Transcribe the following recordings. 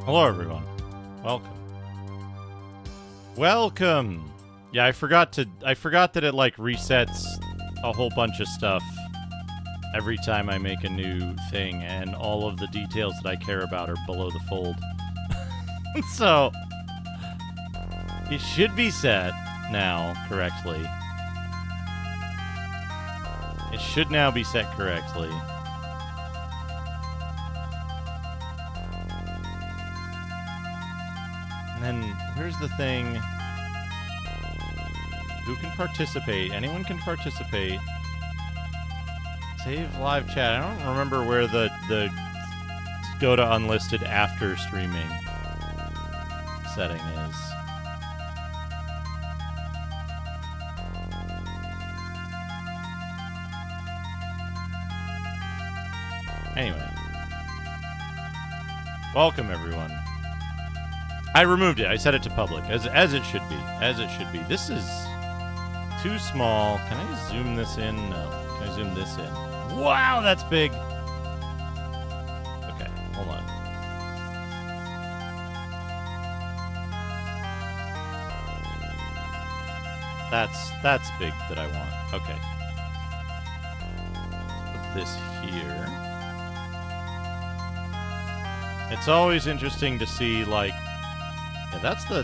Hello, everyone. Welcome. Welcome. Yeah, I forgot that it like resets a whole bunch of stuff every time I make a new thing, and all of the details that I care about are below the fold. So it should be set now correctly. It should now be set correctly. And then, where's the thing? Who can participate? Anyone can participate. Save live chat. I don't remember where the go to unlisted after streaming setting is. Anyway. Welcome, everyone. I removed it. I set it to public, as it should be. As it should be. This is too small. Can I zoom this in? No. Can I zoom this in? Wow, that's big. Okay, hold on. That's big that I want. Okay. Put this here. It's always interesting to see, like, yeah, that's the...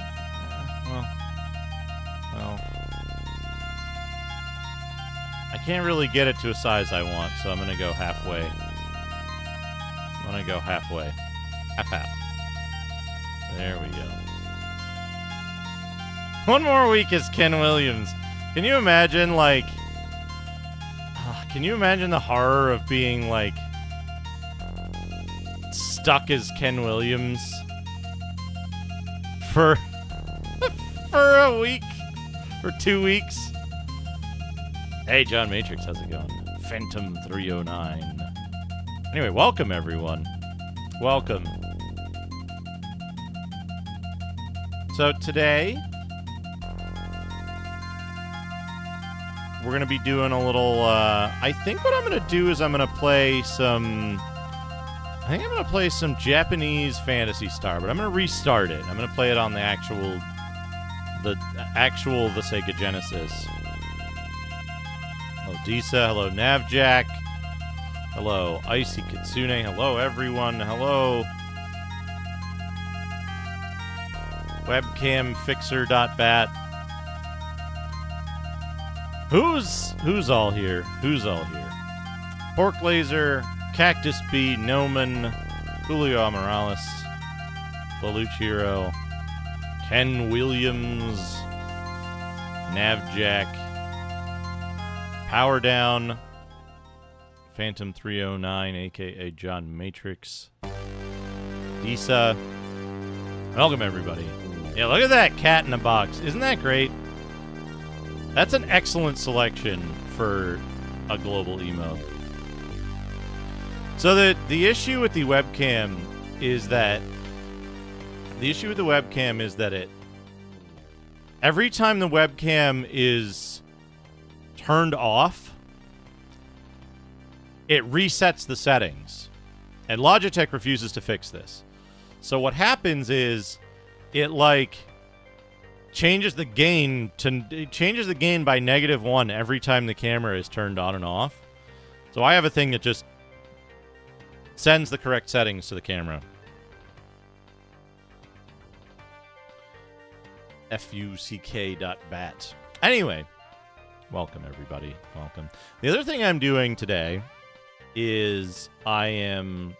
well... I can't really get it to a size I want, so I'm going to go halfway. I'm going to go halfway. Half-half. There we go. One more week is Ken Williams. Can you imagine, like... can you imagine the horror of being, like... stuck as Ken Williams? For a week? For 2 weeks? Hey, John Matrix, how's it going? Phantom 309. Anyway, welcome, everyone. Welcome. So today, we're going to be doing a little, I think what I'm going to do is I'm going to play some... I think I'm going to play some Japanese Phantasy Star, but I'm going to restart it. I'm going to play it on the actual Sega Genesis. Hello, Disa. Hello, Navjack. Hello, Icy Kitsune. Hello, everyone. Hello. Webcamfixer.bat. Who's all here? Who's all here? Pork Laser, Cactus Bee, Noman, Julio Morales, Baluchiro, Ken Williams, Navjack, Power Down, Phantom 309, aka John Matrix, Disa. Welcome, everybody. Yeah, look at that cat in a box. Isn't that great? That's an excellent selection for a global emote. So the issue with the webcam is that it every time the webcam is turned off, it resets the settings. And Logitech refuses to fix this. So what happens is it like changes the gain by -1 every time the camera is turned on and off. So I have a thing that just sends the correct settings to the camera. fuck.bat. Anyway, welcome, everybody. Welcome. The other thing I'm doing today is I am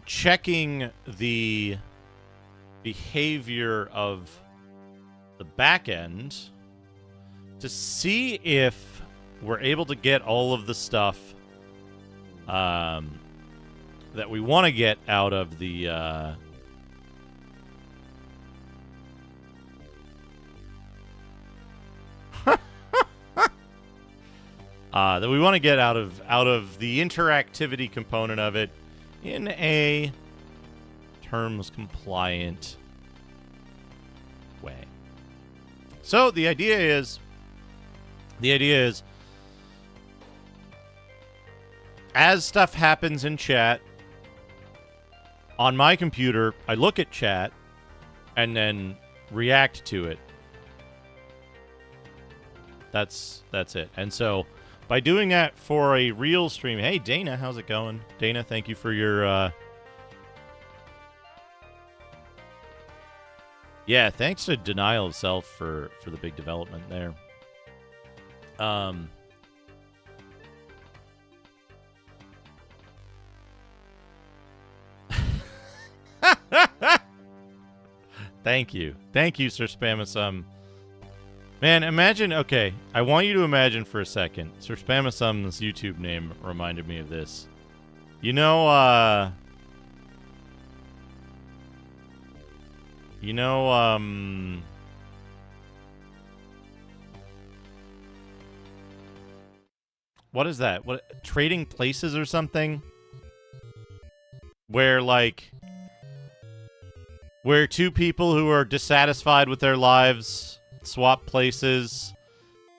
checking the behavior of the back end to see if we're able to get all of the stuff that we want to get out of the that we want to get out of the interactivity component of it in a terms compliant way. So the idea is as stuff happens in chat, on my computer, I look at chat and then react to it. That's it. And so by doing that for a real stream, hey Dana, how's it going? Dana, thank you for your yeah, thanks to Denial of Self for the big development there. Thank you, Sir Spamasum. Man, imagine. Okay, I want you to imagine for a second. Sir Spamasum's YouTube name reminded me of this. You know, what is that? What, Trading Places or something? Where, like, where two people who are dissatisfied with their lives swap places,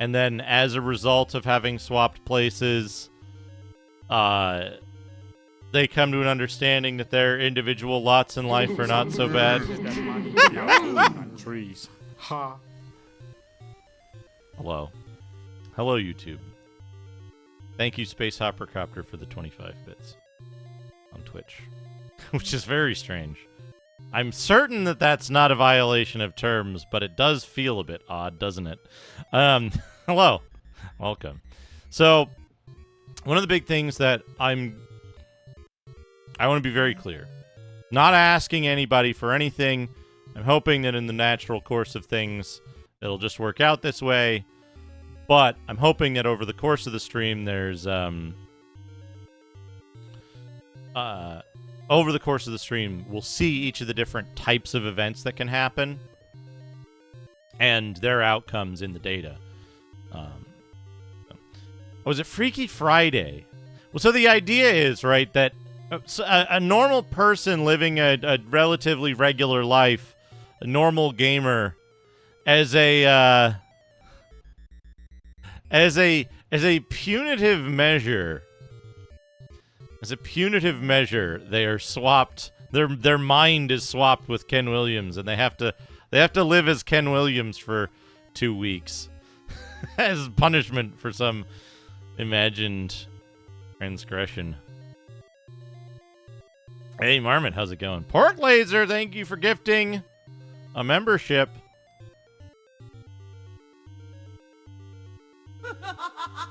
and then as a result of having swapped places, they come to an understanding that their individual lots in life are not so bad. Trees. Ha. Hello, YouTube. Thank you, Space Hoppercopter, for the 25 bits on Twitch, which is very strange. I'm certain that that's not a violation of terms, but it does feel a bit odd, doesn't it? Hello, welcome. So, one of the big things that I want to be very clear. Not asking anybody for anything. I'm hoping that in the natural course of things, it'll just work out this way. But I'm hoping that over the course of the stream, there's over the course of the stream, we'll see each of the different types of events that can happen and their outcomes in the data. Was it Freaky Friday? Well, so the idea is, right, that a normal person living a relatively regular life, a normal gamer, as a punitive measure. As a punitive measure, they are swapped. Their mind is swapped with Ken Williams, and they have to live as Ken Williams for 2 weeks as punishment for some imagined transgression. Hey, Marmot, how's it going? Pork Laser, thank you for gifting a membership.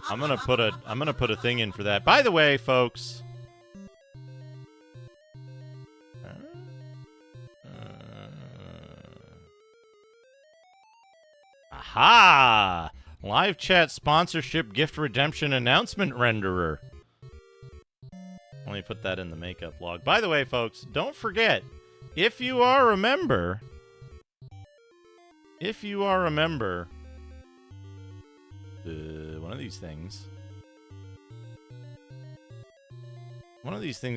I'm gonna put a thing in for that. By the way, folks. Aha! Live chat sponsorship gift redemption announcement renderer. Let me put that in the makeup log. By the way, folks, don't forget, if you are a member, one of these things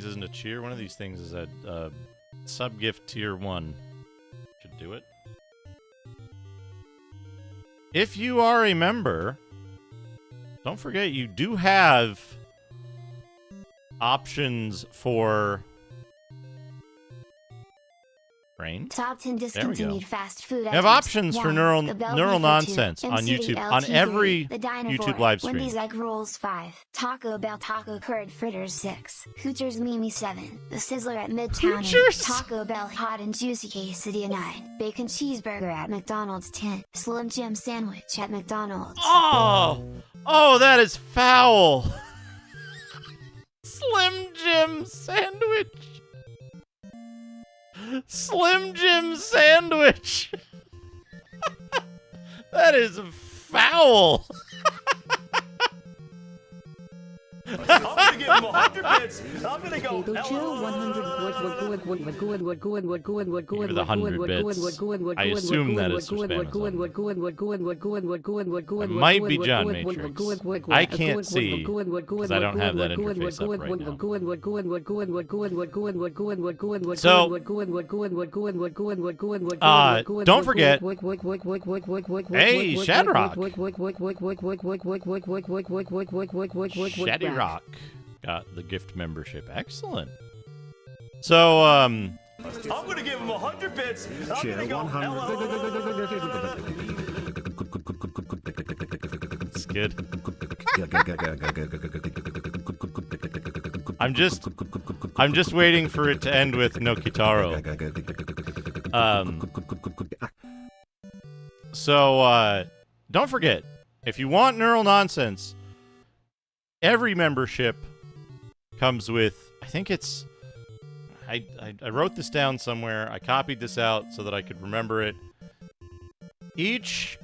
isn't a cheer. One of these things is a sub gift tier 1. Should do it. If you are a member, don't forget you do have options for brain. Top 10 discontinued fast food. You have options for neural nonsense on YouTube on every YouTube live stream. Wendy's Egg Rolls 5, Taco Bell Taco Curd Fritters 6, Hooters Mimi 7, The Sizzler at Midtown 8, Taco Bell Hot and Juicy Quesadilla 9, Bacon Cheeseburger at McDonald's 10, Slim Jim Sandwich at McDonald's. Oh, that is foul. Slim Jim Sandwich. Slim Jim Sandwich. That is foul. I'm gonna give him 100 bits. I'm gonna go. Give her the 100 bits. I assume that is for spam. It might be John Matrix. I can't see because I don't have that interface up right now. So, don't forget. Hey, Shadrock. Shaddy Rock. got the gift membership. Excellent. So, I'm gonna give him 100 bits. I'm Cheer gonna go 100. it's good. I'm just waiting for it to end with no Kitaro. So, don't forget, if you want Neural Nonsense, every membership comes with, I think it's, I wrote this down somewhere. I copied this out so that I could remember it. Each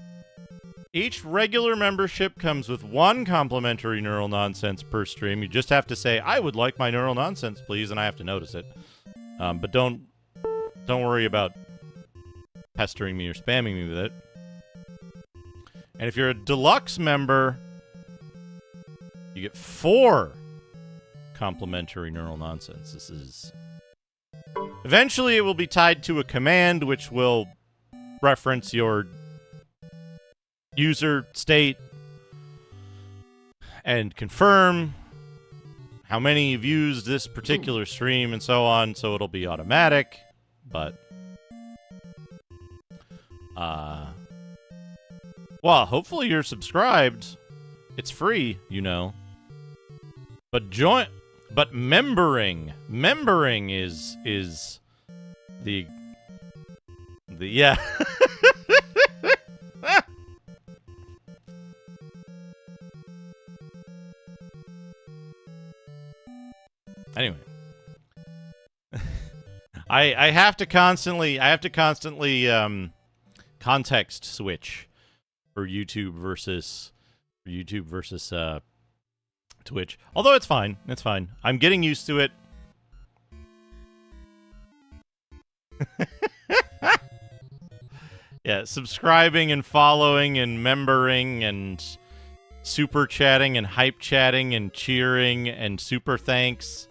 regular membership comes with 1 complimentary Neural Nonsense per stream. You just have to say, I would like my Neural Nonsense, please, and I have to notice it. But don't worry about pestering me or spamming me with it. And if you're a deluxe member, you get 4 complimentary Neural Nonsense. This is... Eventually, it will be tied to a command which will reference your user state and confirm how many you've used this particular stream and so on, so it'll be automatic, but well, hopefully you're subscribed. It's free, you know. But membering is the yeah. Anyway, I have to constantly context switch for YouTube versus Twitch. Although it's fine. It's fine. I'm getting used to it. Yeah, subscribing and following and membering and super chatting and hype chatting and cheering and super thanks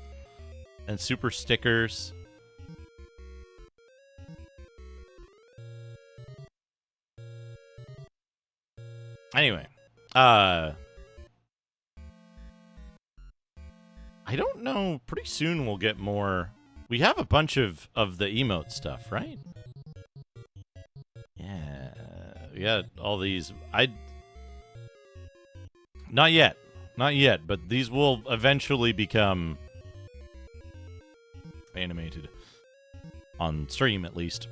and super stickers. Anyway, I don't know. Pretty soon we'll get more. We have a bunch of the emote stuff, right? Yeah, we got all these. Not yet, but these will eventually become animated on stream, at least.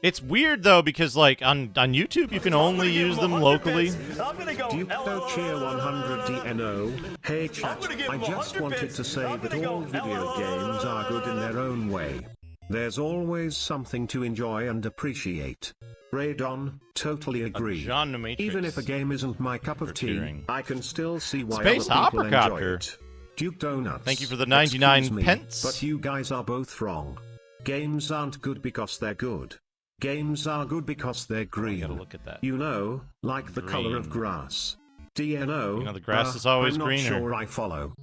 It's weird though because like on YouTube you can only use them locally. Duke Cheer 100 DNO. Hey chat, I just wanted to say that all video games are good in their own way. There's always something to enjoy and appreciate. Radon, totally agree. Even if a game isn't my cup of tea, I can still see why Space other people enjoy Hoppercopter. it. Duke Donuts. Thank you for the 99 Excuse me, pence. But you guys are both wrong. Games aren't good because they're good. Games are good because they're green. I gotta look at that. You know, like the color of Green. grass. DNO. You know, the grass is always I'm not greener. sure I follow.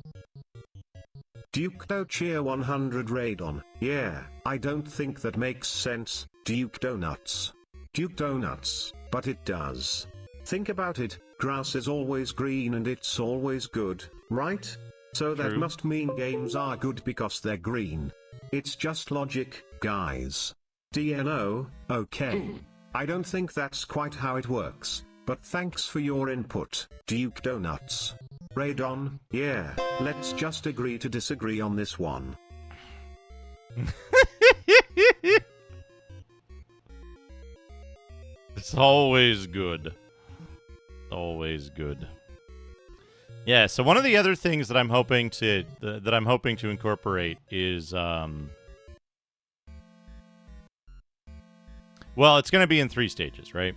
Duke Cheer 100 Radon. Yeah, I don't think that makes sense. Duke Donuts. Duke Donuts, but it does. Think about it, grass is always green and it's always good, right? So that True. must mean games are good because they're green. It's just logic, guys. DNO, okay. I don't think that's quite how it works, but thanks for your input, Duke Donuts. Radon, yeah, let's just agree to disagree on this one. It's always good. Always good. Yeah, so one of the other things that I'm hoping to incorporate is well, it's going to be in 3 stages, right?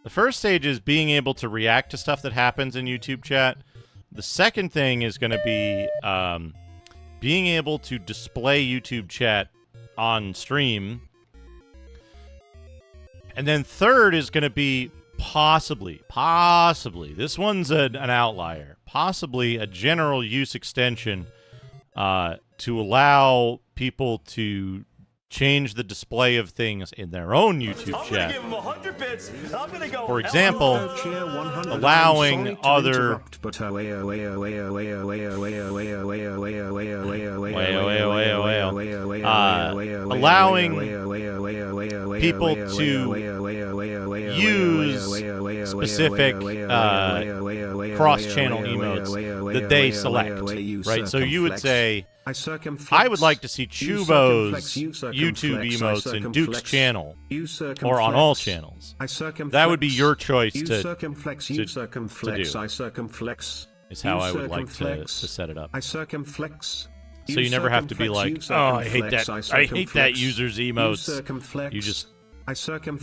The first stage is being able to react to stuff that happens in YouTube chat. The second thing is going to be being able to display YouTube chat on stream. And then third is going to be possibly, this one's an outlier, possibly a general use extension to allow people to change the display of things in their own YouTube I'm gonna chat. give him 100 bits. I'm gonna go. For example, allowing other allowing people to use specific cross-channel emotes that they select, right? So you would say, I would like to see Chubo's YouTube emotes in Duke's channel or on all channels. That would be your choice to do. Is how I would like to set it up. So you never have to be like, oh, I hate that user's emotes. You just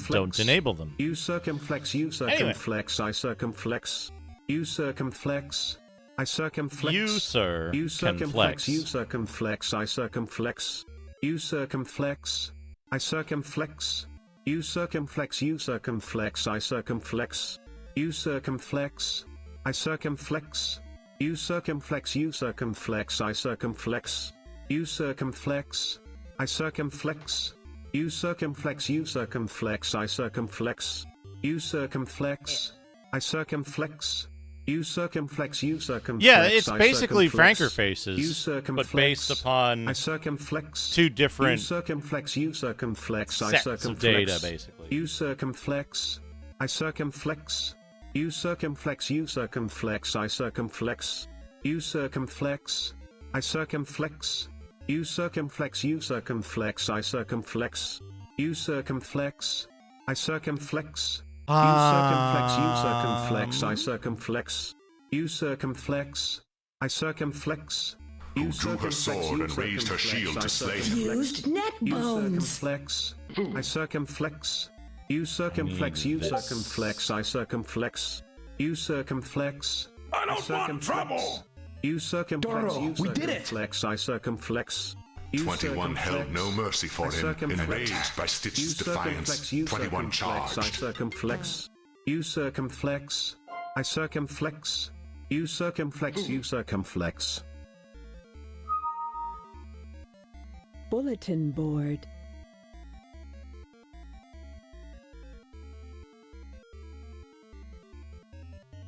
don't enable them. You circumflex, you circumflex, I circumflex. You circumflex. I circumflex. You, sir, you circumflex. can You circumflex. I circumflex. You circumflex. I circumflex. You circumflex. You circumflex. I circumflex. You circumflex. I circumflex. You circumflex. You circumflex. I circumflex. You circumflex. I circumflex. You circumflex. You circumflex. I circumflex. You circumflex. I circumflex. You circumflex, you circumflex. Yeah, it's basically Franker faces, but based upon I circumflex. two different you circumflex, you circumflex, I sets circumflex. of data, basically. You circumflex. I circumflex. You circumflex, you circumflex, I circumflex. You circumflex. I circumflex. You circumflex, you circumflex, I circumflex. You circumflex. I circumflex. You circumflex, you circumflex, I circumflex. You circumflex. I circumflex. Who drew her sword and raised her shield to slay him. Used neck You bones. circumflex. I circumflex. You circumflex, you circumflex, I circumflex. You circumflex. I don't want trouble! You circumflex, you we did it. circumflex, I circumflex. You 21 held circumflex. no mercy for I him, circumflex. enraged by You Stitch's circumflex, defiance. you 21 circumflex, I charged. circumflex. You circumflex. I circumflex. You circumflex, you circumflex. Bulletin board.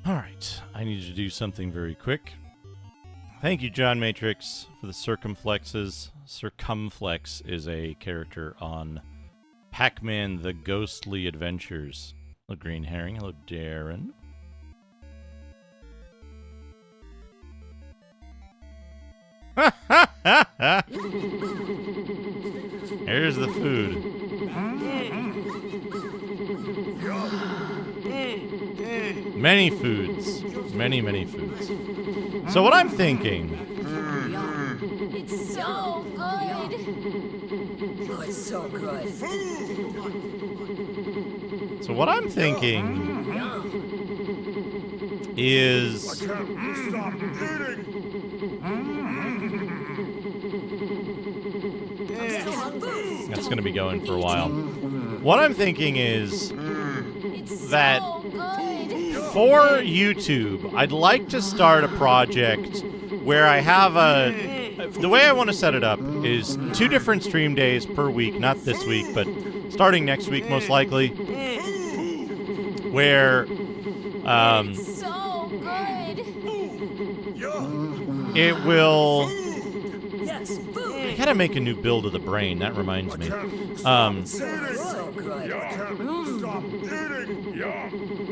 All right, I need to do something very quick. Thank you, John Matrix, for the circumflexes. Circumflex is a character on Pac-Man: The Ghostly Adventures. Hello, Green Herring. Hello, Darren. Here's the food. Many foods. Many foods. So what I'm thinking... It's so good. Oh, it's so good. So what I'm thinking is... That's going to be going for a while. What I'm thinking is It's that so good. for YouTube, I'd like to start a project where I have a... The way I want to set it up is 2 different stream days per week, not this week, but starting next week most likely, where It's so good. it will... Yes, food. I gotta make a new build of the brain, that reminds me. So good.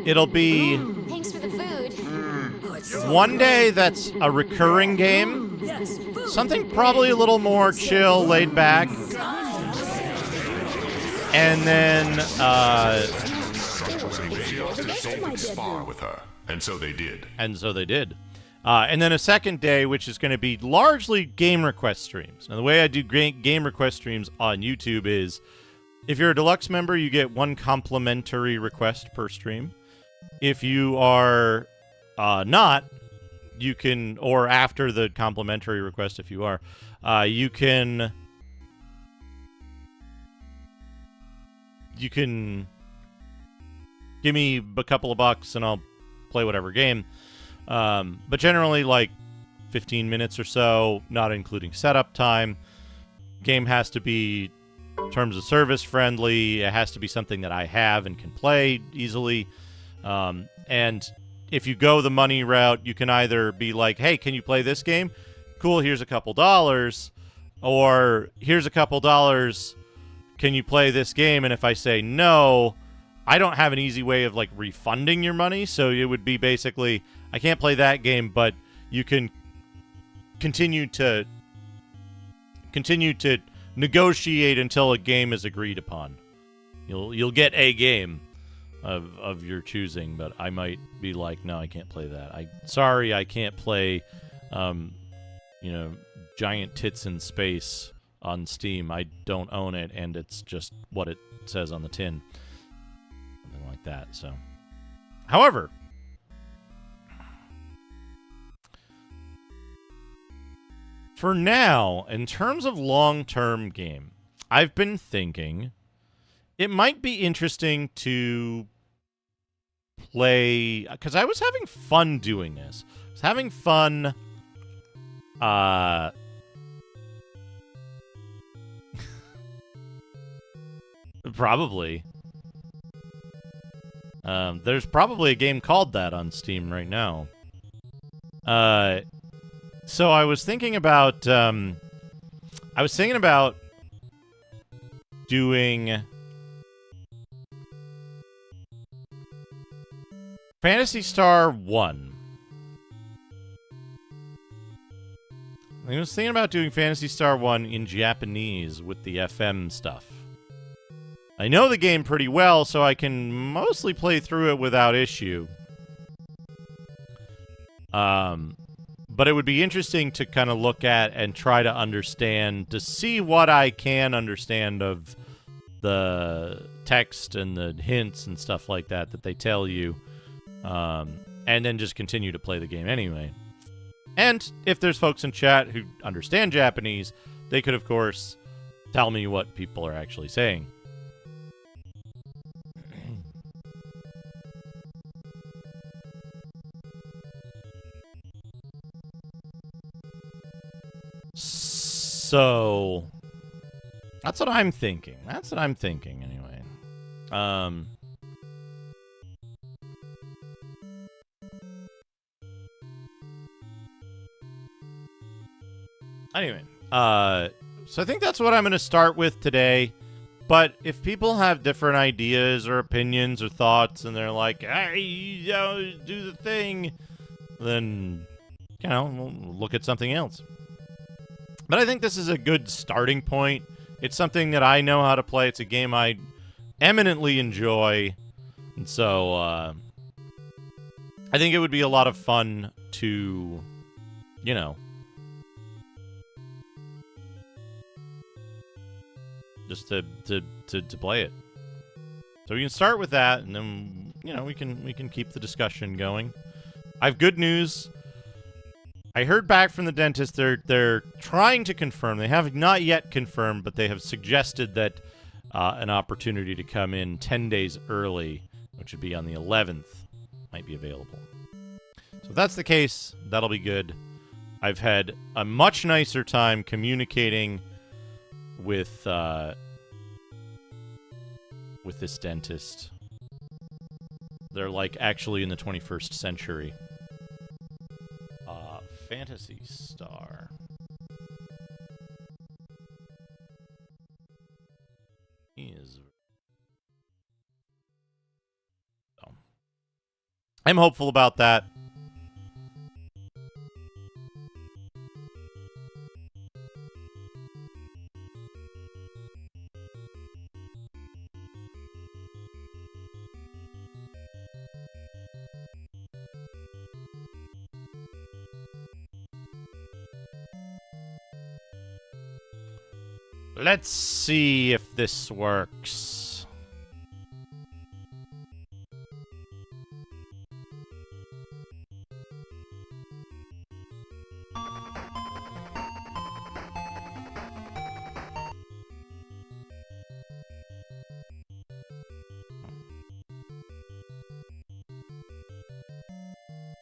It'll be Thanks for the food. Oh, it's so one day that's a recurring game, yes, food. something probably a little more chill, laid back, and then They could spar with her, and so they did. And then a second day, which is going to be largely game request streams. Now, the way I do game request streams on YouTube is, if you're a deluxe member, you get 1 complimentary request per stream. If you are not, you can, or after the complimentary request, if you are, you can give me a couple of bucks and I'll play whatever game. But generally, like 15 minutes or so, not including setup time. Game has to be terms of service friendly. It has to be something that I have and can play easily. And if you go the money route, you can either be like, hey, can you play this game? Cool, here's a couple dollars. Or here's a couple dollars. Can you play this game? And if I say no, I don't have an easy way of like refunding your money. So it would be basically, I can't play that game, but you can continue to negotiate until a game is agreed upon. You'll get a game of your choosing, but I might be like, no, I can't play that. Sorry, I can't play, Giant Tits in Space on Steam. I don't own it, and it's just what it says on the tin. Something like that. So, however, for now, in terms of long-term game, I've been thinking it might be interesting to play, because I was having fun doing this. I was having fun probably. There's probably a game called that on Steam right now. So I was thinking about doing Phantasy Star 1. I was thinking about doing Phantasy Star 1 in Japanese with the FM stuff. I know the game pretty well, so I can mostly play through it without issue. But it would be interesting to kind of look at and try to understand, to see what I can understand of the text and the hints and stuff like that they tell you, and then just continue to play the game anyway. And if there's folks in chat who understand Japanese, they could, of course, tell me what people are actually saying. So, that's what I'm thinking. Anyway. So I think that's what I'm going to start with today. But if people have different ideas or opinions or thoughts, and they're like, hey, do the thing, then, we'll look at something else. But I think this is a good starting point. It's something that I know how to play. It's a game I eminently enjoy. And so, I think it would be a lot of fun to, just to play it. So we can start with that, and then, we can keep the discussion going. I have good news. I heard back from the dentist. They're trying to confirm. They have not yet confirmed, but they have suggested that an opportunity to come in 10 days early, which would be on the 11th, might be available. So if that's the case, that'll be good. I've had a much nicer time communicating with this dentist. They're like actually in the 21st century. Phantasy Star. I'm hopeful about that. Let's see if this works.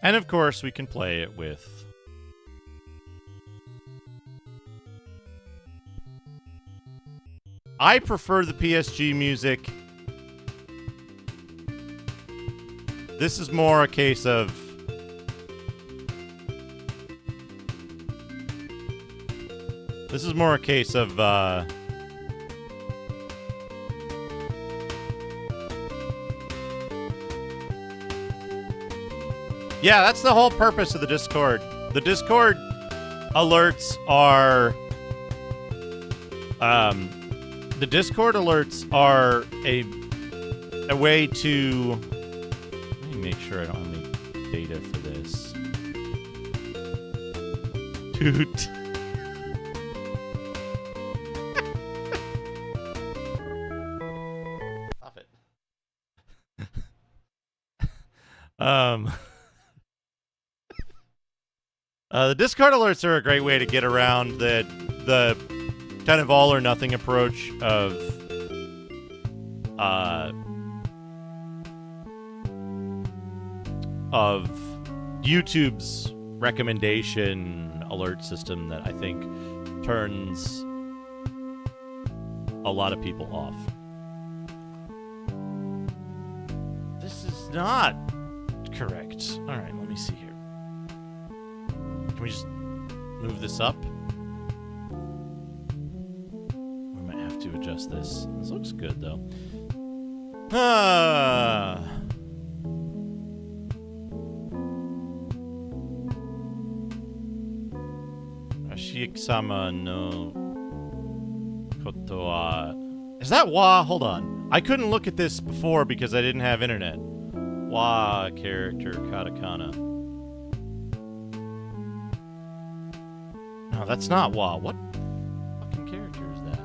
And of course, we can play it with I prefer the PSG music. This is more a case of yeah, that's the whole purpose of the Discord. The Discord alerts are a way to, let me make sure I don't have any data for this. Toot. Stop it. The Discord alerts are a great way to get around the kind of all or nothing approach of YouTube's recommendation alert system that I think turns a lot of people off. This is not correct. All right, let me see here. Can we just move this up? We might have to adjust this. This looks good, though. Ashik-sama no koto wa... Is that wa? Hold on. I couldn't look at this before because I didn't have internet. Wa character katakana. No, that's not wa. What fucking character is that?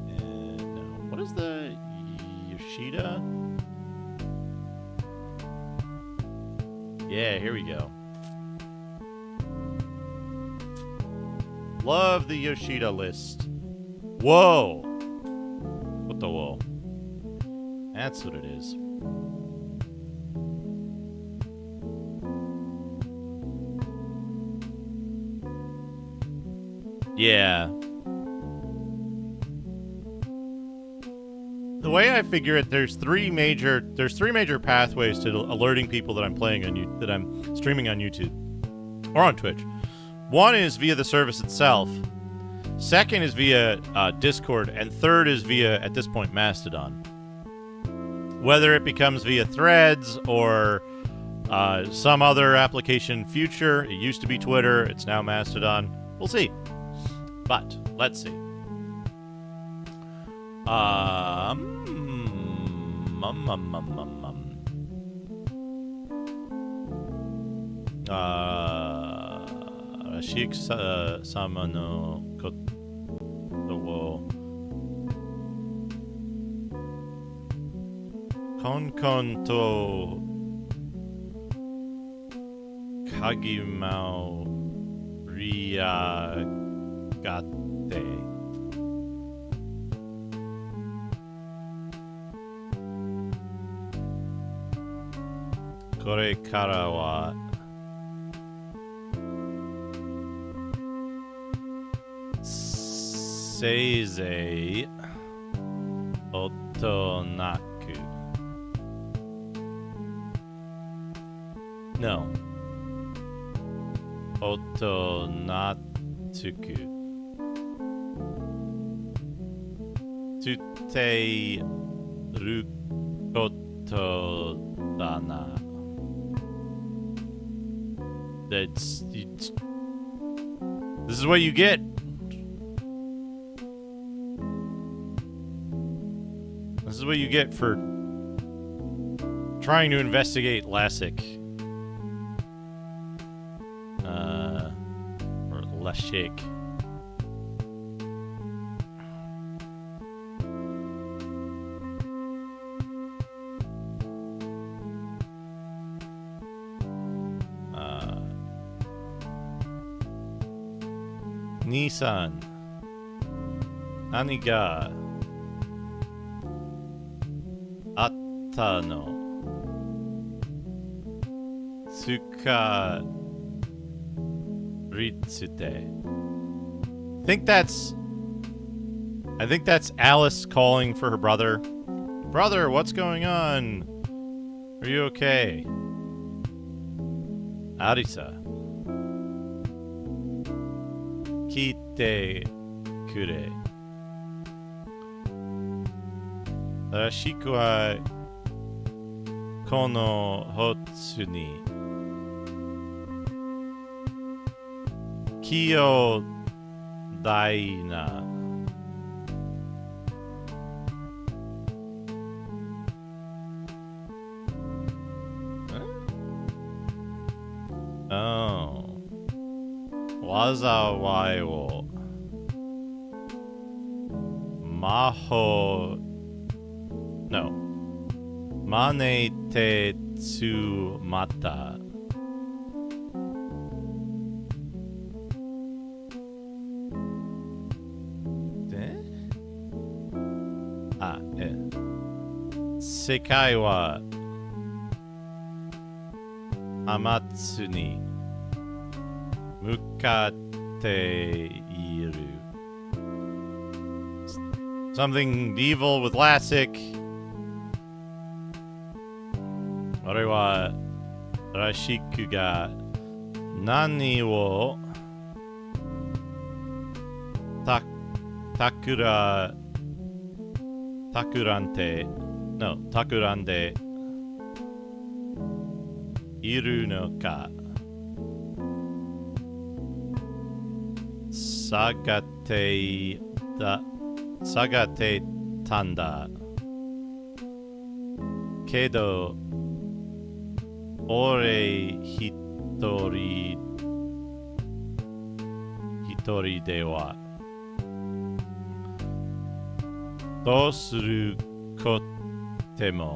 No. What is the Yoshida? Yeah, here we go. Love the Yoshida list. Whoa! What the whoa? That's what it is. Yeah. The way I figure it, there's three major pathways to alerting people that I'm playing on that I'm streaming on YouTube or on Twitch. One is via the service itself. Second is via Discord, and third is via, at this point, Mastodon. Whether it becomes via Threads or some other application in future, it used to be Twitter, it's now Mastodon. We'll see. But let's see. Rashik sama no koto wo konkon to kagimao riagate. Kore kara wa seizei otonaku. No. Otonatsuku. Tuteiru koto dana. This is what you get. This is what you get for trying to investigate Lassic. Or Lashik. Nissan. Nani ga atta no tsuka Ritsute. I think that's Alice calling for her brother. Brother, what's going on? Are you okay? Arisa. Kite kure. Rashiku wa kono hotsu ni Kyo Daina. Oh. Wazawai wo Maho. No. Mane te tsumata. Sekai wa Amatsu ni mukatte iru. Something evil with Lassic. Ore wa Rashiku ga nani wo takurande iru no ka. Sagate tanda. Kedo ore hitori de wa dosuru kotemo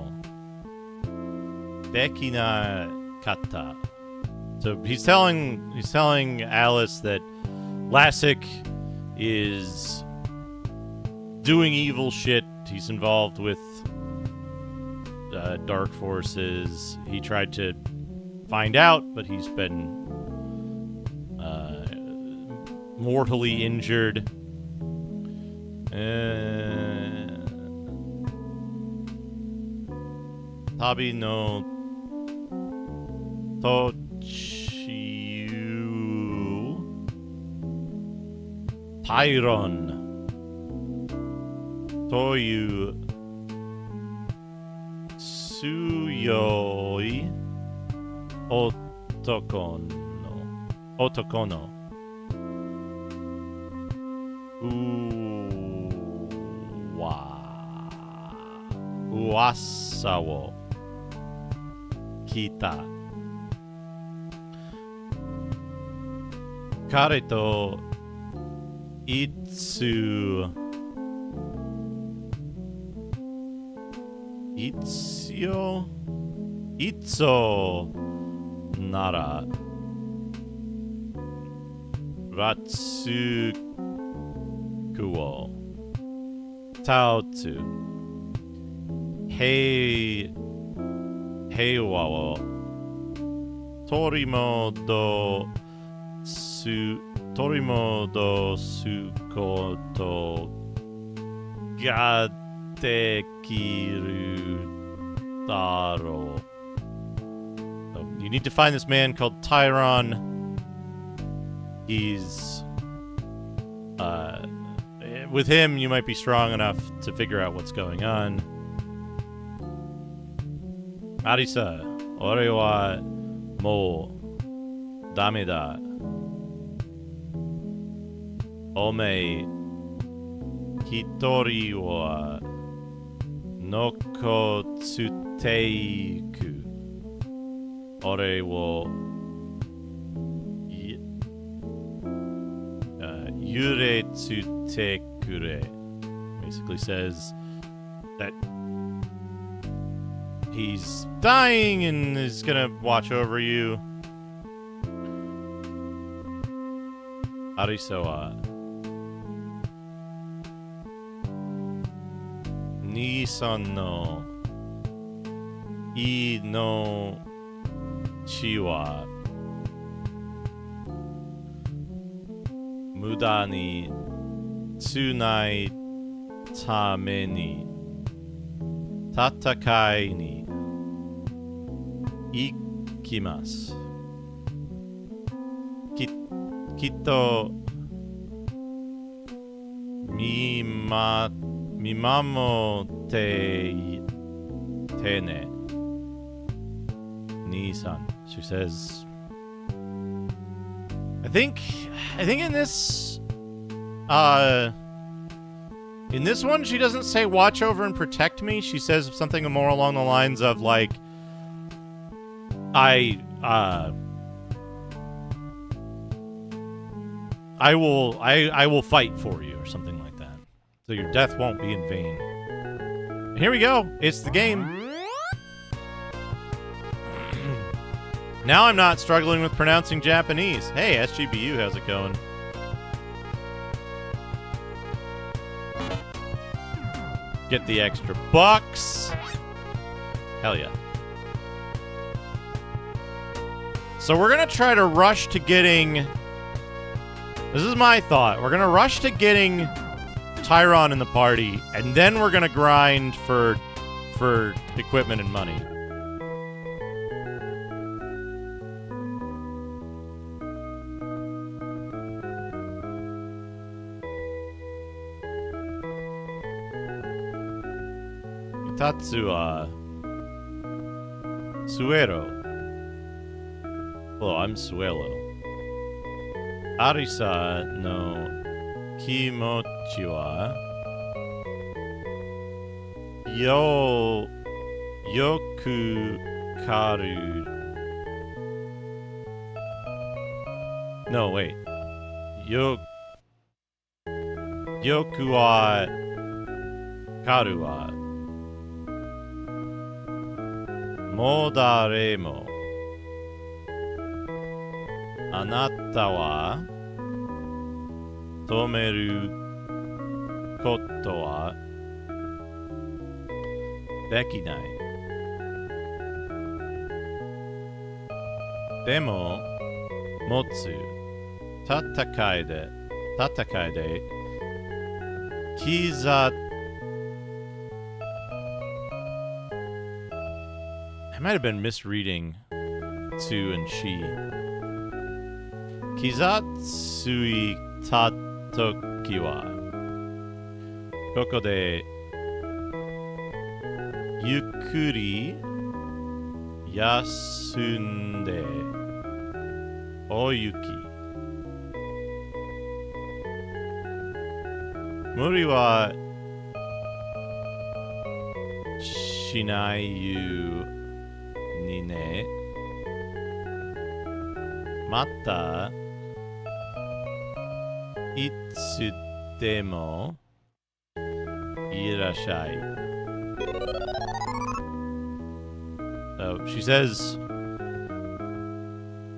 dekina kata. So he's telling Alice that Lassic is doing evil shit. He's involved with dark forces. He tried to find out, but he's been mortally injured. Tabi no Tochiu Tyron Toyu Suyoi Otokono Uwasa wo kita. Kare to itsu itso nara ratsuku wo taotsu heiwa wo torimodo sukoto ga dekiru daro. So you need to find this man called Tyron. He's with him you might be strong enough to figure out what's going on. Arisa, ore wa mou dame da. Ome hitori wa nokotsuteiku. Ore wo yuretsute kure. Basically says that he's dying and is gonna watch over you. Arisa wa Nisan no I no chi wa 無駄にしないために戦いに行きます。きっと見守っていてね。兄さん. She says, I think in this one she doesn't say watch over and protect me. She says something more along the lines of like I will fight for you or something like that. So your death won't be in vain. And here we go. It's the game. Now I'm not struggling with pronouncing Japanese. Hey, SGBU, how's it going? Get the extra bucks. Hell yeah. So we're going to try to rush to getting... This is my thought. We're going to rush to getting Tyron in the party, and then we're going to grind for equipment and money. Tatsuwa Suero. Hello, I'm Suelo. Arisa no kimochi wa yoku karu. No, wait. Yoku wa karu wa Modaremo. Anata wa tomeru koto wa dekinai. Demo motsu tatakai de kiza. I might have been misreading tu and shi. Kizatsui tatoki wa koko de yukkuri yasunde oyuki. Muri wa shinayu ni ne. Mata itsu demo irashai. So she says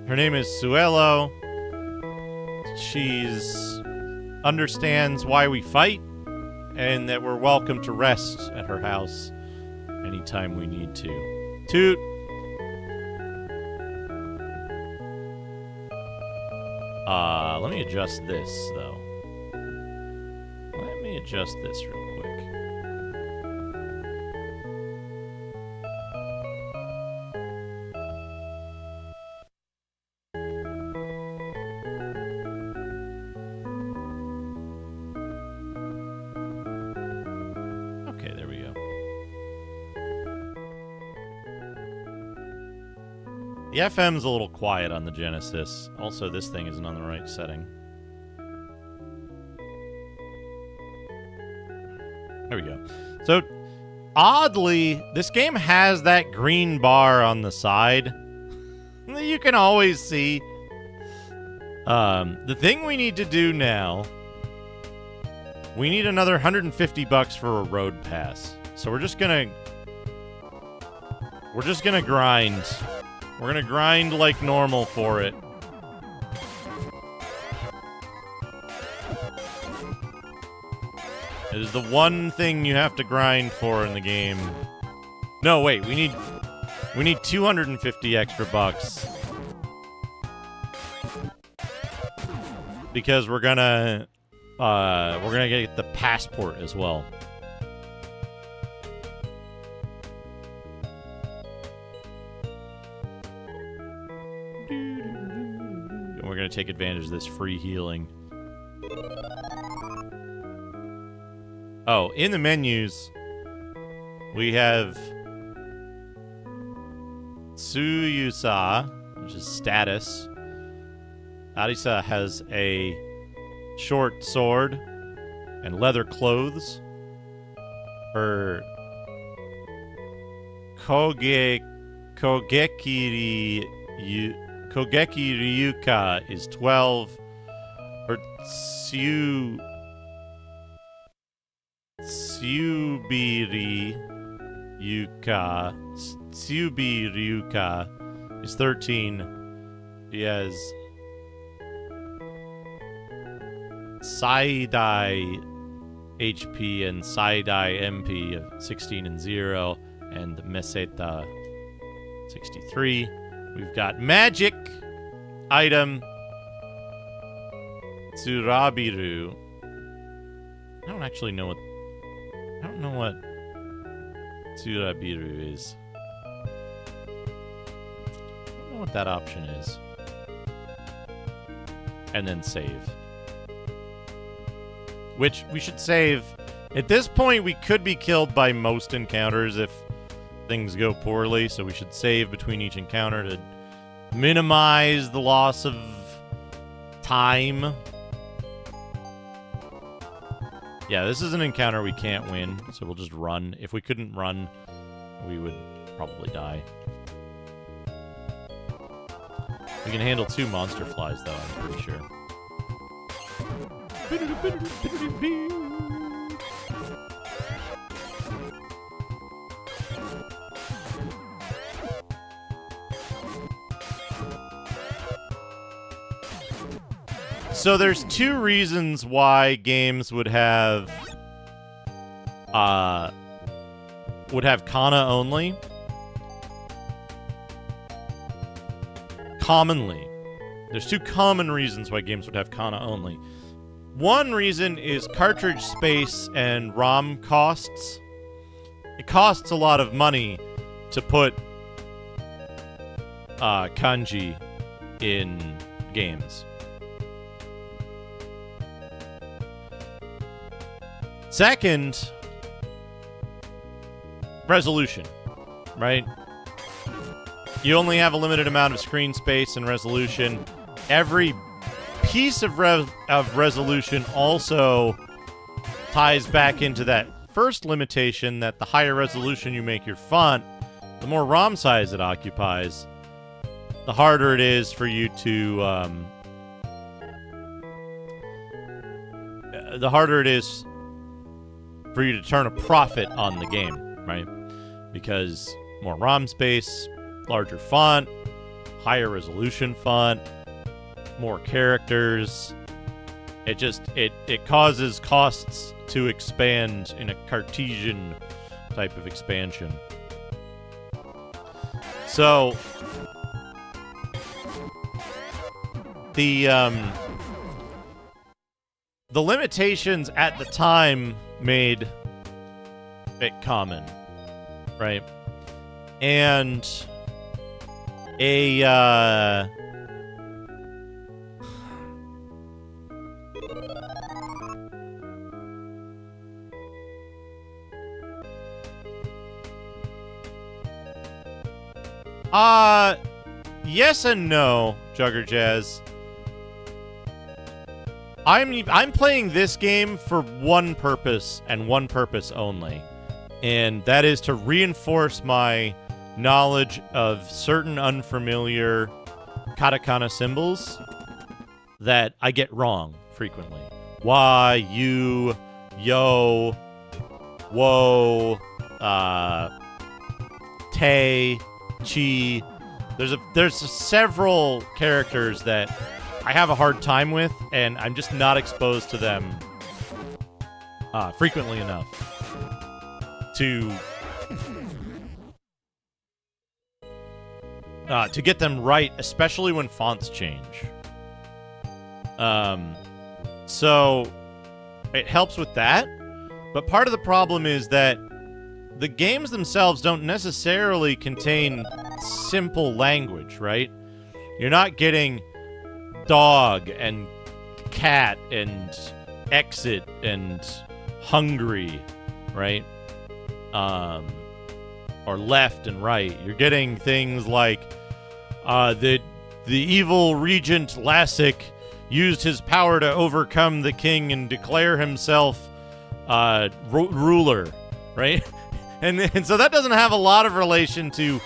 her name is Suelo. She's understands why we fight and that we're welcome to rest at her house anytime we need to. Toot. Let me adjust this, though. Let me adjust this real quick. Okay, there we go. The FM's a little quiet on the Genesis. Also, this thing isn't on the right setting. There we go. So, oddly, this game has that green bar on the side that you can always see. The thing we need to do now, we need another 150 bucks for a road pass. So we're just gonna grind. We're gonna grind like normal for it. It is the one thing you have to grind for in the game. No, wait, we need 250 extra bucks. because we're gonna get the passport as well. And we're gonna take advantage of this free healing. Oh, in the menus, we have Tsuyusa, which is status. Arisa has a short sword and leather clothes. Her Kogeki Ryuka is 12. Her Tsubiri Ryuka is 13. He has Saidai HP and Saidai MP of 16 and 0, and Meseta 63. We've got magic item Tsurabiru. I don't actually know what Tsurabiru is. I don't know what that option is. And then save. Which we should save. At this point, we could be killed by most encounters if things go poorly, so we should save between each encounter to minimize the loss of time. Yeah, this is an encounter we can't win, so we'll just run. If we couldn't run, we would probably die. We can handle 2 monster flies, though, I'm pretty sure. So there's 2 reasons why games would have kana only. Commonly. There's 2 common reasons why games would have kana only. One reason is cartridge space and ROM costs. It costs a lot of money to put kanji in games. Second, resolution, right? You only have a limited amount of screen space and resolution. Every piece of resolution also ties back into that first limitation that the higher resolution you make your font, the more ROM size it occupies, the harder it is for you to turn a profit on the game, right? Because more ROM space, larger font, higher resolution font, more characters. It causes costs to expand in a Cartesian type of expansion. So the limitations at the time made it common, right? And yes and no, Jugger Jazz. I'm playing this game for one purpose and one purpose only, and that is to reinforce my knowledge of certain unfamiliar katakana symbols that I get wrong frequently. Why, you, yo, whoa, te, chi. There's several characters that I have a hard time with, and I'm just not exposed to them frequently enough to get them right, especially when fonts change. So it helps with that. But part of the problem is that the games themselves don't necessarily contain simple language, right? You're not getting dog and cat and exit and hungry, right? Or left and right. You're getting things like the evil regent Lassic used his power to overcome the king and declare himself ruler, right? And so that doesn't have a lot of relation to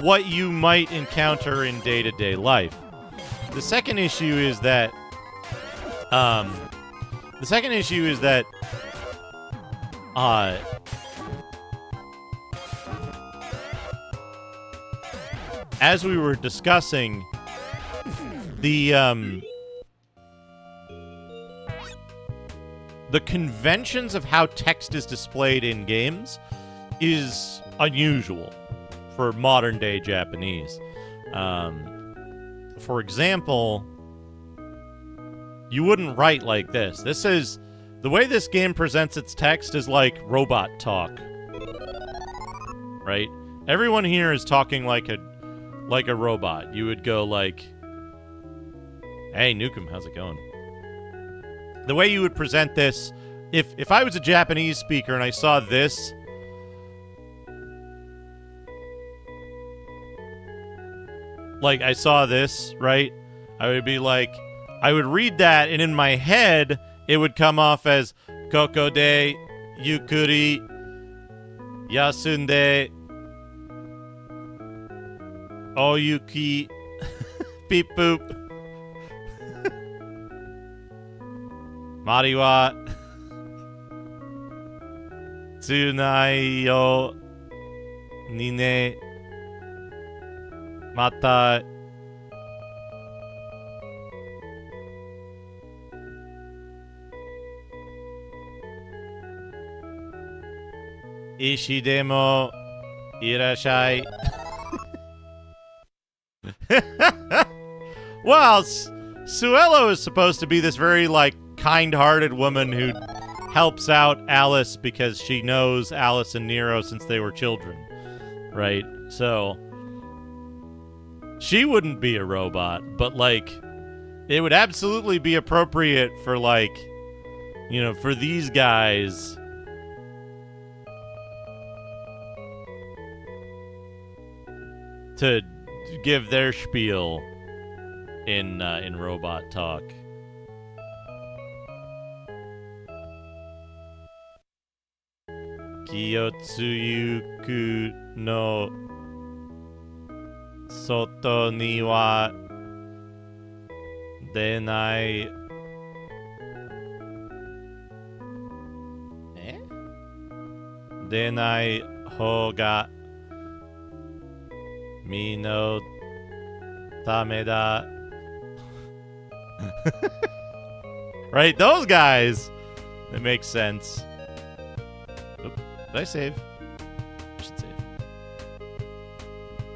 what you might encounter in day-to-day life. The second issue is that as we were discussing, the conventions of how text is displayed in games is unusual for modern-day Japanese. For example, you wouldn't write like this. This is... The way this game presents its text is like robot talk. Right? Everyone here is talking like a robot. You would go like, "Hey, Nukem, how's it going?" The way you would present this, if I was a Japanese speaker and I saw this, like I saw this, right? I would be like, I would read that, and in my head, it would come off as Koko de Yukuri Yasunde Oyuki Beep Boop Mari wa Tsunai yo Nine Mata Ishidemo irashai. Well, Suelo is supposed to be this very, like, kind-hearted woman who helps out Alice because she knows Alice and Nero since they were children, right? So, she wouldn't be a robot, but, like, it would absolutely be appropriate for, like, you know, for these guys to give their spiel in robot talk. Kiyotsuyuku no soto ni wa denai. Denai hou ga mi no tame da. Right, those guys. It makes sense. Oop, did I save? I should save.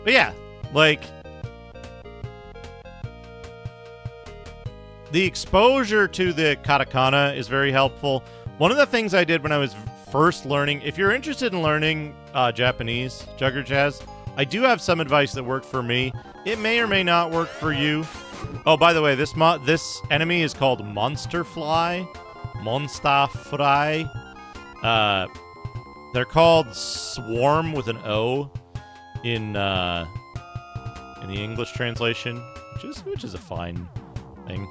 But yeah, like, the exposure to the katakana is very helpful. One of the things I did when I was first learning, if you're interested in learning Japanese, Jugger Jazz, I do have some advice that worked for me. It may or may not work for you. Oh, by the way, this enemy is called Monster Fly. Monster Fly. They're called Swarm with an O in the English translation, which is a fine thing.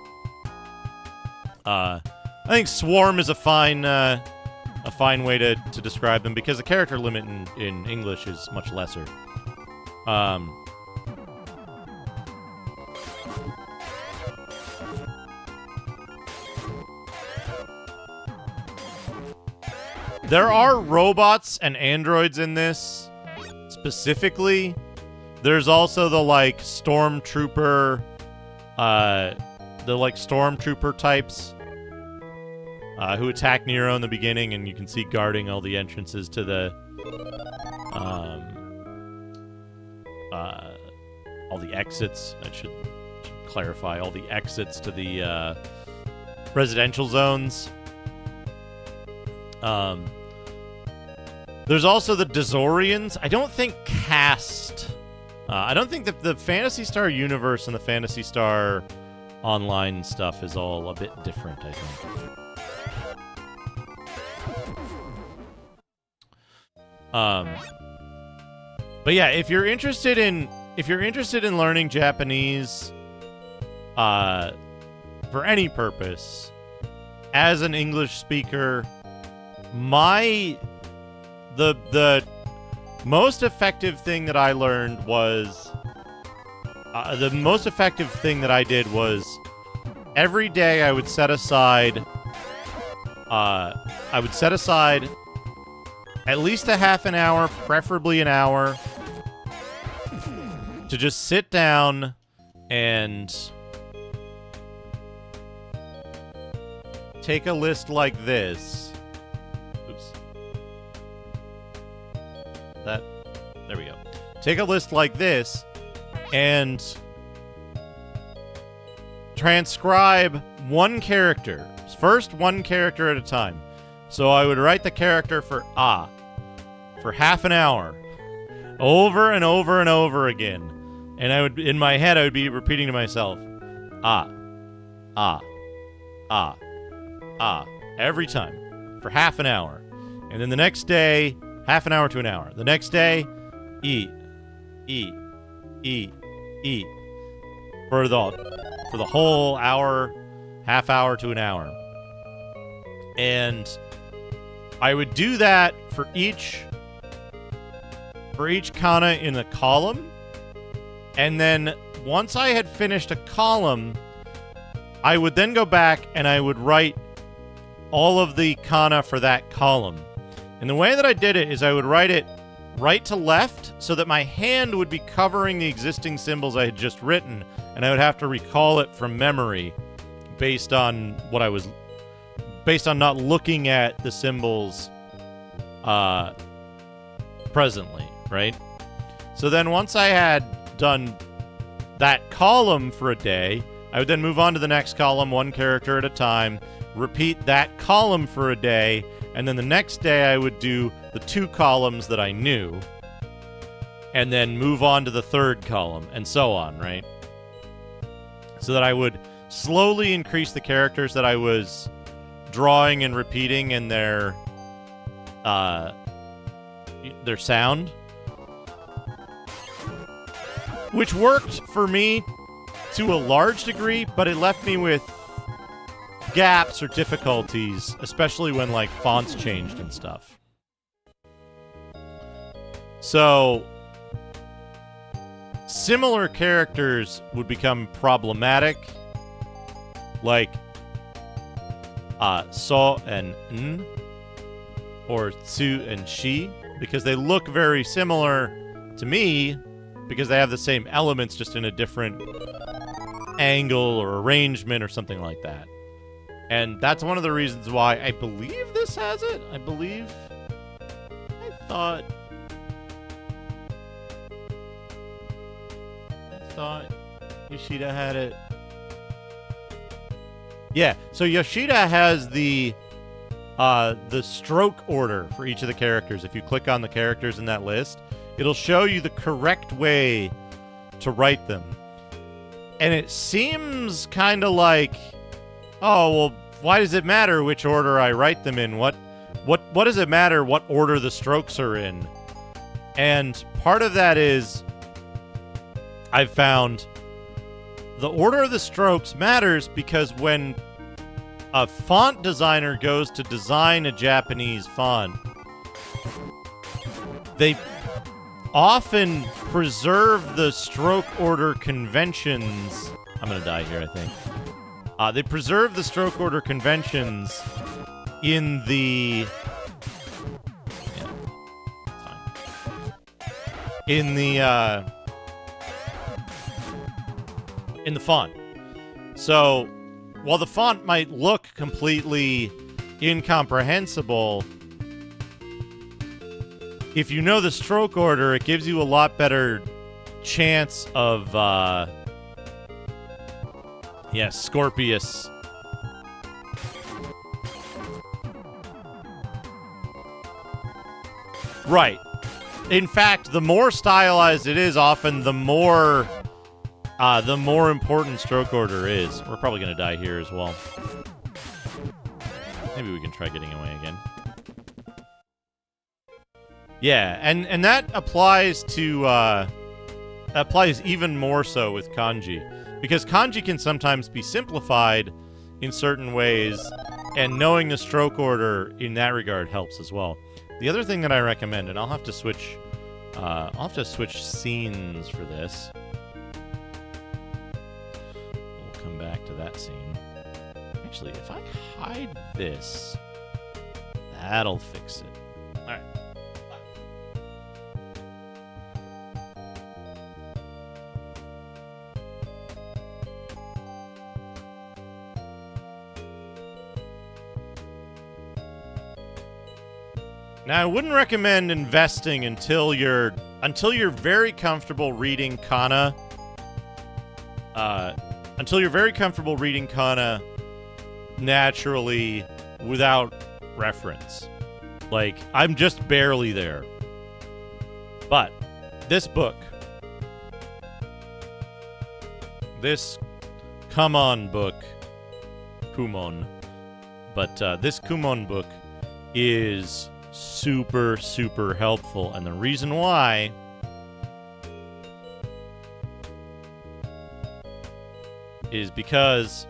I think Swarm is a fine way to describe them because the character limit in English is much lesser. There are robots and androids in this, specifically. There's also the, like, stormtrooper, types, who attack Nero in the beginning, and you can see guarding all the entrances to the, all the exits. I should clarify all the exits to the residential zones. There's also the Dazorians. I don't think I don't think that the Phantasy Star universe and the Phantasy Star online stuff is all a bit different, I think. But yeah, if you're interested in learning Japanese for any purpose as an English speaker, the most effective thing that I learned was the most effective thing that I did was every day I would set aside at least a half an hour, preferably an hour, to just sit down and take a list like this. Oops. There we go. Take a list like this and transcribe one character. First, one character at a time. So I would write the character for half an hour, over and over and over again. And I would, in my head, I would be repeating to myself, every time for half an hour. And then the next day, half an hour to an hour. The next day, eat. For the whole hour, half hour to an hour. And I would do that for each kana in a column. And then once I had finished a column, I would then go back and I would write all of the kana for that column. And the way that I did it is I would write it right to left so that my hand would be covering the existing symbols I had just written, and I would have to recall it from memory based on not looking at the symbols presently, right? So then once I had done that column for a day, I would then move on to the next column, one character at a time, repeat that column for a day, and then the next day I would do the two columns that I knew, and then move on to the third column, and so on, right? So that I would slowly increase the characters that I was drawing and repeating in their sound, which worked for me to a large degree, but it left me with gaps or difficulties, especially when like fonts changed and stuff. So similar characters would become problematic, like so and n, or tsu and shi, because they look very similar to me because they have the same elements, just in a different angle or arrangement or something like that. And that's one of the reasons why I believe this has it. I thought Yoshida had it. Yeah, so Yoshida has the stroke order for each of the characters. If you click on the characters in that list, it'll show you the correct way to write them. And it seems kind of like, oh, well, why does it matter which order I write them in? What does it matter what order the strokes are in? And part of that is, I've found the order of the strokes matters because when a font designer goes to design a Japanese font, they often preserve the stroke order conventions. I'm going to die here, I think. They preserve the stroke order conventions in the... Yeah, it's fine. In the font. So, while the font might look completely incomprehensible, if you know the stroke order, it gives you a lot better chance of Yes, Scorpius. Right. In fact, the more stylized it is, often the more important stroke order is. We're probably going to die here as well. Maybe we can try getting away again. Yeah, and that applies to applies even more so with kanji, because kanji can sometimes be simplified in certain ways, and knowing the stroke order in that regard helps as well. The other thing that I recommend, and I'll have to switch scenes for this. We'll come back to that scene. Actually, if I hide this, that'll fix it. All right. Now, I wouldn't recommend investing until you're very comfortable reading kana. Until you're very comfortable reading kana naturally without reference. Like, I'm just barely there. But this book, this Kumon book, but this Kumon book is super, super helpful. And the reason why is because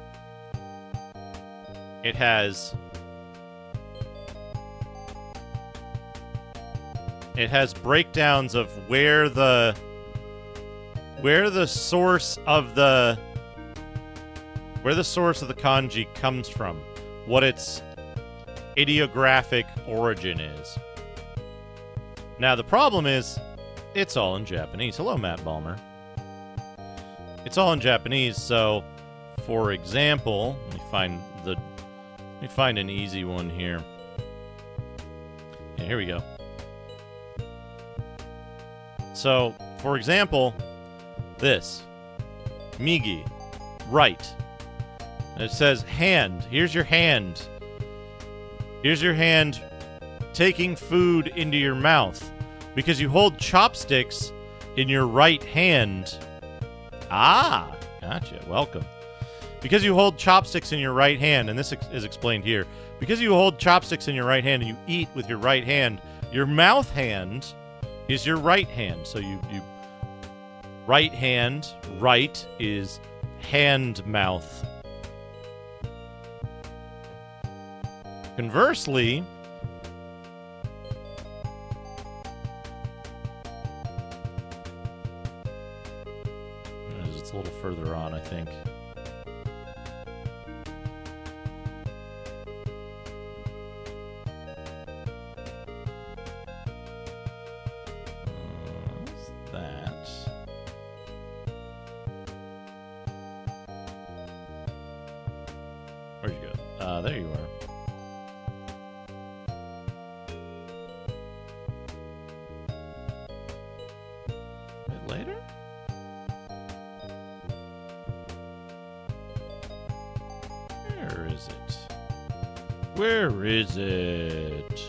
it has breakdowns of where the source of the kanji comes from, what its ideographic origin is. Now, the problem is, it's all in Japanese. Hello, Matt Ballmer. It's all in Japanese, so, for example, let me find an easy one here. Yeah, here we go. So, for example, this. Migi. Right. And it says hand. Here's your hand. Here's your hand taking food into your mouth. Because you hold chopsticks in your right hand. Ah, gotcha. Welcome. Because you hold chopsticks in your right hand, and this is explained here. Because you hold chopsticks in your right hand and you eat with your right hand, your mouth hand is your right hand. So you right hand, right is hand mouth. Conversely, it's a little further on, I think. What's that? Where'd you go? There you are. Later? Where is it? Where is it?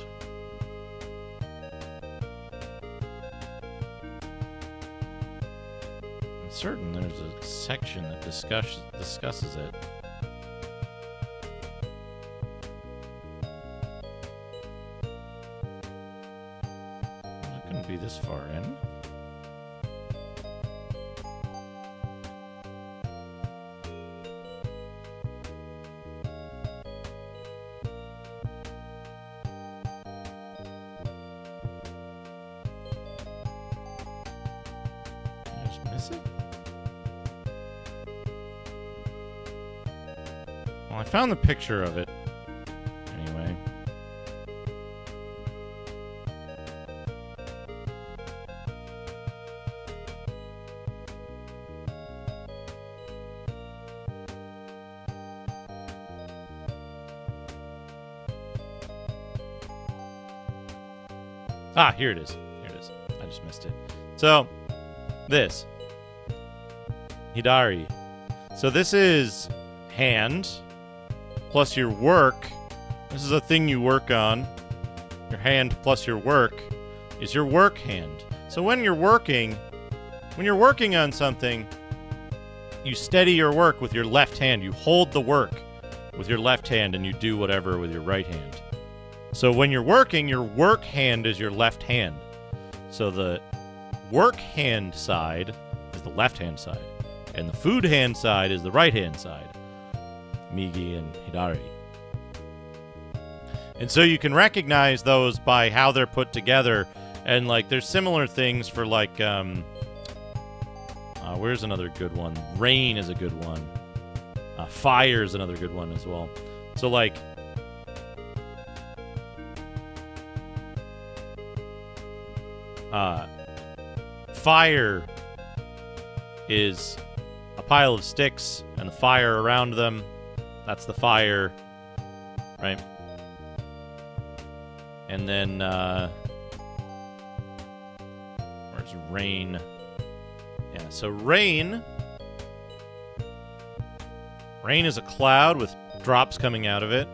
I'm certain there's a section that discusses it. Well, it couldn't be this far in. Well, I found the picture of it. Anyway. Ah, here it is. Here it is. I just missed it. So, this. Hidari. So this is hand plus your work. This is a thing you work on. Your hand plus your work is your work hand. So when you're working on something, you steady your work with your left hand. You hold the work with your left hand and you do whatever with your right hand. So when you're working, your work hand is your left hand. So the work hand side is the left hand side, and the food hand side is the right hand side. Migi and Hidari. And so you can recognize those by how they're put together. And, like, there's similar things for, like, where's another good one? Rain is a good one. Fire is another good one as well. So, like, fire is a pile of sticks and the fire around them. That's the fire, right? And then, where's rain? Yeah, so rain is a cloud with drops coming out of it.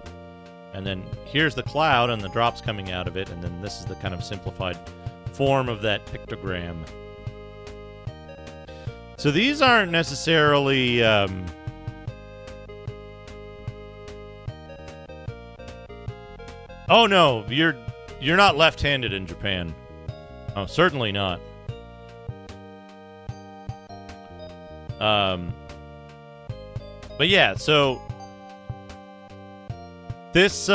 And then here's the cloud and the drops coming out of it. And then this is the kind of simplified form of that pictogram. So these aren't necessarily... Oh no, you're not left-handed in Japan. Oh, certainly not. But yeah, so this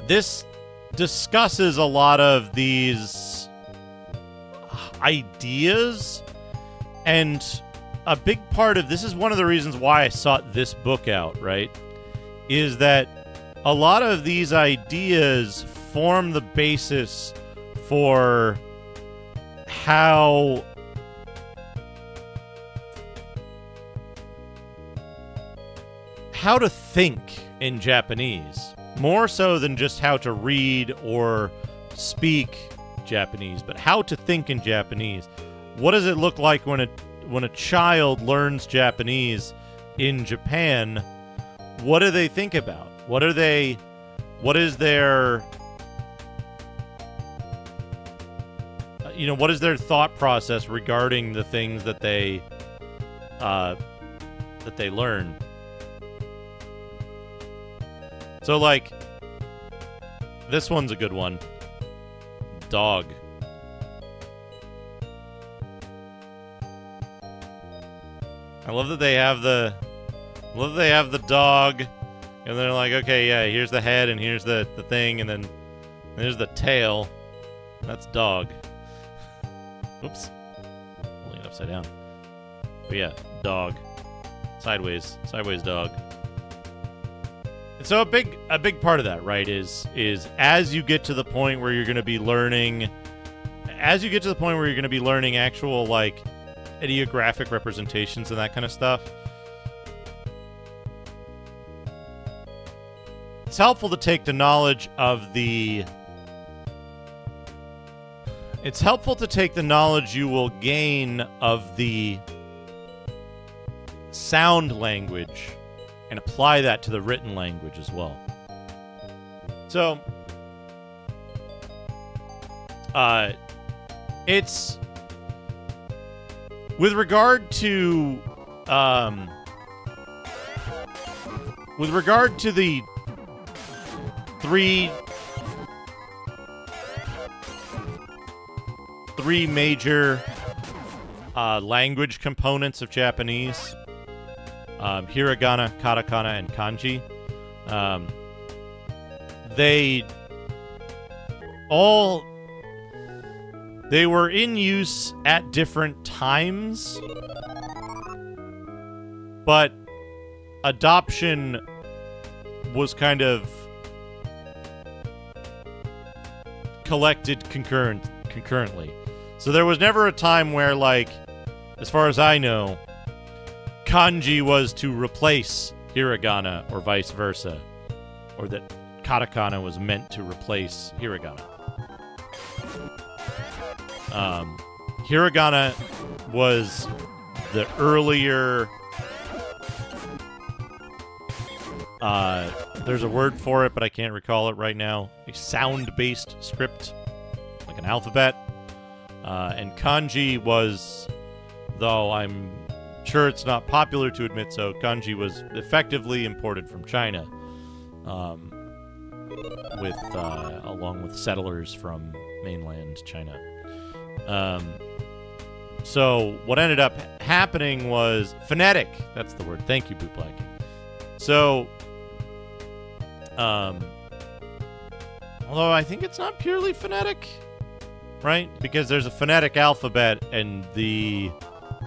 this discusses a lot of these ideas, and a big part of this is one of the reasons why I sought this book out, right? Is that a lot of these ideas form the basis for how to think in Japanese, more so than just how to read or speak Japanese, but how to think in Japanese. What does it look like when a child learns Japanese in Japan? What do they think about? What is their what is their thought process regarding the things that they learn? So, like, this one's a good one. Dog. I love that they have the dog, and they're like, okay, yeah, here's the head, and here's the thing, and then there's the tail. That's dog. Oops. Holding it upside down. But yeah, dog. Sideways dog. And so a big part of that, right, is as you get to the point where you're going to be learning, actual, like, ideographic representations and that kind of stuff, it's helpful to take the knowledge you will gain of the sound language and apply that to the written language as well. So, it's with regard to the three major language components of Japanese: hiragana, katakana, and kanji. They were in use at different times, but adoption was kind of collected concurrently. So there was never a time where, like, as far as I know, kanji was to replace hiragana or vice versa, or that katakana was meant to replace hiragana. Hiragana was the earlier There's a word for it, but I can't recall it right now. A sound-based script, like an alphabet. And kanji was, though I'm sure it's not popular to admit so, kanji was effectively imported from China, along with settlers from mainland China. So what ended up happening was phonetic. That's the word. Thank you, Bootblacking. So, although I think it's not purely phonetic, right? Because there's a phonetic alphabet, and the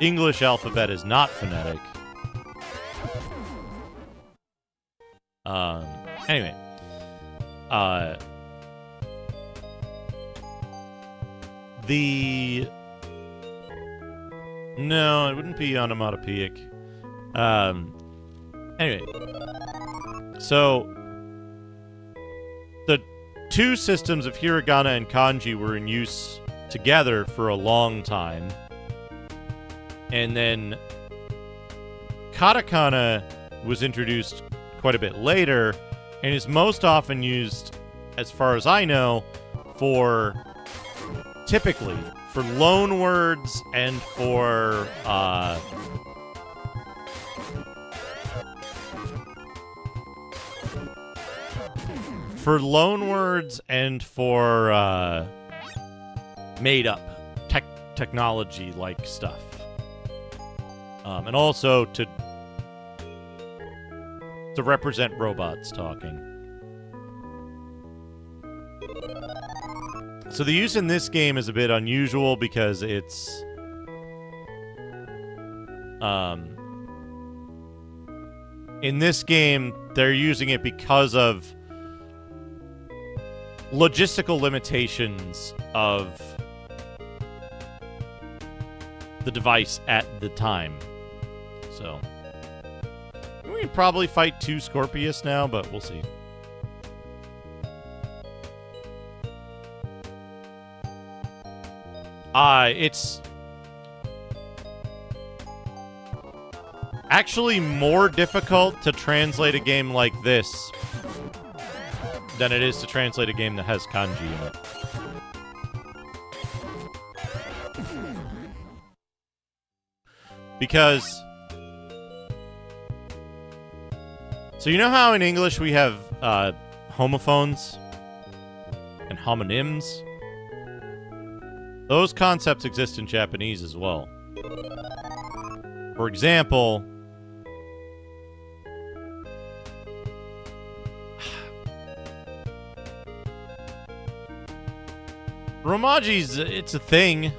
English alphabet is not phonetic. Anyway. No, it wouldn't be onomatopoeic. Anyway. So, the two systems of hiragana and kanji were in use together for a long time. And then katakana was introduced quite a bit later and is most often used, as far as I know, typically for loan words and for made-up technology-like stuff. And also to represent robots talking. So the use in this game is a bit unusual because it's in this game they're using it because of logistical limitations of the device at the time. So we can probably fight 2 Scorpius now, but we'll see. It's actually more difficult to translate a game like this than it is to translate a game that has kanji in it. Because, so you know how in English we have homophones and homonyms? Those concepts exist in Japanese as well. For example, Romaji's, it's a thing.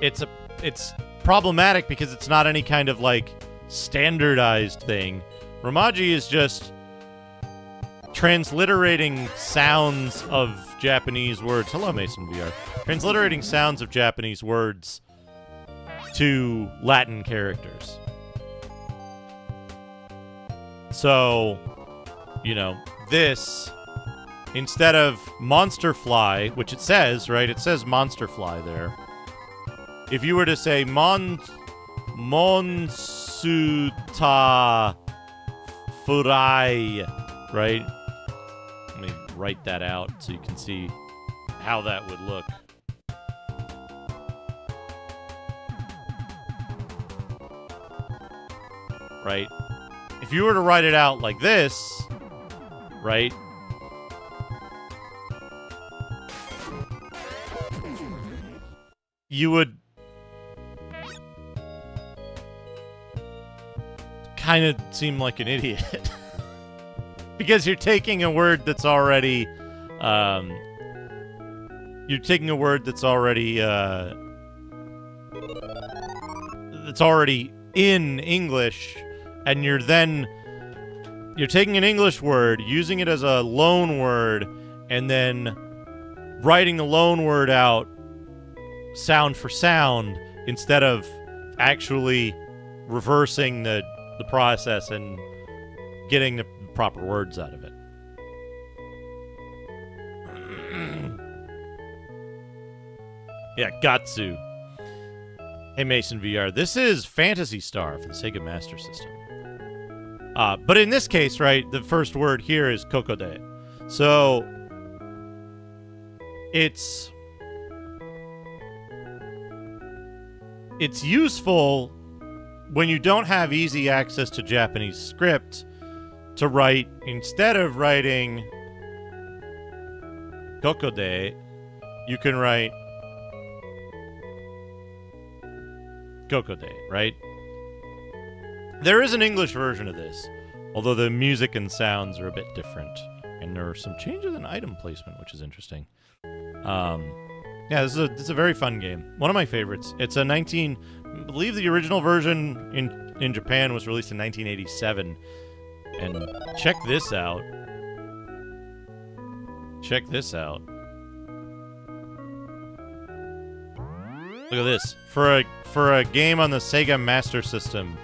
It's problematic because it's not any kind of like standardized thing. Romaji is just transliterating sounds of Japanese words. Hello, Mason VR. Transliterating sounds of Japanese words to Latin characters. So, you know, this, instead of monster fly, which it says, right? It says monster fly there. If you were to say Monsuta Furai, right? Let me write that out so you can see how that would look. Right? If you were to write it out like this, right? You would kind of seem like an idiot. Because you're taking a word that's already in English, and you're taking an English word, using it as a loan word, and then writing the loan word out sound for sound instead of actually reversing the process and getting the proper words out of it. Yeah, Gatsu. Hey, Mason VR. This is Phantasy Star for the Sega Master System. But in this case, right, the first word here is kokode. So it's useful when you don't have easy access to Japanese script to write, instead of writing kokode, you can write kokode, right? There is an English version of this, although the music and sounds are a bit different. And there are some changes in item placement, which is interesting. Yeah, this is a very fun game. One of my favorites. It's a I believe the original version in Japan was released in 1987. And check this out. Check this out. Look at this. For a game on the Sega Master System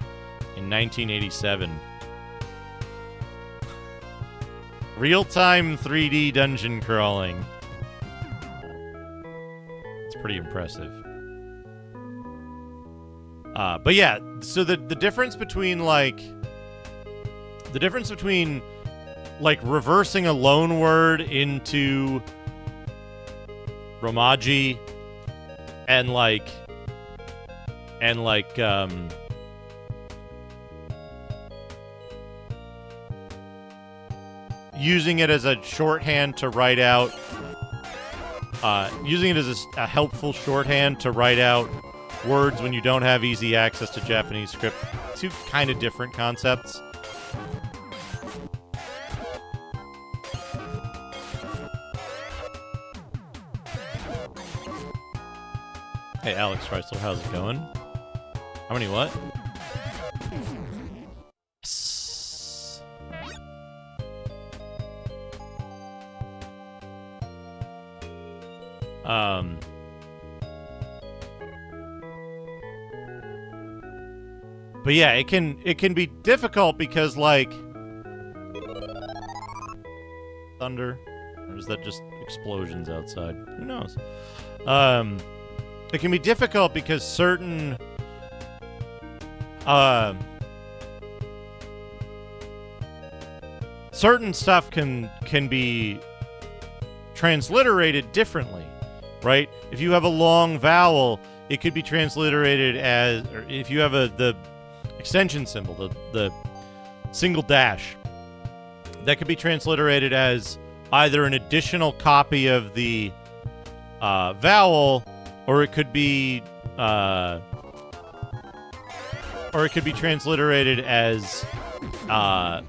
in 1987. Real-time 3D dungeon crawling. It's pretty impressive. But yeah, so the difference between like reversing a loan word into Romaji and using it as a shorthand to write out, using it as a helpful shorthand to write out words when you don't have easy access to Japanese script. Two kind of different concepts. Hey, Alex Chrysler, how's it going? How many what? Yes. But yeah, it can be difficult because like thunder, or is that just explosions outside? Who knows? It can be difficult because certain stuff can be transliterated differently, right? If you have a long vowel, it could be transliterated as, or if you have the extension symbol, the single dash, that could be transliterated as either an additional copy of the vowel, or it could be transliterated as an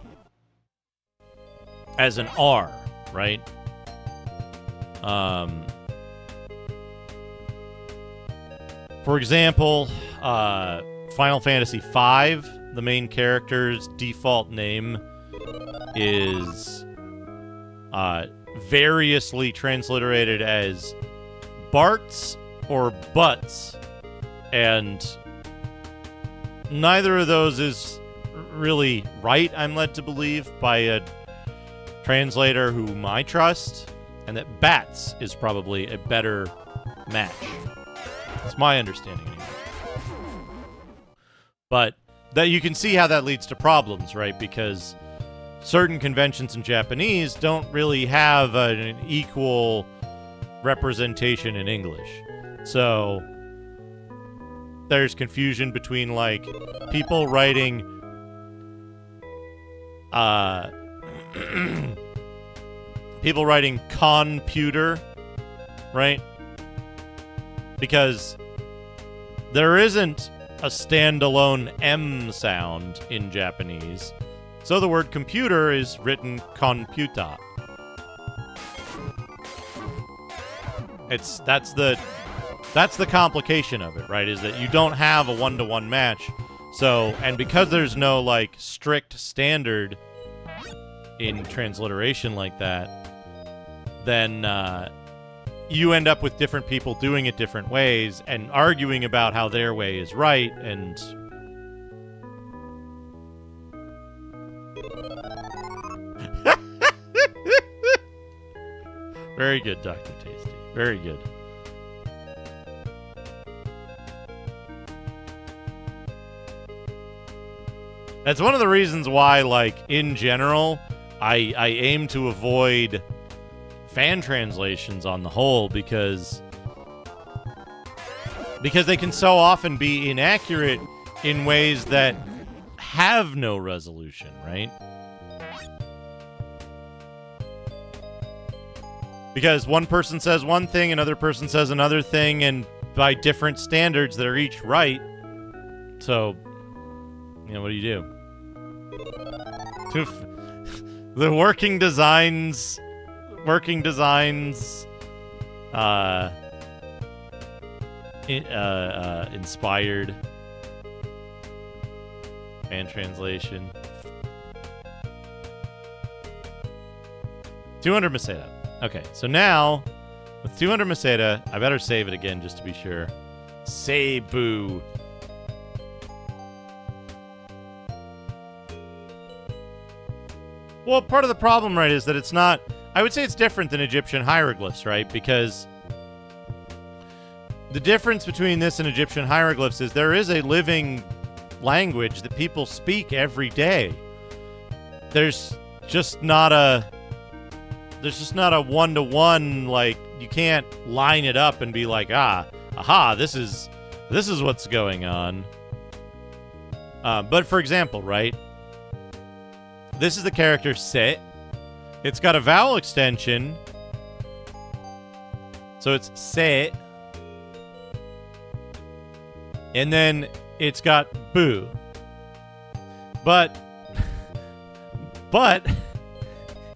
R, right? For example, Final Fantasy V, the main character's default name is variously transliterated as Bart's or Butts, and neither of those is really right, I'm led to believe, by a translator whom I trust, and that Bats is probably a better match. That's my understanding anyway. But that you can see how that leads to problems, right? Because certain conventions in Japanese don't really have an equal representation in English. So there's confusion between like people writing computer, right? Because there isn't a standalone M sound in Japanese. So the word computer is written computa. That's the complication of it, right? Is that you don't have a one-to-one match. So, and because there's no like strict standard in transliteration like that, then you end up with different people doing it different ways and arguing about how their way is right. And very good, Dr. Tasty. Very good. That's one of the reasons why, like, in general, I aim to avoid fan translations on the whole, because they can so often be inaccurate in ways that have no resolution, right? Because one person says one thing, another person says another thing, and by different standards that are each right. So, you know, what do you do? The working designs inspired fan translation. 200 Meseta. Okay, so now with 200 Meseta, I better save it again just to be sure. Seibu. Well, part of the problem, right, is that it's not... I would say it's different than Egyptian hieroglyphs, right? Because the difference between this and Egyptian hieroglyphs is there is a living language that people speak every day. There's just not a one-to-one, like, you can't line it up and be like, aha, this is what's going on. But for example, right? This is the character Set. It's got a vowel extension. So it's Set. And then it's got Boo. But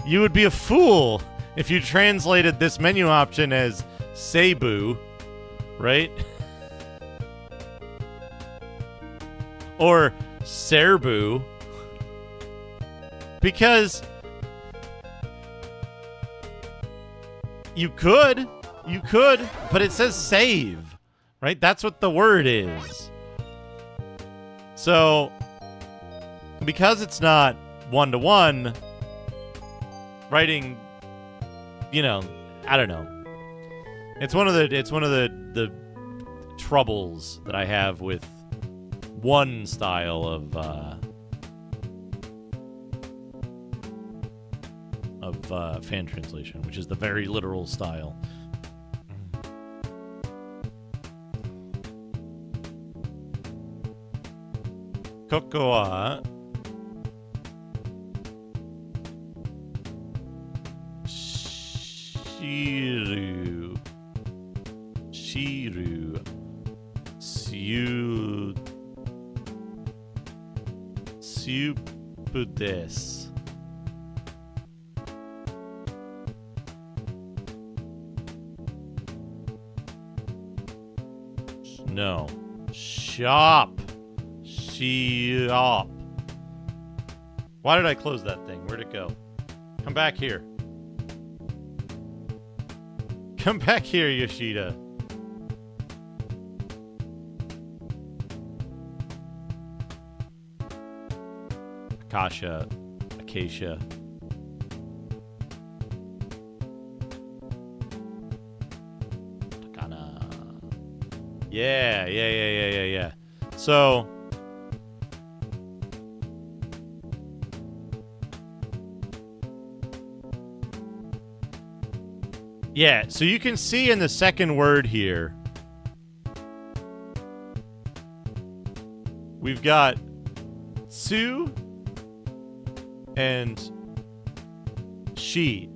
you would be a fool if you translated this menu option as Seibu, right? Or Serbu. Because you could, but it says save, right? That's what the word is. So, because it's not one-to-one, writing, you know, I don't know. It's one of the troubles that I have with one style of fan translation, which is the very literal style. Kokoa Shiru Supudes. No. Shop. Why did I close that thing? Where'd it go? Come back here. Come back here, Yoshida. Acacia. Takana. Yeah. So, yeah, so you can see in the second word here, we've got Su and She.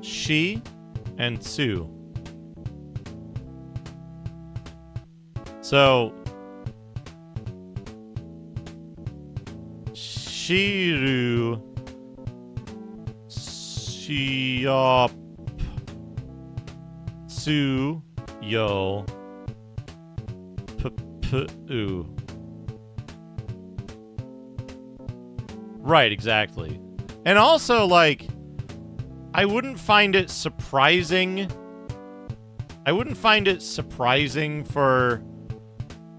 She and Su. So Shiru Shiop Su Yo P-P-U. Right, exactly. And also, like, I wouldn't find it surprising for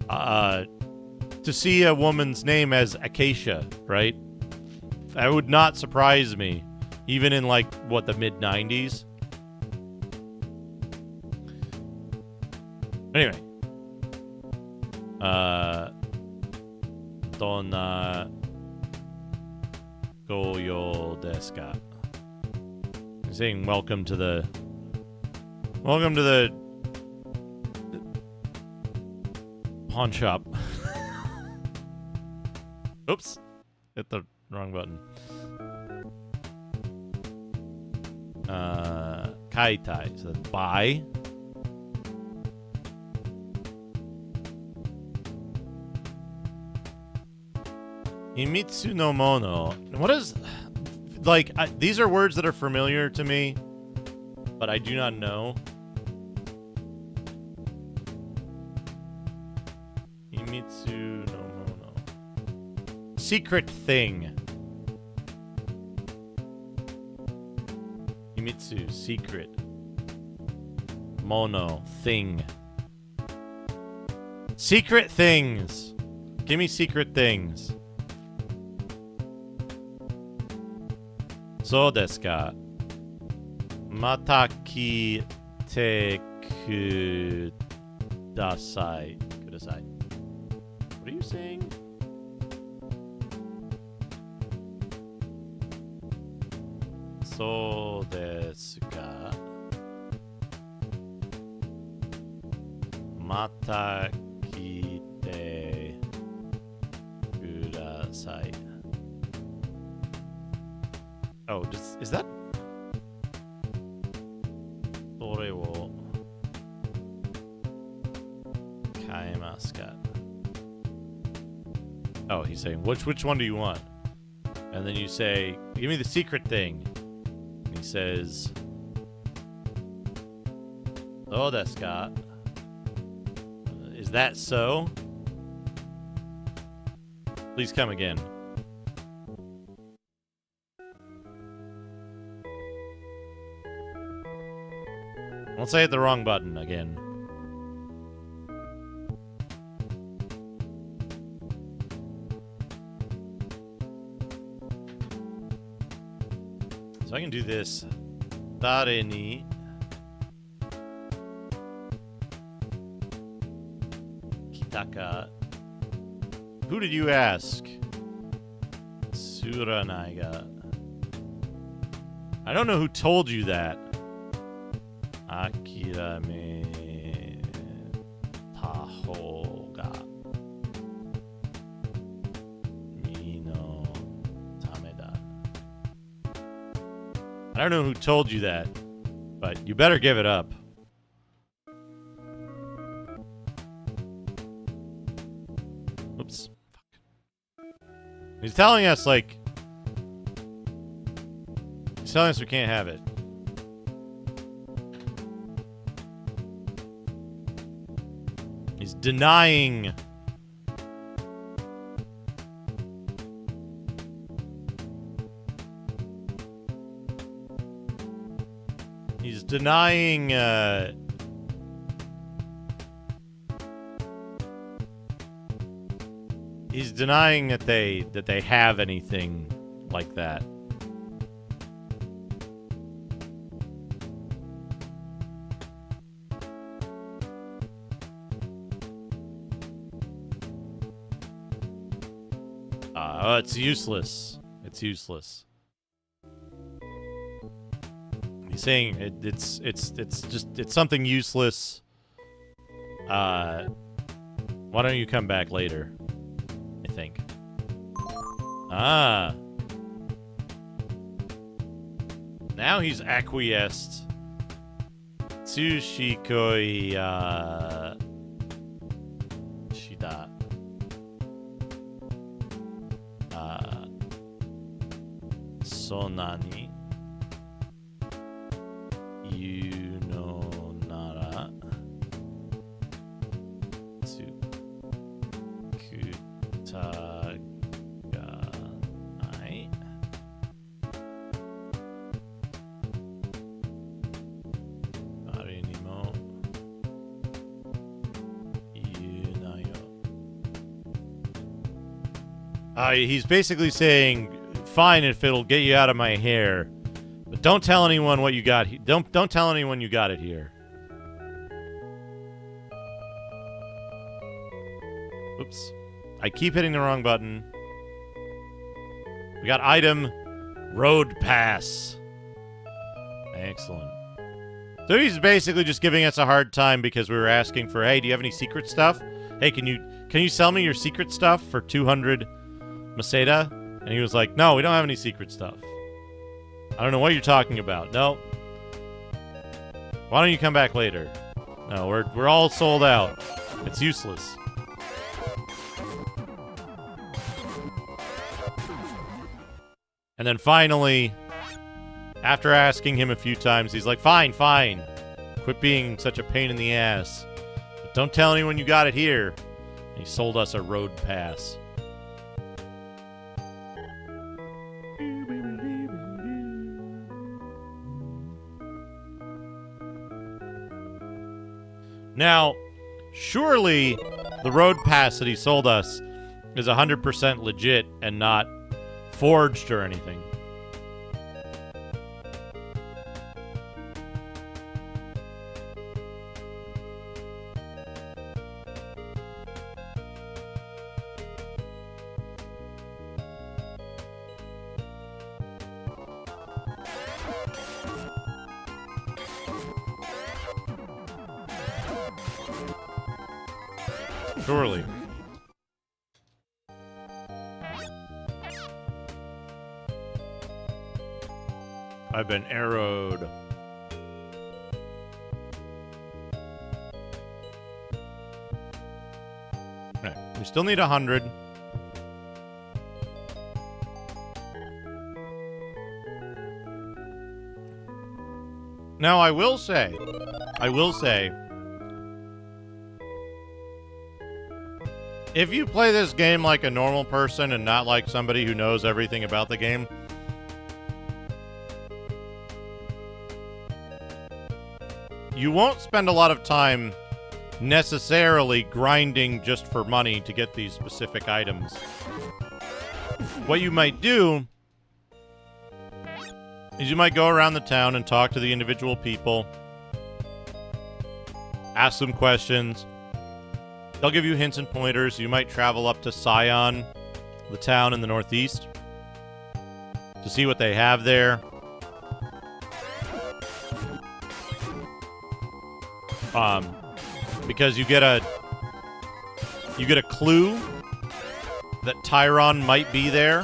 to see a woman's name as Acacia, right? That would not surprise me. Even in, like, what, the mid-90s? Anyway. Donna Goyo desu ka? I'm saying welcome to the pawn shop. Oops. Hit the wrong button. Kaitai. So buy. Himitsu no mono. What is... Like, these are words that are familiar to me, but I do not know. Himitsu no mono. Secret thing. Himitsu, secret. Mono, thing. Secret things. Give me secret things. So desu ka? Mata kite kudasai. Kudasai. What are you saying? So desu ka? Mata kite kudasai. Oh, is that? Dore wo kaemasu ka? Oh, he's saying, which one do you want? And then you say, give me the secret thing. And he says, oh, desu ka? Is that so? Please come again. Let's say hit the wrong button again. So I can do this. Dare ni kitaka? Who did you ask? Suranai ga. I don't know who told you that. Akirame taho ga ni no tame da. I don't know who told you that, but you better give it up. Oops. Fuck. He's telling us, like... He's telling us we can't have it. He's denying... He's denying, he's denying that they have anything like that. It's useless. It's useless. He's saying it's something useless. Why don't you come back later? I think. Ah. Now he's acquiesced. Tsushikoi shida. Sonani you know nara tsukutaganai. Are ni mo yunayo. He's basically saying, fine if it'll get you out of my hair, But don't tell anyone what you got. Don't tell anyone you got it here. Oops. I keep hitting the wrong button. We got item road pass. Excellent. So he's basically just giving us a hard time because we were asking for, hey, do you have any secret stuff? Hey, can you sell me your secret stuff for 200 Meseta? And he was like, no, we don't have any secret stuff. I don't know what you're talking about. No. Why don't you come back later? No, we're all sold out. It's useless. And then finally, after asking him a few times, he's like, fine, fine. Quit being such a pain in the ass. But don't tell anyone you got it here. And he sold us a road pass. Now, surely the road pass that he sold us is 100% legit and not forged or anything. Surely. I've been arrowed. Okay, we still need 100. Now, I will say, if you play this game like a normal person and not like somebody who knows everything about the game, you won't spend a lot of time necessarily grinding just for money to get these specific items. What you might do is you might go around the town and talk to the individual people, ask them questions. They'll give you hints and pointers. You might travel up to Scion, the town in the northeast, to see what they have there. Because you get a clue that Tyron might be there.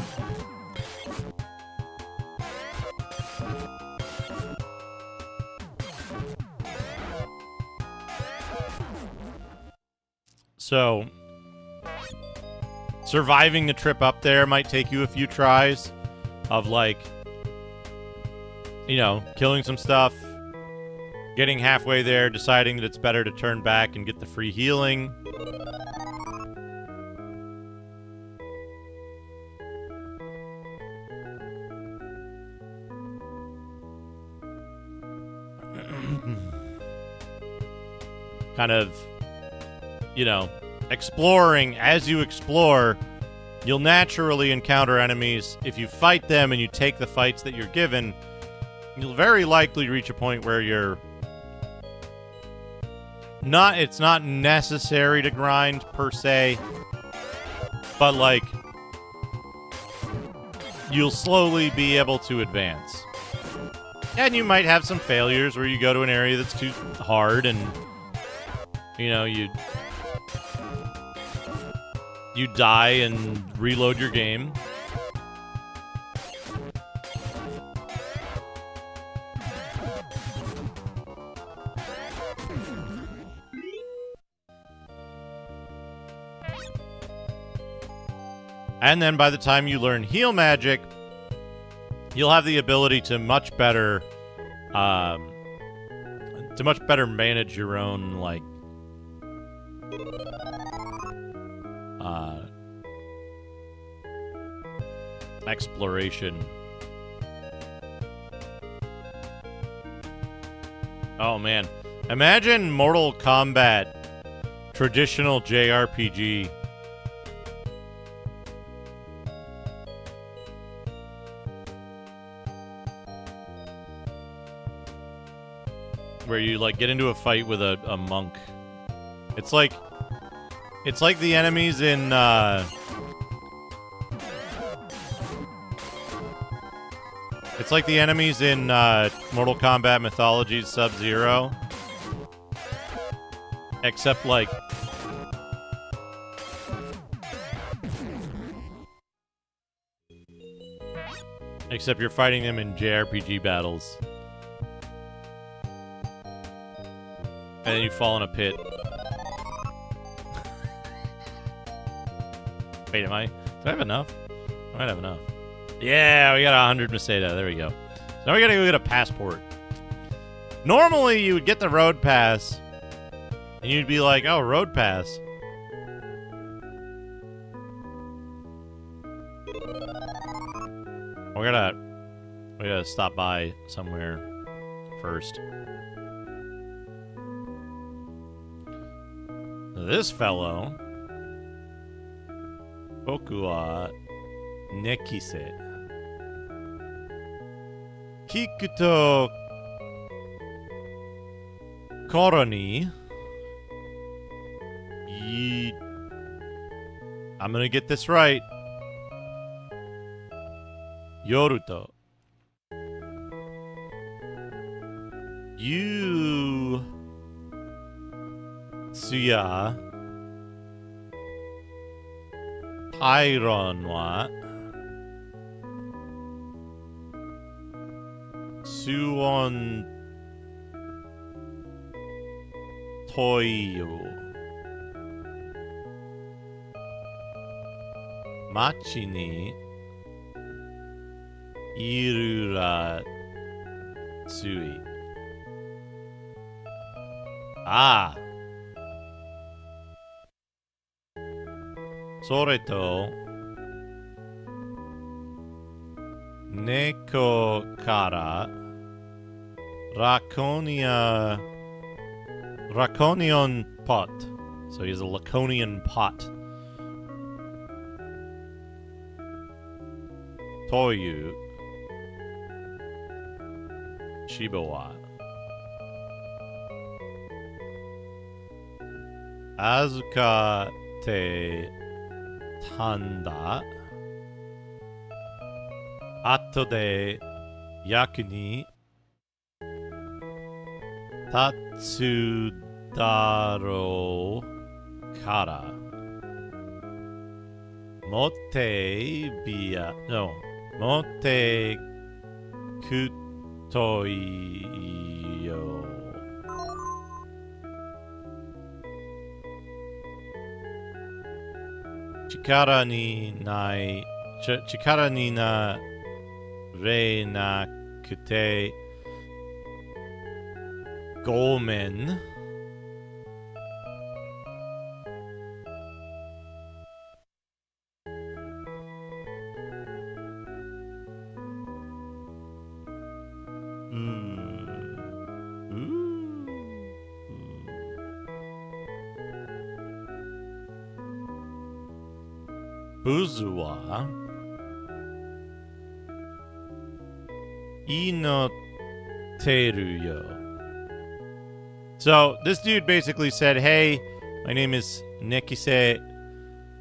So, surviving the trip up there might take you a few tries of, like, you know, killing some stuff, getting halfway there, deciding that it's better to turn back and get the free healing. Kind of, you know, exploring. As you explore, you'll naturally encounter enemies. If you fight them and you take the fights that you're given, you'll very likely reach a point where you're not, it's not necessary to grind per se, but like you'll slowly be able to advance. And you might have some failures where you go to an area that's too hard and, you know, you die and reload your game. And then by the time you learn heal magic, you'll have the ability to much better manage your own, like, exploration. Oh man, imagine Mortal Kombat traditional JRPG. where you like get into a fight with a monk. It's like the enemies in it's like the enemies in Mortal Kombat Mythology's Sub-Zero. Except like except you're fighting them in JRPG battles. And then you fall in a pit. Wait, do I have enough? I might have enough. Yeah, we got 100 Meseta. There we go. So now we gotta go get a passport. Normally, you would get the road pass, and you'd be like, oh, road pass. We gotta stop by somewhere first. This fellow, Boku wa Nekise. Kikuto Koroni. I'm gonna get this right. Yoruto. You Tsuya Tyron wa Suon Toyo Machi ni Irura Tsui. Ah. Soreto Neko Kara Raconion pot. So he's a Laconian pot. Toyu Shibawa Azuka te Tanda Ato de Yaku ni Tatsudaro Kara Motte Bia no Motte Kutoyo Chikara ni na re na kute gomen Buzuwa Inoteruyo. So this dude basically said, hey, my name is Nekise.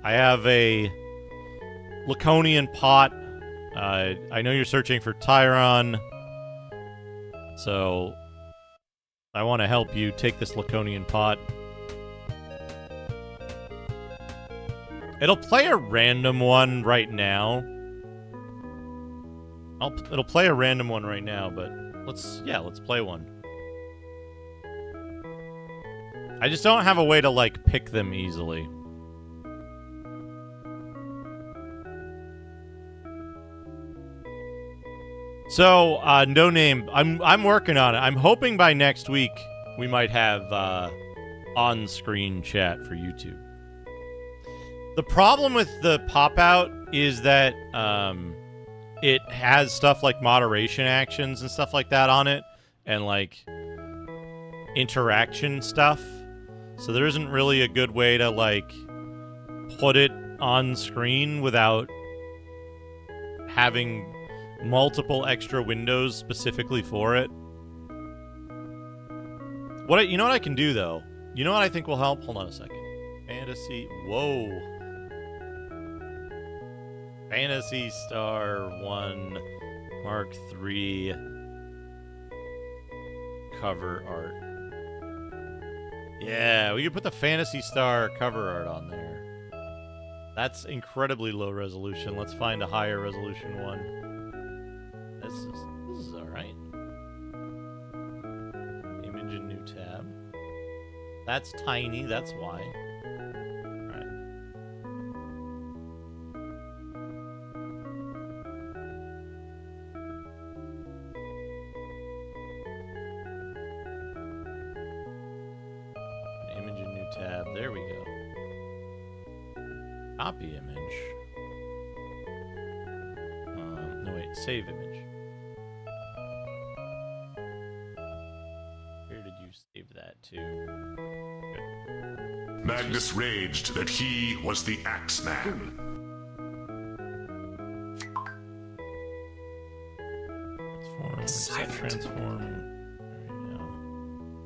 I have a Laconian pot. I know you're searching for Tyron. So I want to help you take this Laconian pot. It'll play a random one right now. It'll play a random one right now, but let's play one. I just don't have a way to like pick them easily. So, no name. I'm working on it. I'm hoping by next week we might have on-screen chat for YouTube. The problem with the pop-out is that it has stuff like moderation actions and stuff like that on it, and like interaction stuff. So there isn't really a good way to like put it on screen without having multiple extra windows specifically for it. You know what I can do though? You know what I think will help? Hold on a second. Fantasy. Whoa. Fantasy Star 1 Mark 3 cover art. Yeah, we could put the Fantasy Star cover art on there. That's incredibly low resolution. Let's find a higher resolution one. This is all right. Image in new tab. That's tiny. That's why. All right. Image in new tab. There we go. Copy image. No wait, save image. Where did you save that to? Good. Magnus raged that he was the Axeman. Transform. There you go.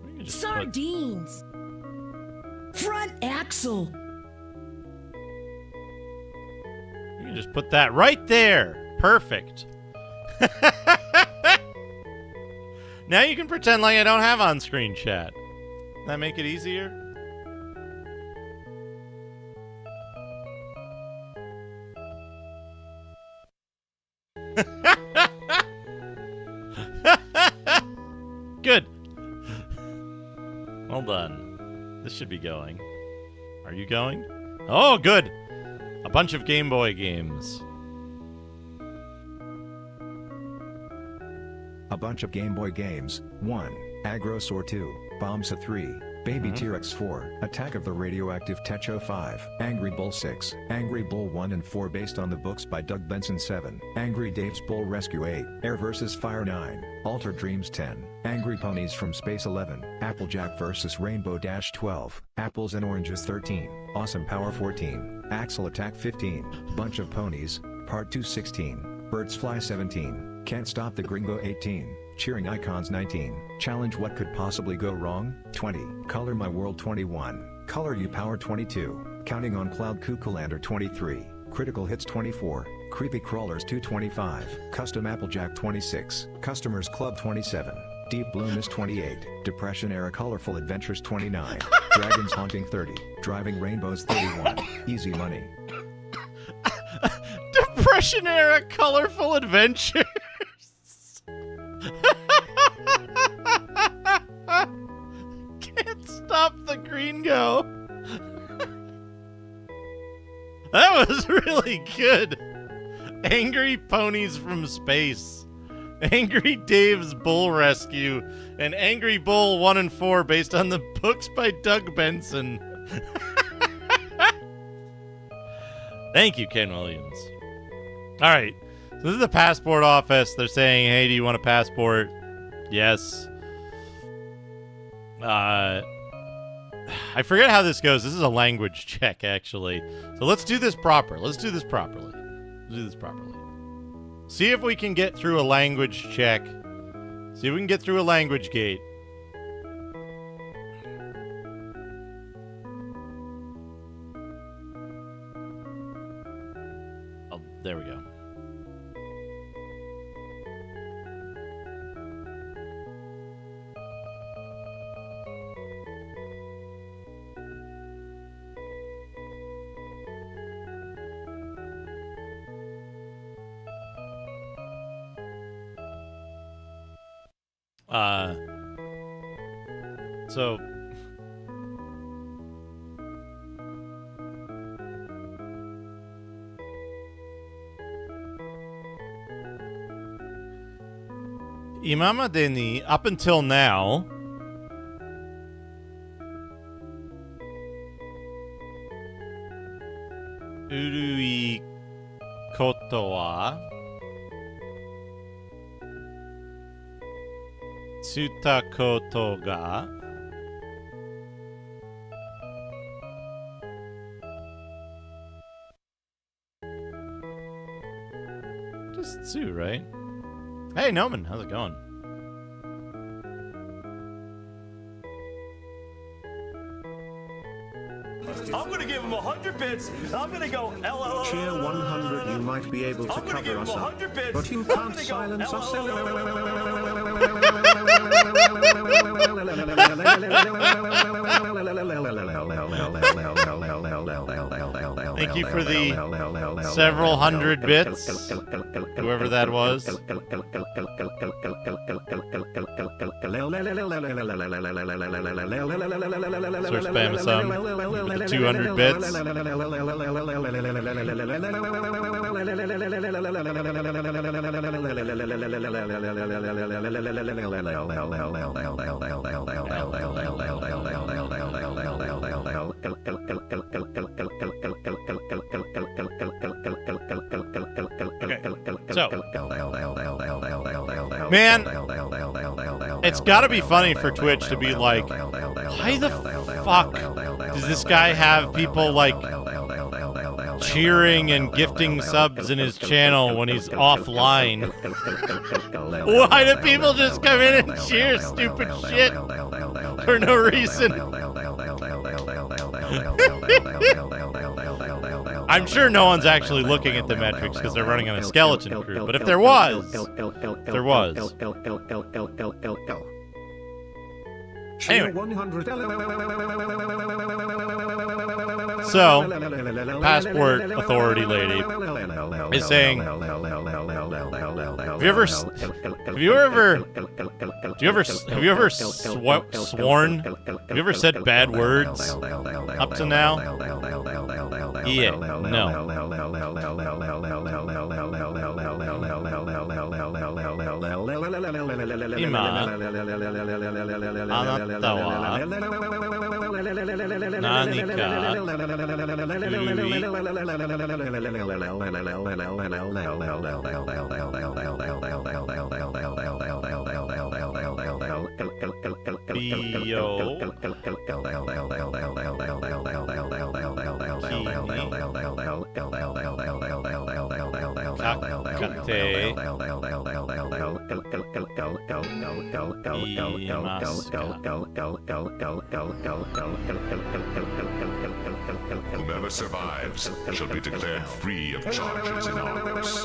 We can just Sardines. Front axle. You can just put that right there. Perfect. Now you can pretend like I don't have on-screen chat. That make it easier? Good. Well done. This should be going. Are you going? Oh, good. A bunch of Game Boy games. A bunch of Game Boy games. 1. Agrosaur 2, Bombsa 3, Baby T-Rex 4, Attack of the Radioactive Techo 5, Angry Bull 6, Angry Bull 1 and 4 based on the books by Doug Benson 7, Angry Dave's Bull Rescue 8, Air vs. Fire 9, Altered Dreams 10, Angry Ponies from Space 11, Applejack vs. Rainbow Dash 12, Apples and Oranges 13, Awesome Power 14, Axel Attack 15, Bunch of Ponies, Part 2 16, Birds Fly 17, Can't Stop the Gringo 18, Cheering Icons 19, Challenge What Could Possibly Go Wrong 20, Color My World 21, Color You Power 22, Counting on Cloud Cuckoo 23, Critical Hits 24, Creepy Crawlers 225, Custom Applejack 26, Customers Club 27, Deep Blue Mist 28, Depression Era Colorful Adventures 29, Dragons Haunting 30, Driving Rainbows 31, Easy Money. Depression Era Colorful Adventures. Can't stop the green go. That was really good. Angry Ponies from Space, Angry Dave's Bull Rescue, and Angry Bull 1 and 4 based on the books by Doug Benson. Thank you, Ken Williams. All right. So this is the passport office. They're saying, hey, do you want a passport? Yes. I forget how this goes. This is a language check, actually. So let's do this proper. Let's do this properly. See if we can get through a language check. See if we can get through a language gate. Oh, there we go. So Imama Deni, up until now, Urui koto wa tsuta koto ga just Tsu, right? Hey, Noman, how's it going? I'm gonna give him 100 bits. I'm gonna go LLL. Cheer 100, you might be able to I'm gonna give cover him us up, 100 bits. but you I'm can't gonna go silence us. Thank you for the several hundred bits, whoever that was. Sort of spam some with the 200 bits. So, man, it's gotta be funny for Twitch to be like, why the fuck does this guy have people like cheering and gifting subs in his channel when he's offline? Why do people just come in and cheer stupid shit for no reason? I'm sure no one's actually looking at the metrics because they're running on a skeleton crew, but if there was, Anyway. So, passport authority lady is saying, have you ever sworn? Have you ever said bad words up to now? Yeah, no. Ima, Anatawa, Nanika, Whomever survives shall be declared free of charges in Argos.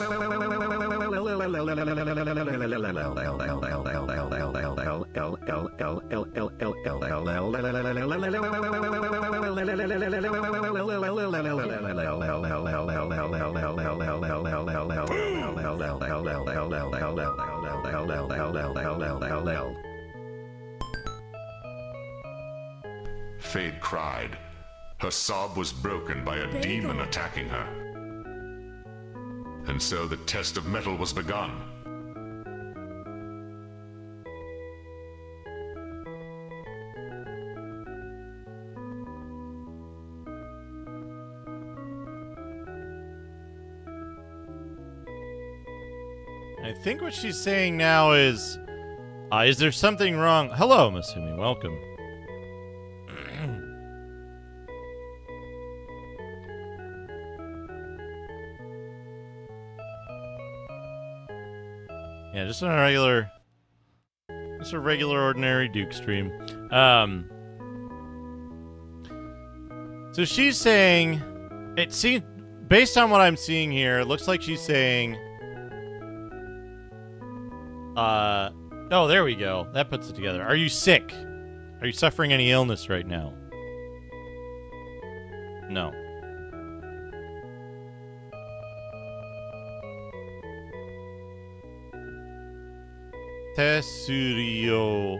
Fade cried. Her sob was broken by a demon attacking her. And so the test of metal was begun. I think what she's saying now is there something wrong? Hello, Masumi, welcome. Yeah, just a regular ordinary Duke stream. So she's saying, it seems, based on what I'm seeing here, it looks like she's saying, oh, there we go. That puts it together. Are you sick? Are you suffering any illness right now? No. Tesurio.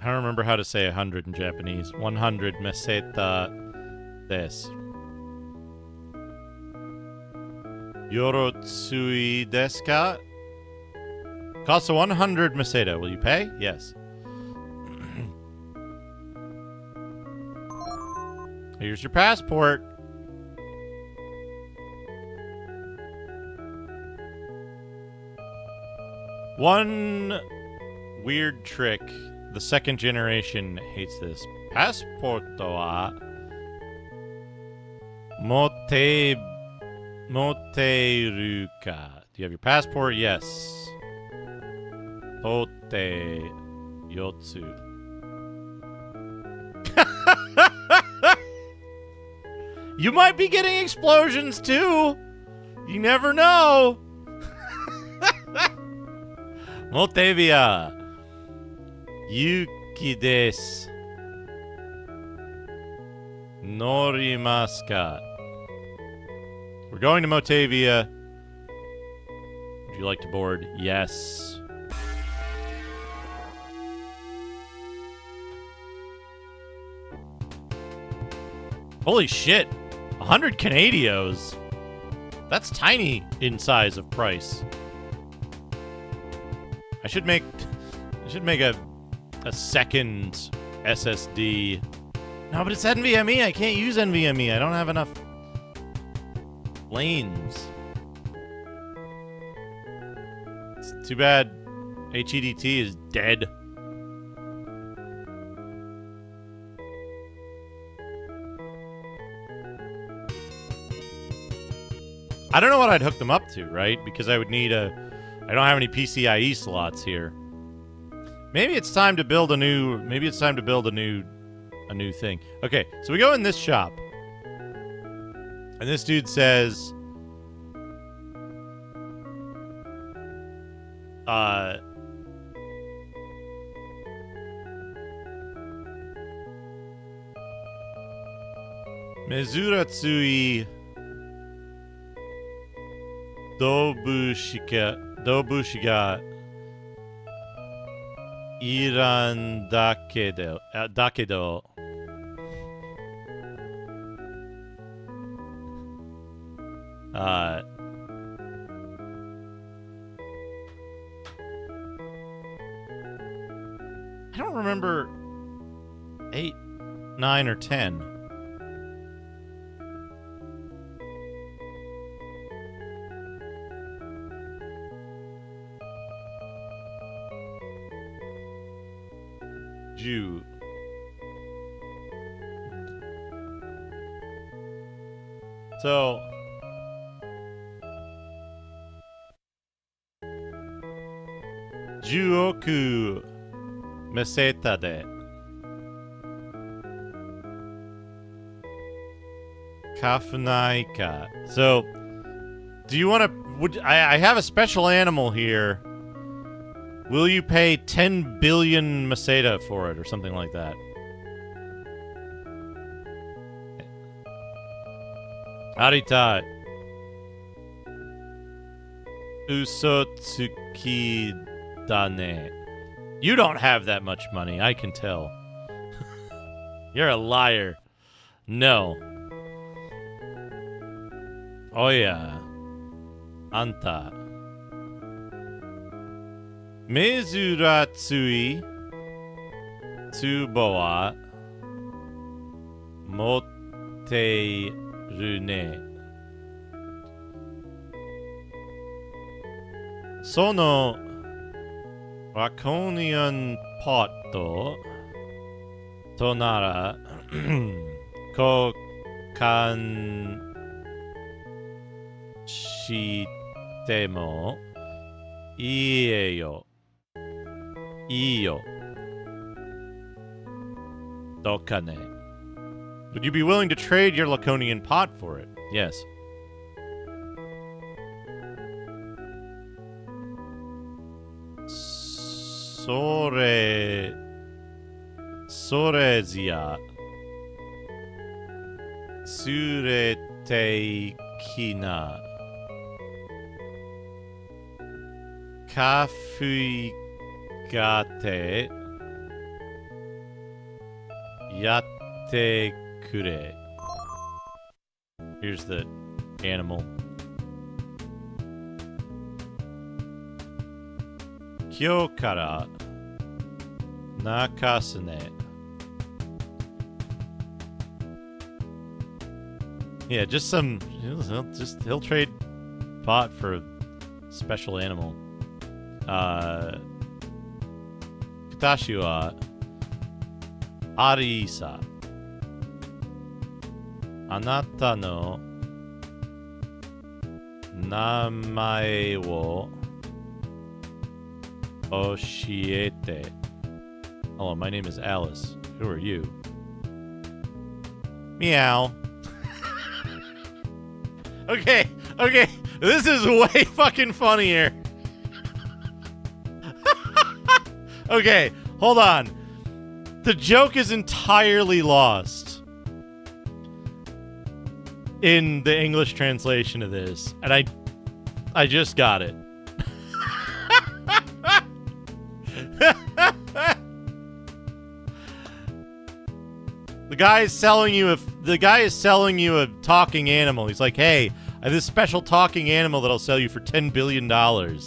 I don't remember how to say 100 in Japanese. 100 meseta des. Yorotsui desu ka? Costs 100 meseta. Will you pay? Yes. Here's your passport. One weird trick. The second generation hates this. Passporto wa moteru ka. Do you have your passport? Yes. Tote Yotsu. You might be getting explosions too. You never know. Motevia. Yuki desu. Norimasu ka? We're going to Motavia. Would you like to board? Yes. Holy shit. 100 Canadios. That's tiny in size of price. I should make a second SSD. No, but it's NVMe. I can't use NVMe. I don't have enough lanes. It's too bad HEDT is dead. I don't know what I'd hook them up to, right? Because I would need I don't have any PCIe slots here. Maybe it's time to build a new thing. Okay, so we go in this shop. And this dude says Mezuratsui Dobushiga Iran Dakedo. I don't remember 8, 9, or 10. Jew. So Juoku Meseta de Kafunaika. So do you want to I have a special animal here. Will you pay 10 billion Meseta for it or something like that? Arita. Usotsuki dane. You don't have that much money, I can tell. You're a liar. No. Oh yeah. Anta. Mezuratsui Tsubo wa motteru ne. Sono Raconian pot to nara kokan shitemo ieyo. Dokane. Would you be willing to trade your Laconian pot for it? Yes. Sorezia. Tsurete kina. Kafui Gate Yatte Kure. Here's the animal. Kyo kara nakasune. Yeah, just some. He'll trade pot for a special animal. Katashi wa Arisa. Anata no namae wo oshiete. Hello, my name is Alice. Who are you? Meow. Okay. This is way fucking funnier. Okay, hold on. The joke is entirely lost in the English translation of this, and I just got it. The guy is selling you a talking animal. He's like, "Hey, I have this special talking animal that I'll sell you for $10 billion. No?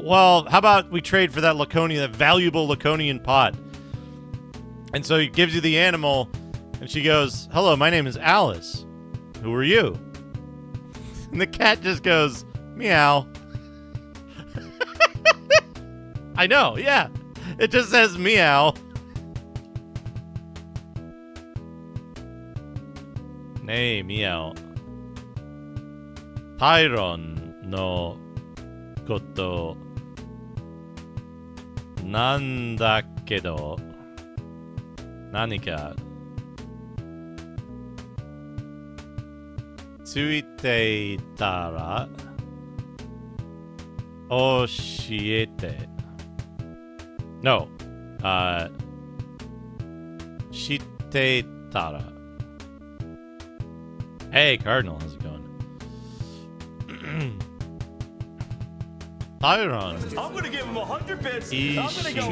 Well, how about we trade for that that valuable Laconian pot? And so he gives you the animal, and she goes, "Hello, my name is Alice. Who are you?" And the cat just goes, "Meow." I know, yeah. It just says meow. Hey, meow. Tyron no koto nandakedo nanika tsuite itara oshiete. No. Shite tara. Hey, Cardinal, how's it going? Tyron. I'm gonna give him 100 bits. I'm gonna go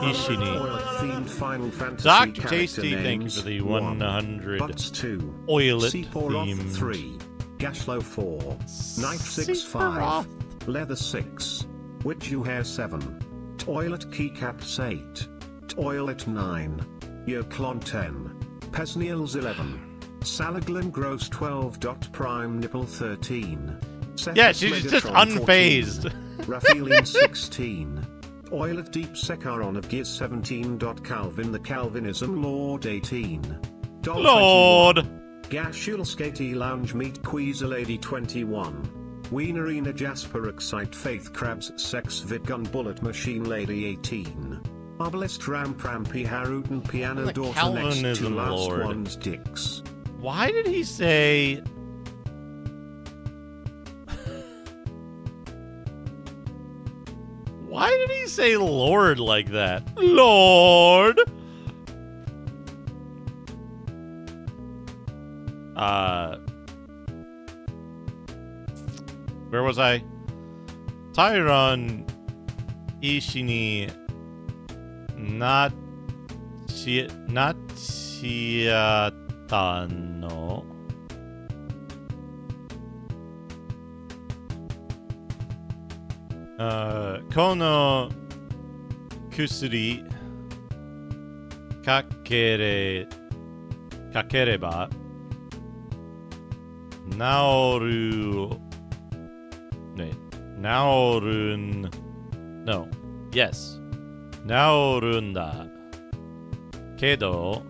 Ishini. Themed Final Fantasy Dr. Tasty, character thank you names. for the 1. 100 Butts 2. oilet Sephiroth themed. 3. Gashlow 4. Knife 6 5. Leather 6. Witchu Hair 7. Toilet Keycaps 8. Toilet 9. Yoklon 10. Pesniels 11. Salaglin Gross 12. Prime Nipple 13. Yeah, she's just unfazed. Raphelian 16. Oilet Deep Secaron of Gears 17. Calvin the Calvinism Lord 18. Doll Lord. 21. Gashul Skatey Lounge Meet Queezer Lady 21. Wienerina Jasper Excite Faith Crabs Sex Vidgun Bullet Machine Lady 18. Obelisk Ram Prampy Harutan Piano The Daughter next to Calvinism last Lord. one's dicks. Why did he say... Why did he say Lord like that? Lord! Where was I? Tyron Ishini not Chiatano Kono Kusuri Kakereba Naoru Wait, Naorun No. Yes. Naorunda Kedo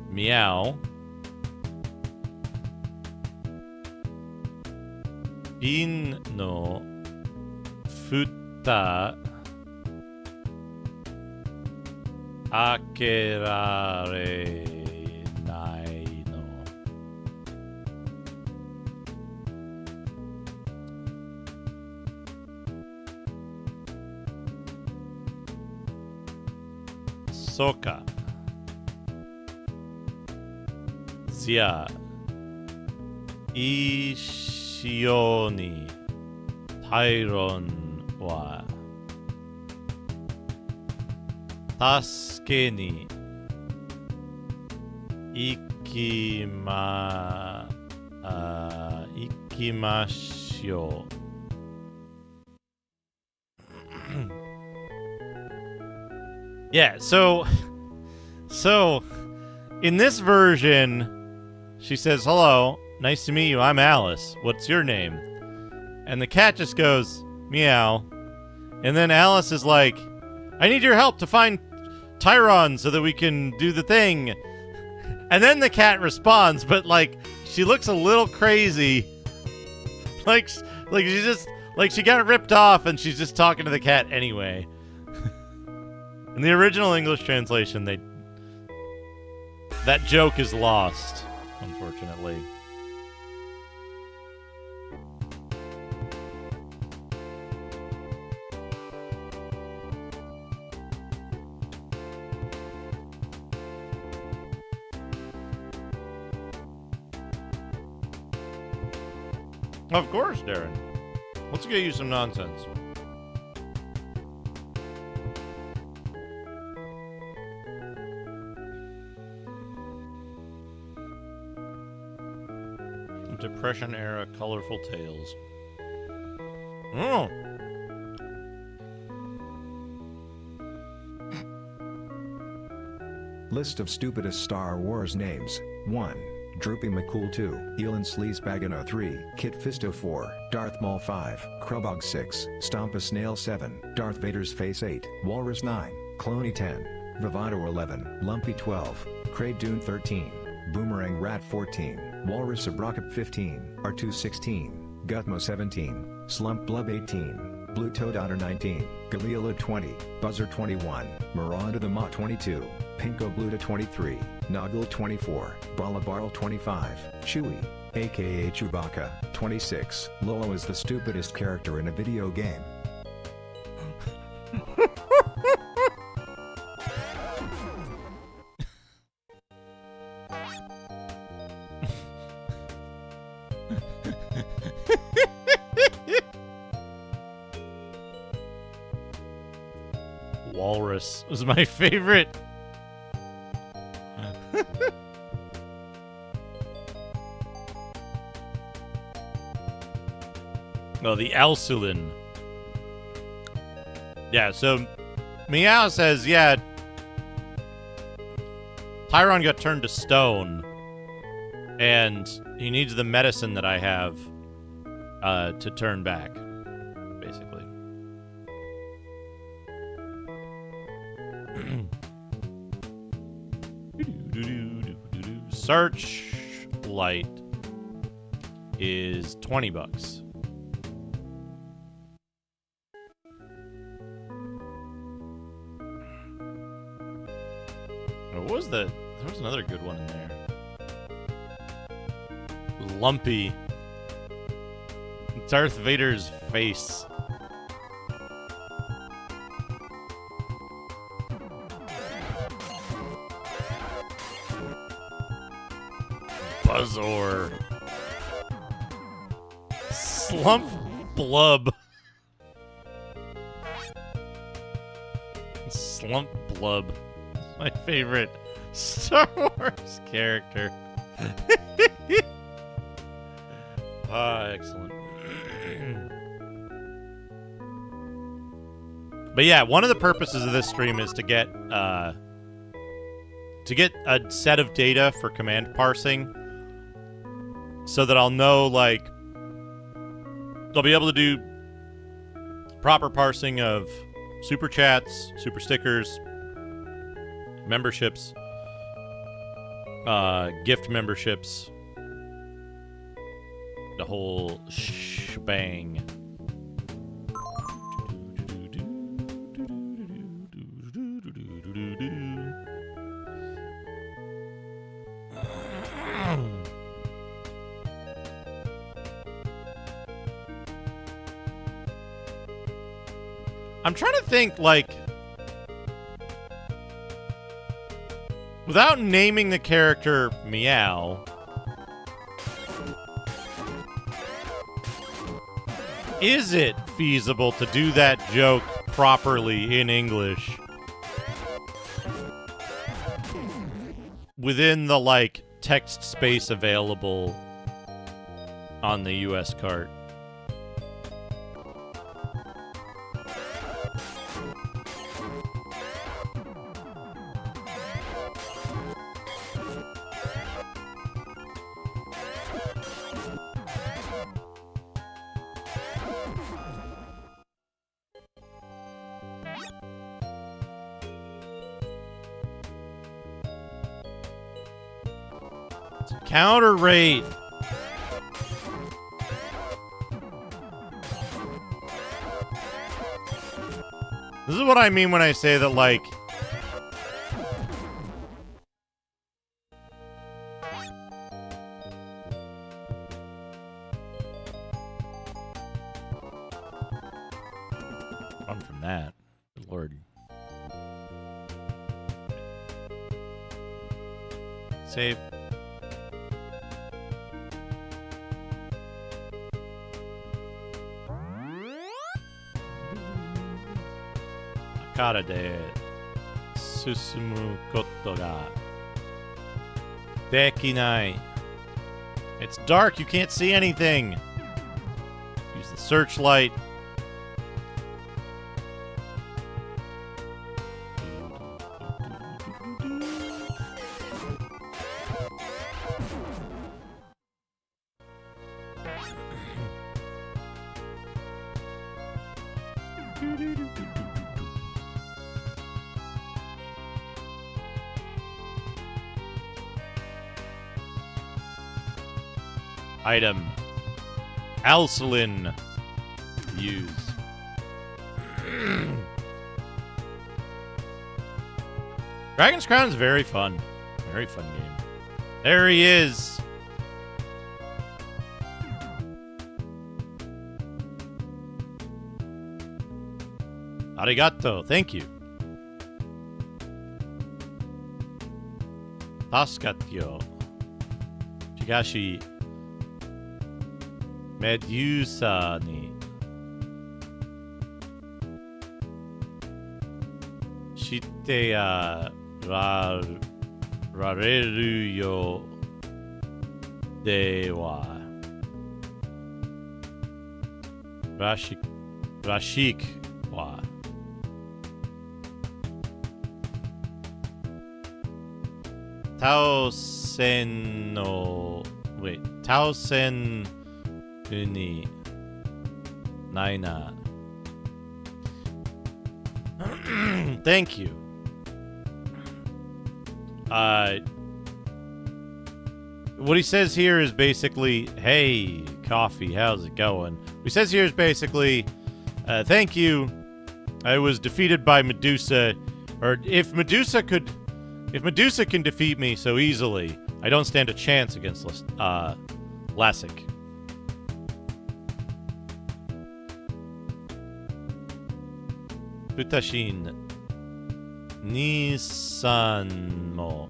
Meow Bin no Futta Akerare Nai no Soka Zia Ishioni Tyron wa Tasuke ni ikimashou. Yeah, so in this version, she says, "Hello, nice to meet you. I'm Alice. What's your name?" And the cat just goes, "Meow." And then Alice is like, "I need your help to find Tyron so that we can do the thing." And then the cat responds, but like she looks a little crazy. Like she got ripped off and she's just talking to the cat anyway. In the original English translation, that joke is lost, unfortunately. Of course, Darren. Let's get you some nonsense. Depression era colorful tales. Oh. List of stupidest Star Wars names. 1. Droopy McCool 2, Elon Sleazebag 3, Kit Fisto 4, Darth Maul 5, Krubog 6, Stomp a Snail 7, Darth Vader's Face 8, Walrus 9, Cloney 10, Vivado 11, Lumpy 12, Kraid Dune 13, Boomerang Rat 14, Walrus Abracap 15, R2 16, Gutmo 17, Slump Blub 18, Blue Toad Otter 19, Galileo 20, Buzzer 21, Miranda the Mott 22, Pinko Bluta 23, Noggle 24, Balabarl 25, Chewie, aka Chewbacca, 26. Lolo is the stupidest character in a video game. Walrus was my favorite. Oh, the Alsulin. Yeah, so Meow says, yeah, Tyron got turned to stone, and he needs the medicine that I have to turn back, basically. Searchlight is $20. What was the? There was another good one in there. Lumpy. Darth Vader's face. Buzzor. Slump Blub. Slump Blub. My favorite Star Wars character. Excellent. But yeah, one of the purposes of this stream is to get a set of data for command parsing, so that I'll know, like, I'll be able to do proper parsing of super chats, super stickers, memberships, gift memberships, the whole shebang. I'm trying to think, like, without naming the character Meow, is it feasible to do that joke properly in English within the, like, text space available on the US cart? Counter rate. This is what I mean when I say that, like, Save. Akara de susumu koto ga dekinai. It's dark, you can't see anything. Use the searchlight. Item. Alsalin. Use. Dragon's Crown is very fun. Very fun game. There he is. Arigato. Thank you. Tasukatyo. Shigashi. Medusa ni. Shite rareru yo de wa. Rashik wa. Taosen no. Wait. Taosen ni. Naina. Thank you. What he says here is basically, hey, coffee, how's it going? What he says here is basically, thank you. I was defeated by Medusa, or if Medusa can defeat me so easily, I don't stand a chance against Lassic. Butashin Nisan mo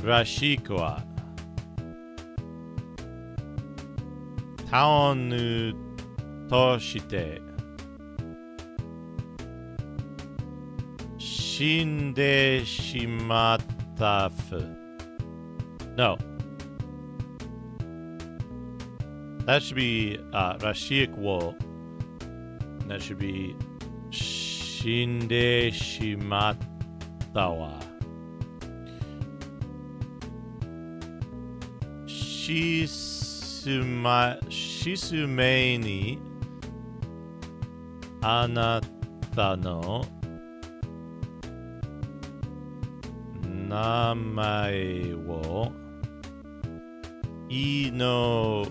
Rashik wa Taonu toshite Shinde shimatta fu. No. That should be Rashik wo. That should be Shinde shimatta wa. Shisume ni anata no namae wo inokotsute.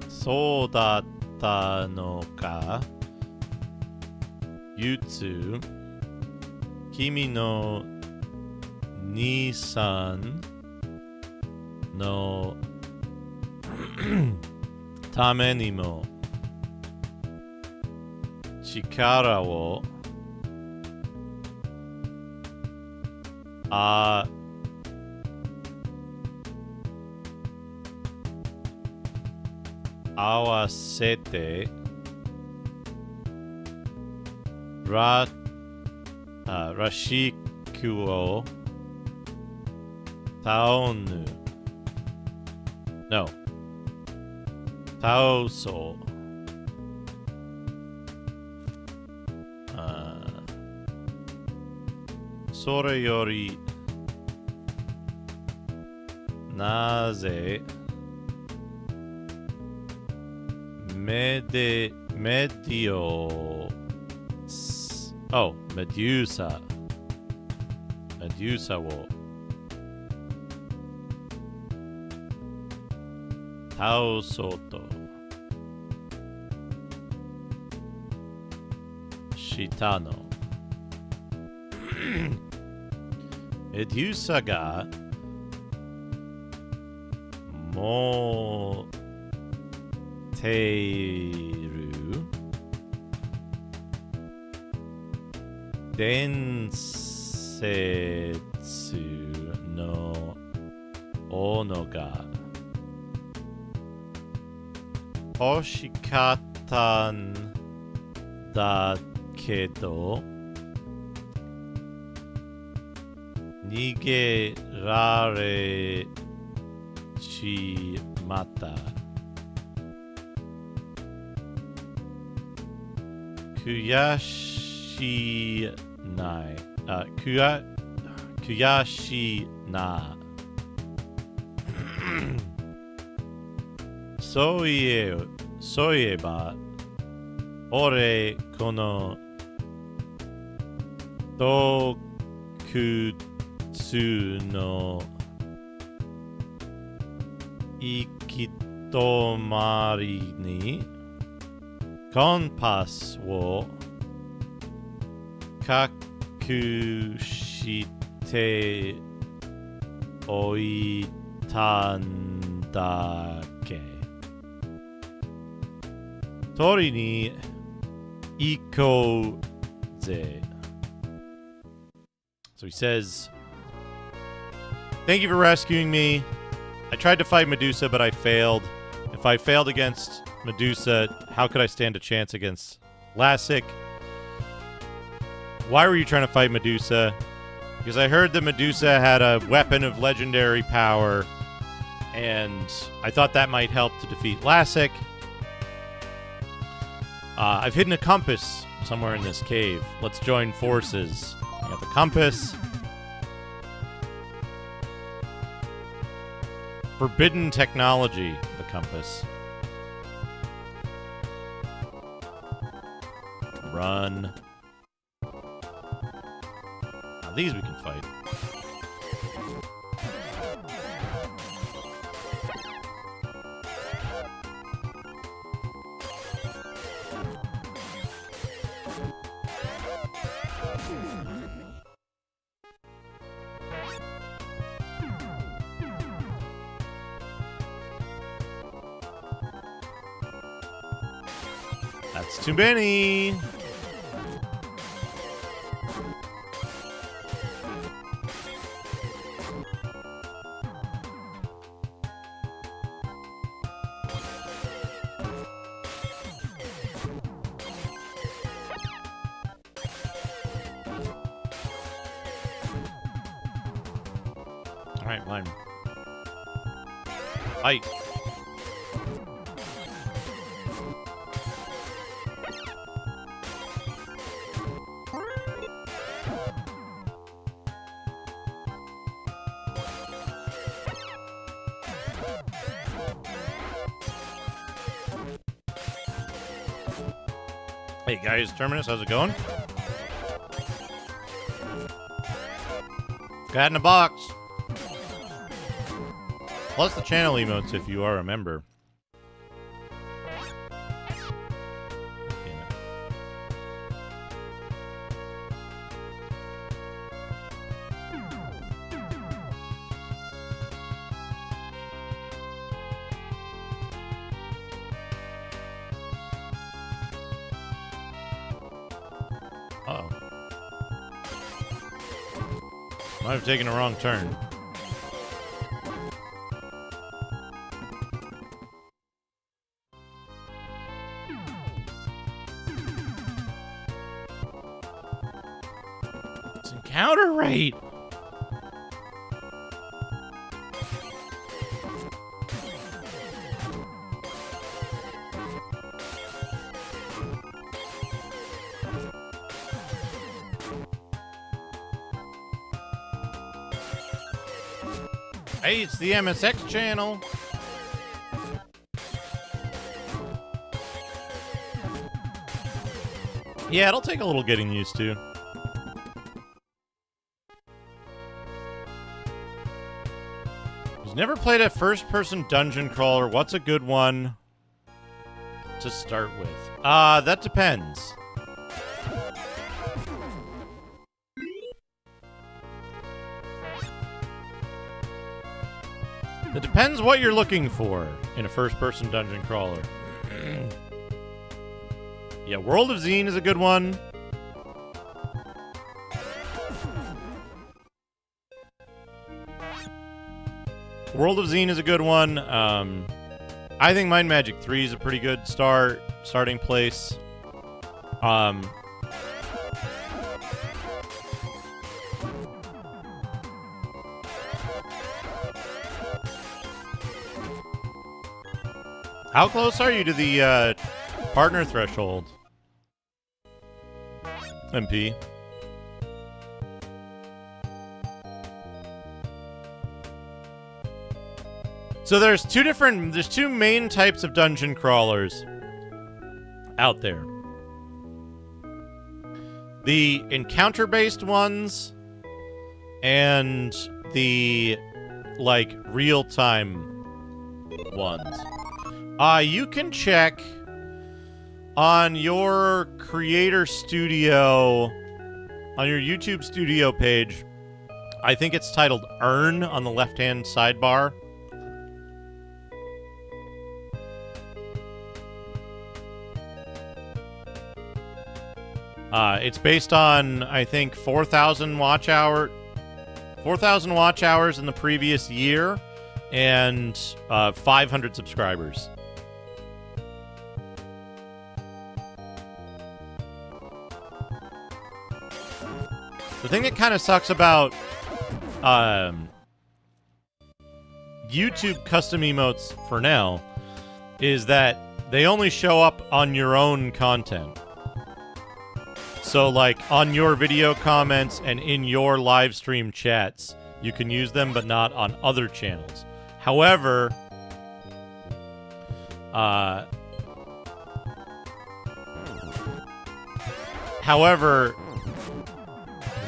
So datta no ka Yutsu Kimi no Nisan no Tame ni mo Chikara wo awasete rashiku wo taonu. No. Taoso. Sore yori naze Medusa. Medusa wo Taosoto Shitano. Medusa ga モテる伝説の斧が欲しかったんだけど逃げられしまった。悔しない。悔しいな。そういえば、俺、この、洞窟の行き止まりにコンパスを隠しておいたんだっけ。取りに行こうぜ。So he says, "Thank you for rescuing me. I tried to fight Medusa, but I failed. If I failed against Medusa, how could I stand a chance against Lassic? Why were you trying to fight Medusa? Because I heard that Medusa had a weapon of legendary power, and I thought that might help to defeat Lassic. I've hidden a compass somewhere in this cave. Let's join forces." I got the compass. Forbidden technology, the compass. Run. Now these we can fight. That's too many. All right, fine. Fight. Hey guys, Terminus, how's it going? Cat in a box. Plus the channel emotes if you are a member. Uh-oh. Might have taken a wrong turn. It's encounter rate! Hey, it's the MSX channel. Yeah, it'll take a little getting used to. Who's never played a first-person dungeon crawler? What's a good one to start with? That depends. It depends what you're looking for in a first-person dungeon crawler. Yeah, World of Zine is a good one. World of Zine is a good one. I think Mind Magic 3 is a pretty good starting place. How close are you to the partner threshold, MP? So there's two main types of dungeon crawlers out there. The encounter-based ones and the, like, real-time ones. You can check on your Creator Studio, on your YouTube Studio page. I think it's titled Earn on the left-hand sidebar. It's based on, I think, 4,000 watch hours in the previous year and 500 subscribers. The thing that kind of sucks about YouTube custom emotes for now is that they only show up on your own content. So, like, on your video comments and in your live stream chats, you can use them, but not on other channels. However,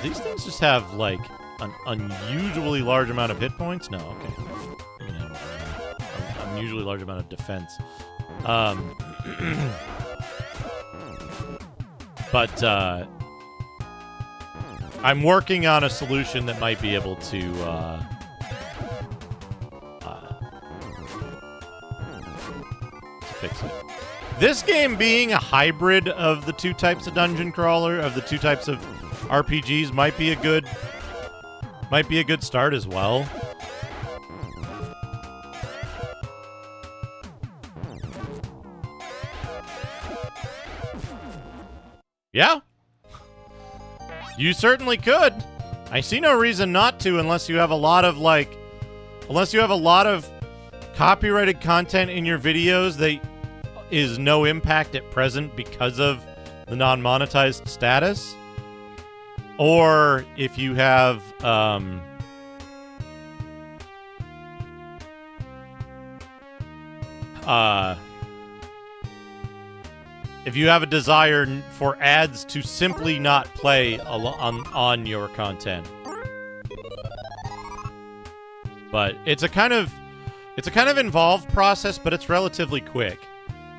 these things just have, like, an unusually large amount of hit points? No, okay. An unusually large amount of defense. But I'm working on a solution that might be able to fix it. This game being a hybrid of the two types of dungeon crawler, of the two types of RPGs, might be a good start as well. Yeah. You certainly could. I see no reason not to unless you have a lot of copyrighted content in your videos that is no impact at present because of the non-monetized status. Or if you have if you have a desire for ads to simply not play on your content. But it's a kind of involved process, but it's relatively quick.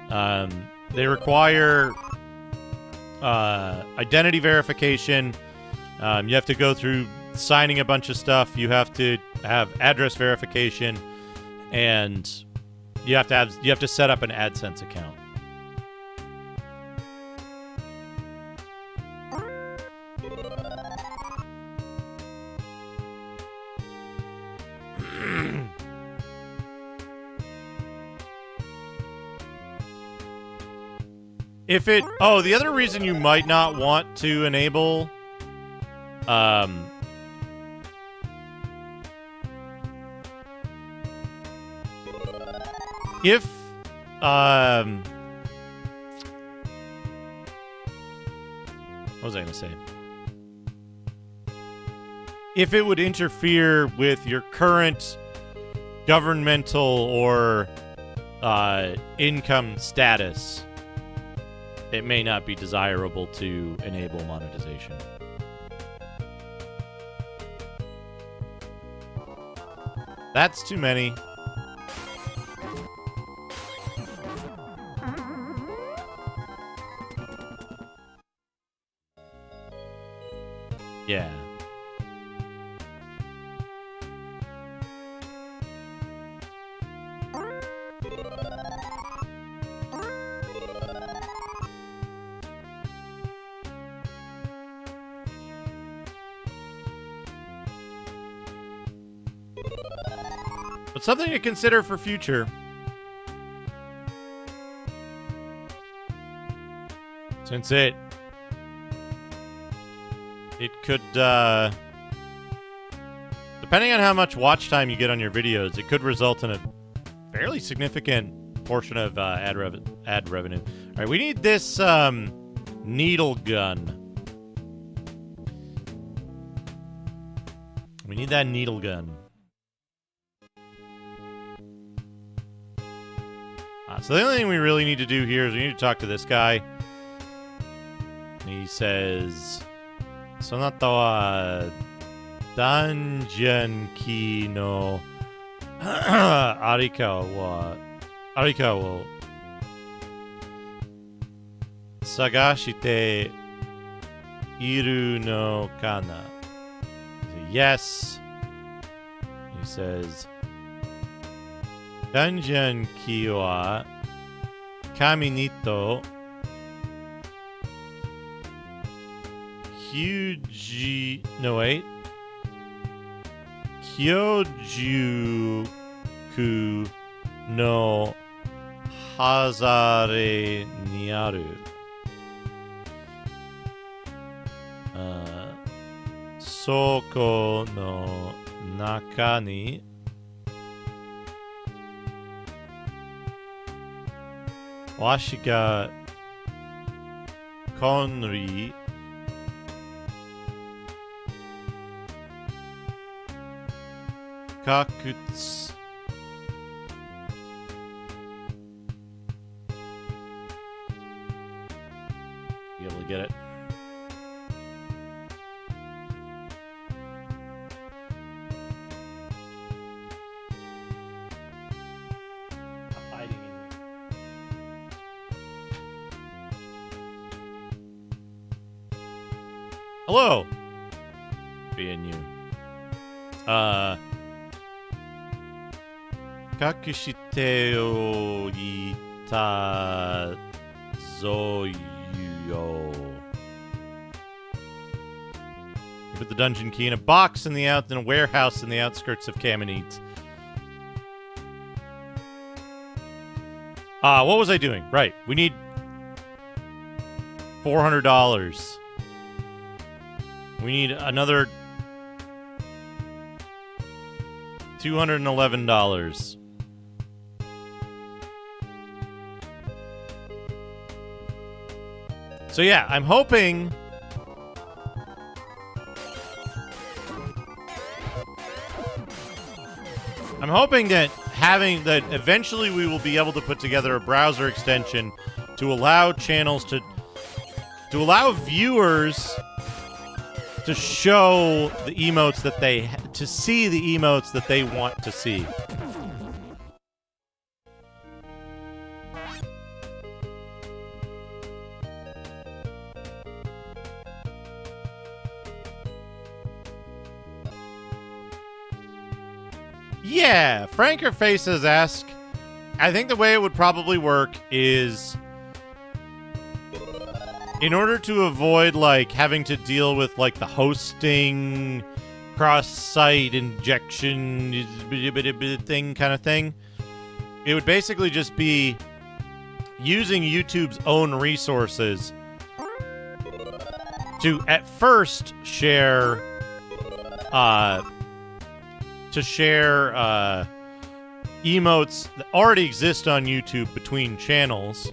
They require identity verification. You have to go through signing a bunch of stuff. You have to have address verification, and you have to set up an AdSense account. The other reason you might not want to enable if what was I going to say? If it would interfere with your current governmental or income status, it may not be desirable to enable monetization. That's too many. Yeah. But something to consider for future. Since it could, depending on how much watch time you get on your videos, it could result in a fairly significant portion of ad revenue. All right, we need this needle gun. We need that needle gun. So the only thing we really need to do here is we need to talk to this guy. He says, "Sonata wa dungeon key no arika wo sagashite iru no kana?" Yes. He says, "Dungeon key wa kami ni to Kyuji... No, wait. Kyojuku no hazare ni aru. Soko no naka ni washi ga konri kakutsu. Be able to get it. I'm hiding in here. Hello. Being you. Kakushite o ita zoyo. You put the dungeon key in a box in a warehouse in the outskirts of Kamenit. What was I doing? Right, we need $400. We need another $211. So yeah, I'm hoping that eventually we will be able to put together a browser extension to allow channels to allow viewers to show the emotes that to see the emotes that they want to see. Yeah, Franker Faces ask, I think the way it would probably work is in order to avoid like having to deal with like the hosting cross-site injection thing kind of thing, it would basically just be using YouTube's own resources to at first share emotes that already exist on YouTube between channels.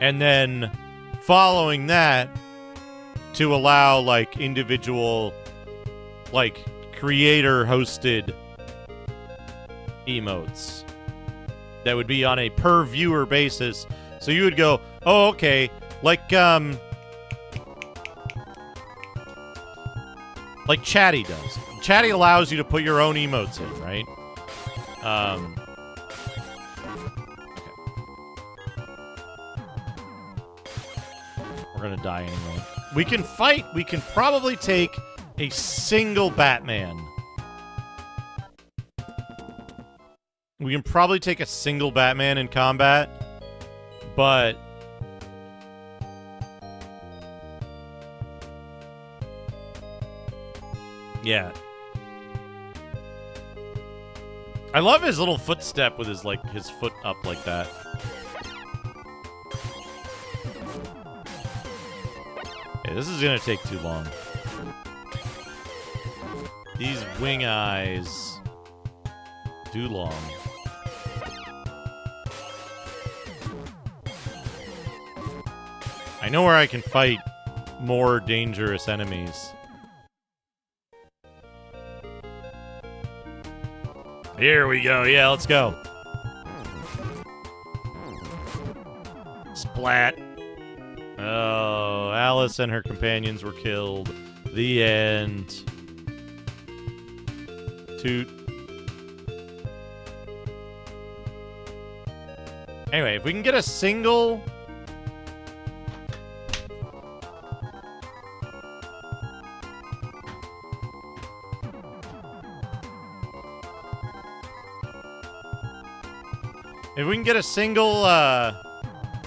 And then following that to allow like individual like creator hosted emotes that would be on a per viewer basis. So you would go, "Oh, okay, like Chatty does. Chatty allows you to put your own emotes in, right? Okay. We're gonna die anyway. We can fight. We can probably take a single Batman. We can probably take a single Batman in combat, but yeah. I love his little footstep with his his foot up like that. Okay, this is gonna take too long. These wing eyes do long. I know where I can fight more dangerous enemies. Here we go. Yeah, let's go. Splat. Oh, Alice and her companions were killed. The end. Toot. Anyway, if we can get a single... If we can get a single,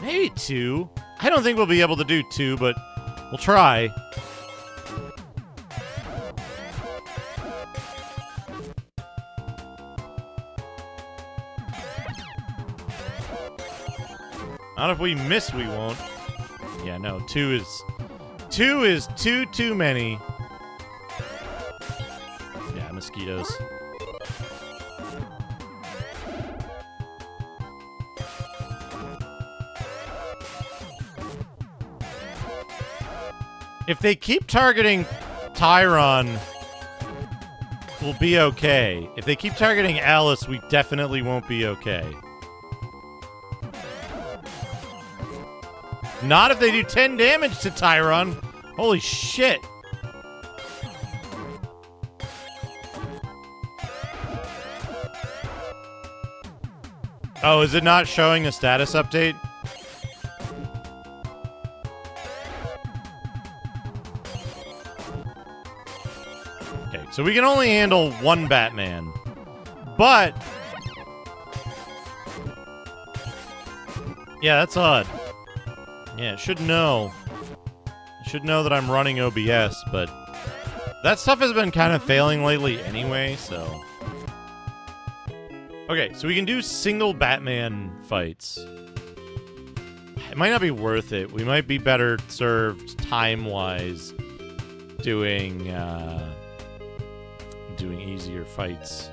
maybe two. I don't think we'll be able to do two, but we'll try. Not if we miss, we won't. Yeah, no, two is too many. Yeah, mosquitoes. If they keep targeting Tyron, we'll be okay. If they keep targeting Alice, we definitely won't be okay. Not if they do 10 damage to Tyron. Holy shit. Oh, is it not showing a status update? So we can only handle one Batman. But... yeah, that's odd. Yeah, it should know. It should know that I'm running OBS, but... that stuff has been kind of failing lately anyway, so... okay, so we can do single Batman fights. It might not be worth it. We might be better served time-wise doing easier fights.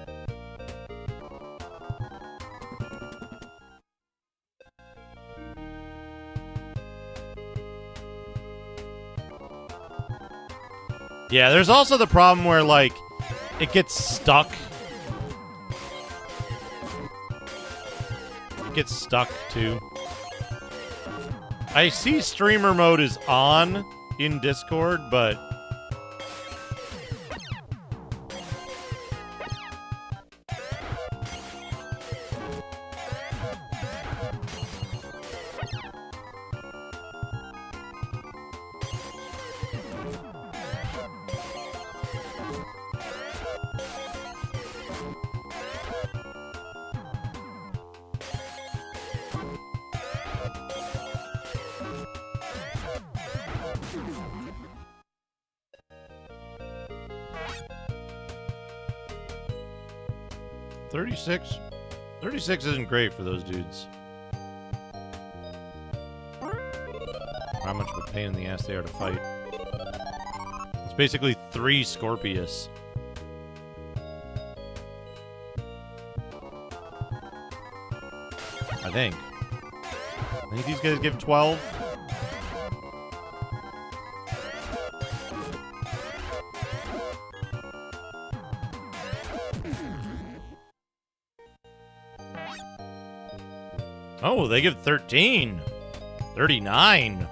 Yeah, there's also the problem where, like, it gets stuck. It gets stuck, too. I see streamer mode is on in Discord, but... $36 isn't great for those dudes. How much of a pain in the ass they are to fight. It's basically 3 Scorpius. I think these guys give 12. Oh, they give 13. 39.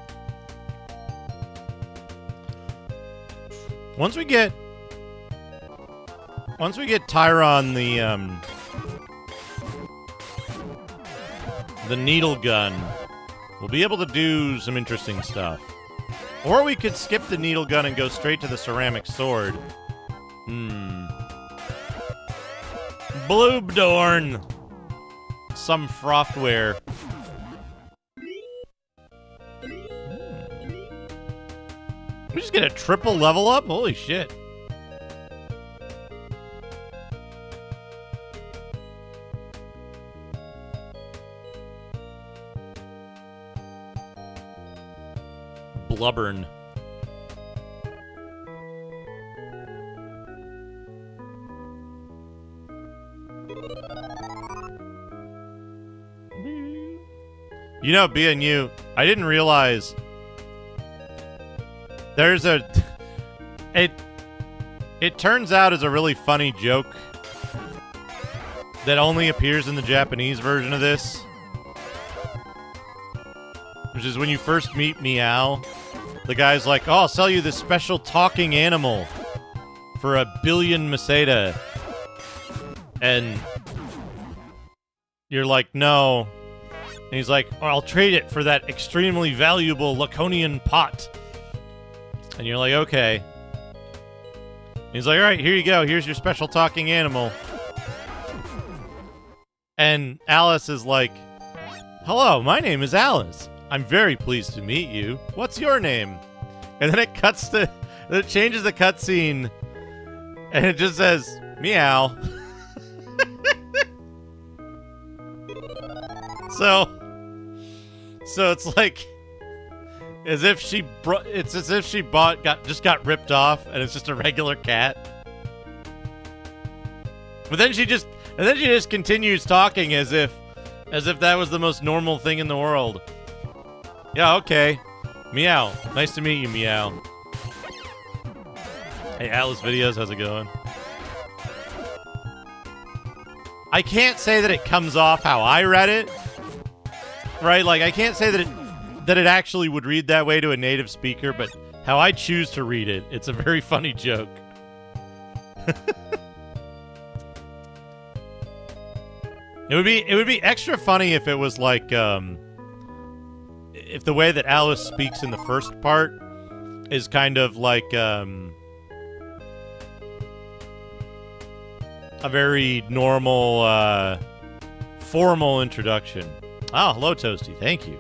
Once we get Tyron the needle gun, we'll be able to do some interesting stuff. Or we could skip the needle gun and go straight to the ceramic sword. Bloobdorn. Some frothware. We just get a triple level up? Holy shit. Blubbern. You know, being you, I didn't realize there's a... It turns out as a really funny joke that only appears in the Japanese version of this. Which is when you first meet Meow, the guy's like, oh, I'll sell you this special talking animal for 1 billion Meseta. And you're like, no. And he's like, oh, I'll trade it for that extremely valuable Laconian pot. And you're like, okay. And he's like, all right, here you go. Here's your special talking animal. And Alice is like, hello, my name is Alice. I'm very pleased to meet you. What's your name? And then it changes the cutscene, and it just says, meow. So it's like as if she got ripped off, and it's just a regular cat. But then she just continues talking as if that was the most normal thing in the world. Yeah, okay. Meow. Nice to meet you, Meow. Hey, Atlas Videos, how's it going? I can't say that it comes off how I read it. Right? Like, I can't say that it actually would read that way to a native speaker, but how I choose to read it, it's a very funny joke. It would be extra funny if it was like, if the way that Alice speaks in the first part is kind of like a very normal, formal introduction. Oh, hello, Toasty. Thank you.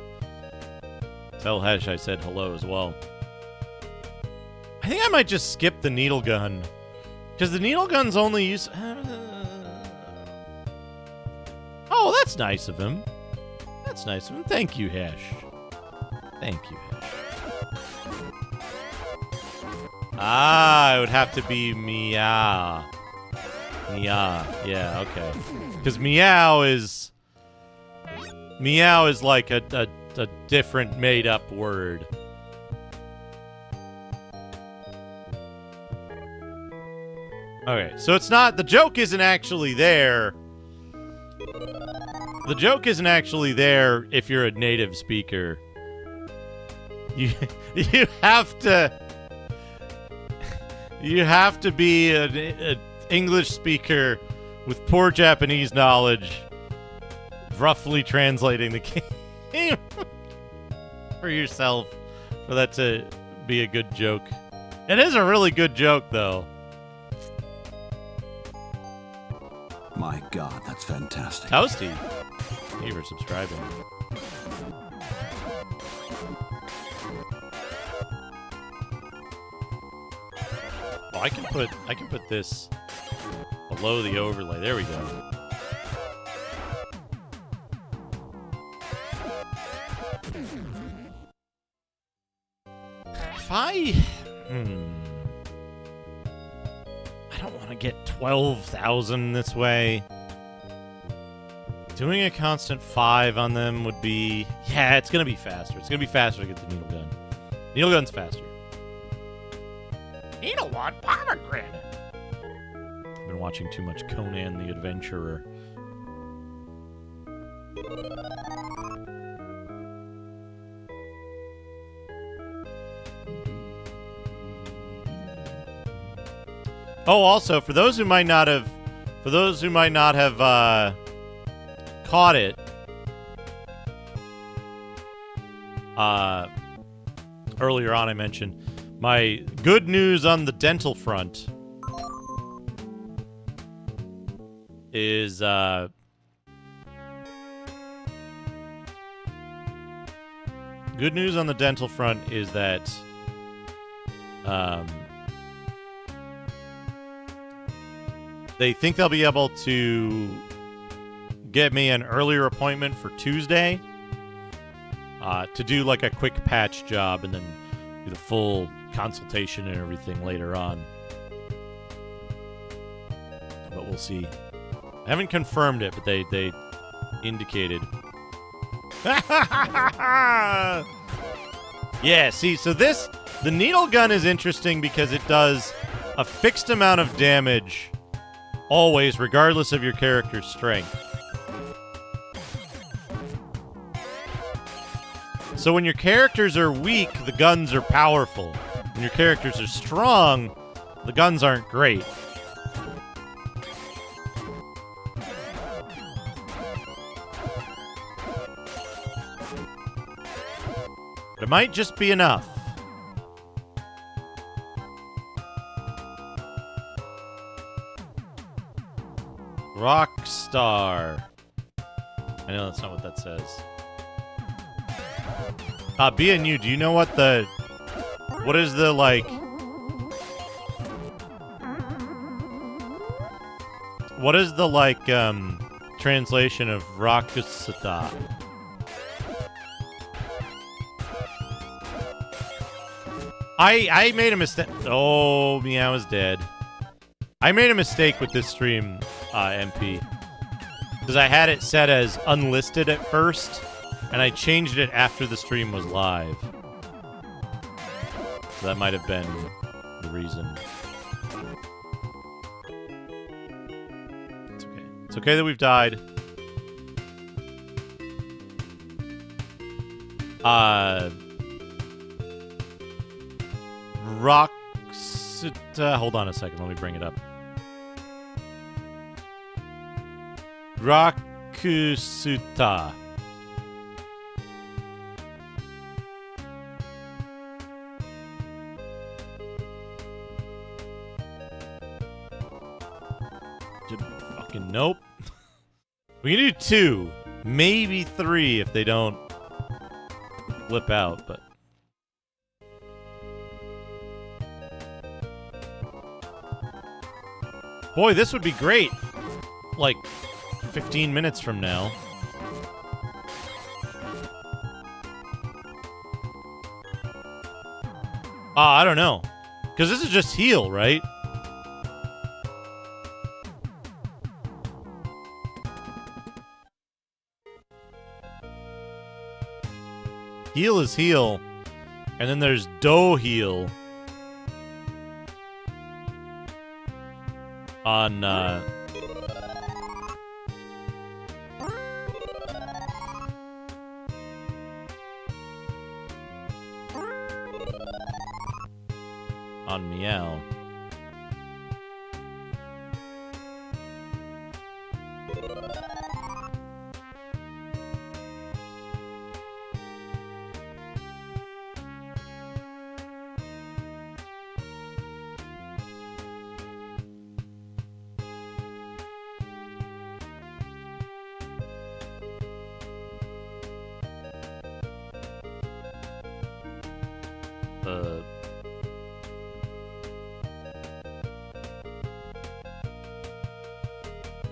Tell Hesh I said hello as well. I think I might just skip the needle gun, because the needle gun's only use. Oh, that's nice of him. That's nice of him. Thank you, Hesh. Thank you, Hesh. Ah, it would have to be Meow. Meow. Yeah, okay. Because Meow is like a different made-up word. Okay, so it's not... The joke isn't actually there. The joke isn't actually there if you're a native speaker. You have to be an English speaker with poor Japanese knowledge, roughly translating the game for yourself for that to be a good joke. It is a really good joke, though. My God, that's fantastic. Toasty, thank you for subscribing. Oh, I can put this below the overlay. There we go. If I don't want to get 12,000 this way. Doing a constant 5 on them would be... Yeah, it's going to be faster. It's going to be faster to get the needle gun. Needle gun's faster. Needle one pomegranate. I've been watching too much Conan the Adventurer. Oh, also, for those who might not have caught it, earlier on I mentioned my good news on the dental front is good news on the dental front is that they think they'll be able to get me an earlier appointment for Tuesday to do like a quick patch job, and then do the full consultation and everything later on. But we'll see. I haven't confirmed it, but they indicated. Yeah, see, so the needle gun is interesting because it does a fixed amount of damage always, regardless of your character's strength. So when your characters are weak, the guns are powerful. When your characters are strong, the guns aren't great. But it might just be enough. Rockstar. I know that's not what that says. B&U, do you know what is the, like... What is the, like, translation of Rockstar? I made a mistake. Oh, Meow is dead. I made a mistake with this stream, MP. Because I had it set as unlisted at first, and I changed it after the stream was live. So that might have been the reason. It's okay. It's okay that we've died. Hold on a second, let me bring it up. Rakusuta. Fucking nope. We can do 2, maybe 3 if they don't flip out, but... Boy, this would be great. Like, 15 minutes from now. I don't know. Because this is just heal, right? Heal is heal. And then there's do heal. On, on Meow.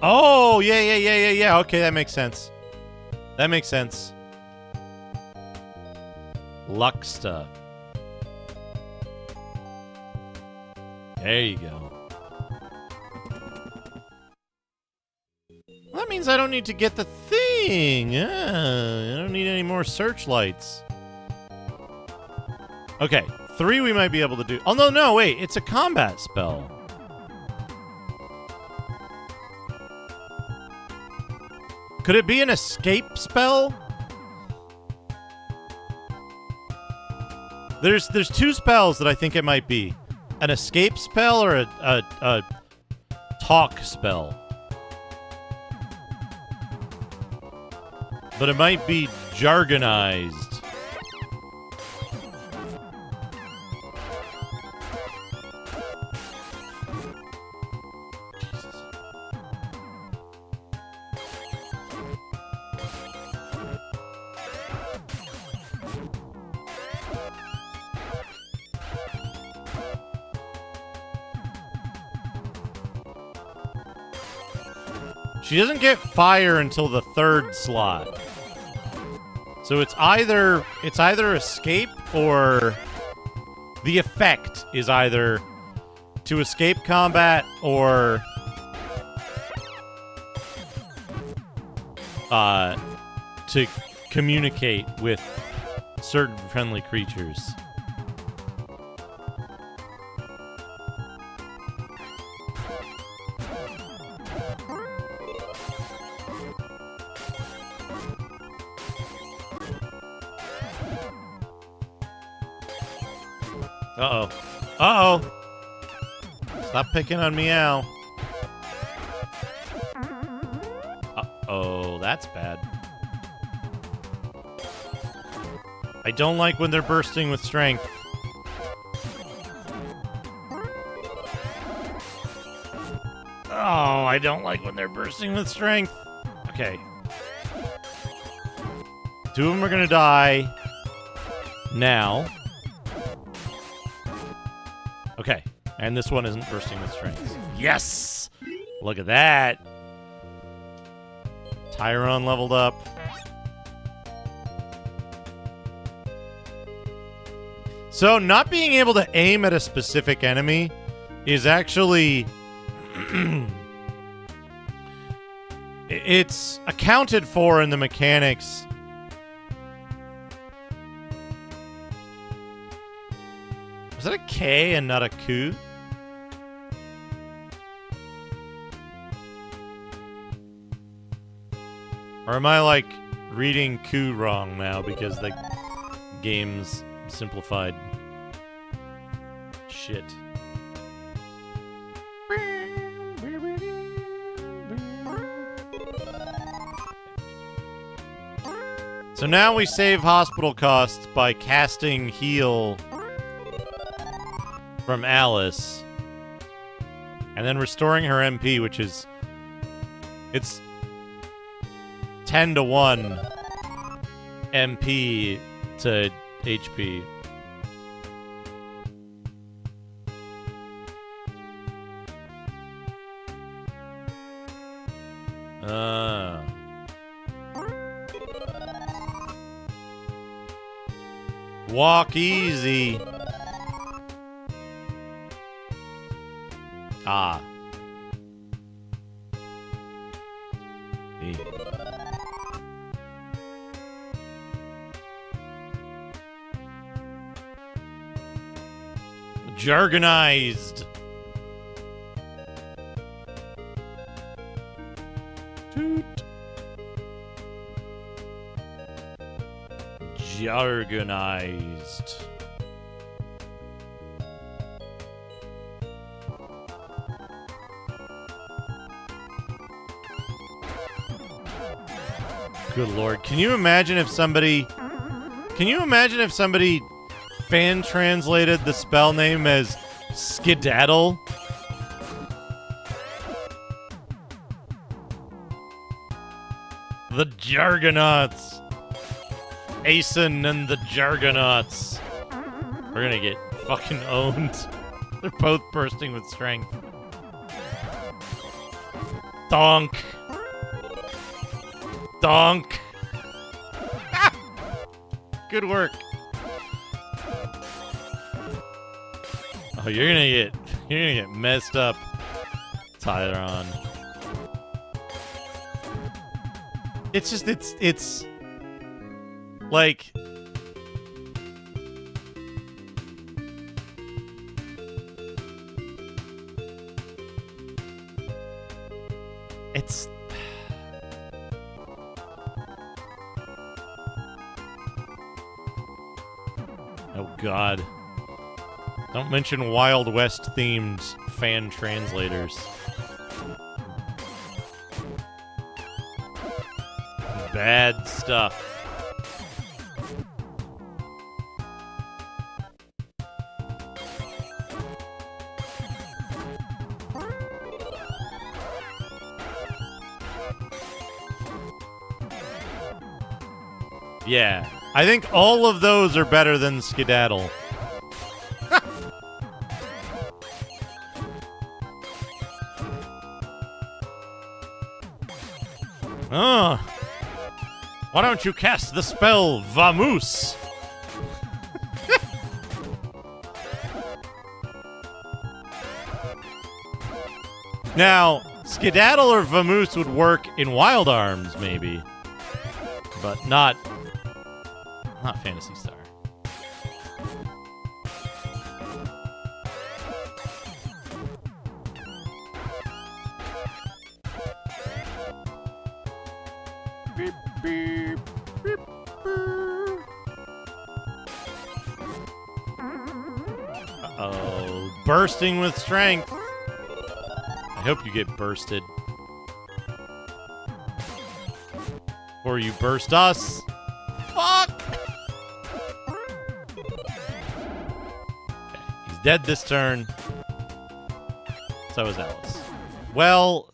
Oh, yeah. Okay, that makes sense. That makes sense. Luxta. There you go. Well, that means I don't need to get the thing. I don't need any more searchlights. Okay, 3 we might be able to do. Oh, no, wait. It's a combat spell. Could it be an escape spell? There's 2 spells that I think it might be. An escape spell or a talk spell. But it might be jargonized. She doesn't get fire until the 3rd slot. So it's either escape or the effect is either to escape combat or to communicate with certain friendly creatures. Uh-oh. Uh-oh! Stop picking on Meow. Uh-oh, that's bad. I don't like when they're bursting with strength. Oh, I don't like when they're bursting with strength. Okay. 2 of them are gonna die. Now. Okay. And this one isn't bursting with strength. Yes! Look at that. Tyron leveled up. So, not being able to aim at a specific enemy is actually... it's accounted for in the mechanics. Was that a K and not a Q? Or am I, like, reading Q wrong now because the game's simplified shit? So now we save hospital costs by casting heal from Alice and then restoring her MP, which is it's 10 to 1 MP to HP. Walk easy. Ah. E. Jargonized. Toot. Jargonized. Good lord. Can you imagine if somebody fan translated the spell name as skedaddle? The Jargonauts. Asen and the Jargonauts. We're gonna get fucking owned. They're both bursting with strength. Donk. Donk. Ah! Good work. Oh, you're gonna get messed up, Tyron. It's just it's like it's oh god. Don't mention Wild West themed fan translators. Bad stuff. Yeah, I think all of those are better than Skedaddle. Why don't you cast the spell Vamoose? Now, Skedaddle or Vamoose would work in Wild Arms, maybe. But not Phantasy Star. Beep, beep, beep, beep. Uh-oh. Bursting with strength. I hope you get bursted. Or you burst us. Fuck! Okay, he's dead this turn. So is Alice. Well...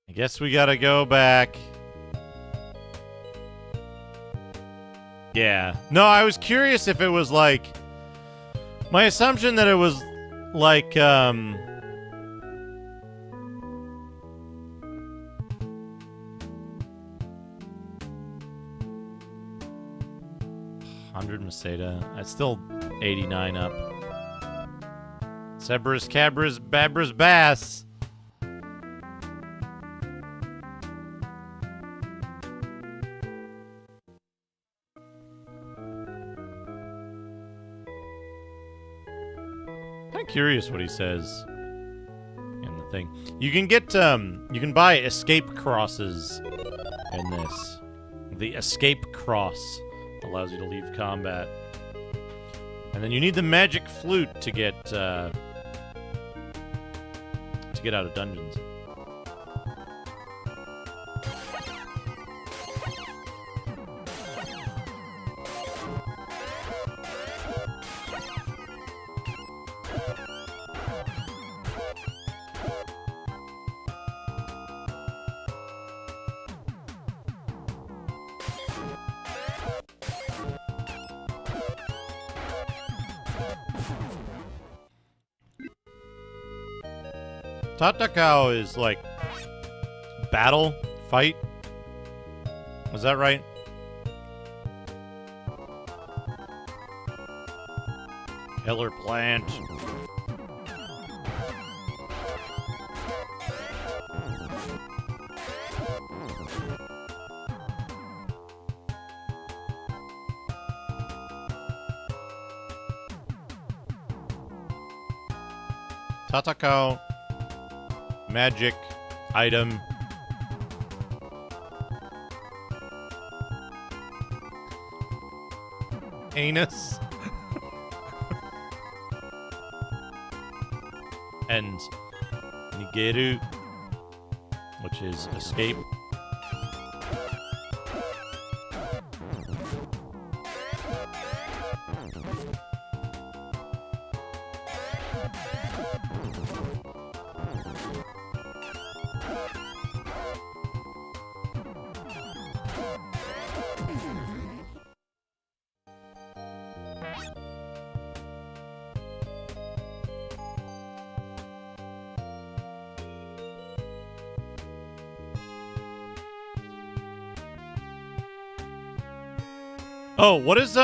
I guess we gotta go back. Yeah. No, I was curious if it was like... My assumption that it was like, 100 Meseta. That's still 89 up. Zebras, Cabras, Babras, Bass. Kind of curious what he says in the thing. You can get you can buy escape crosses in this. The escape cross allows you to leave combat, and then you need the magic flute to get out of dungeons. Tatakao is like battle, fight. Was that right? Killer plant. Tatakao. Magic item. Anus. And Nigeru, which is escape. Oh, what is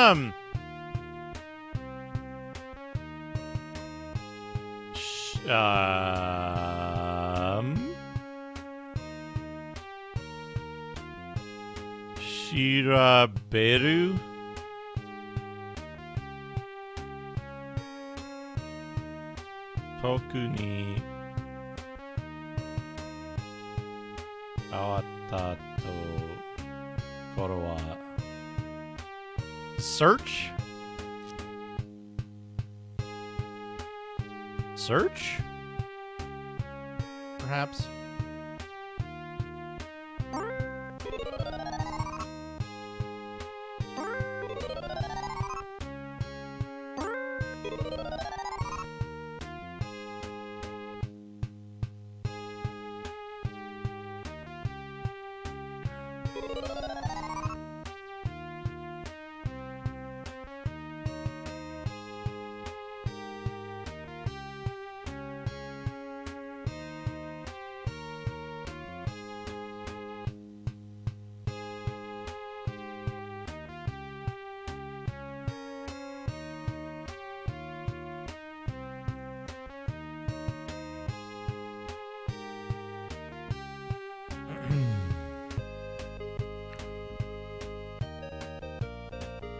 Shiraberu? Toku ni awatta to koro wa search? Search? Perhaps?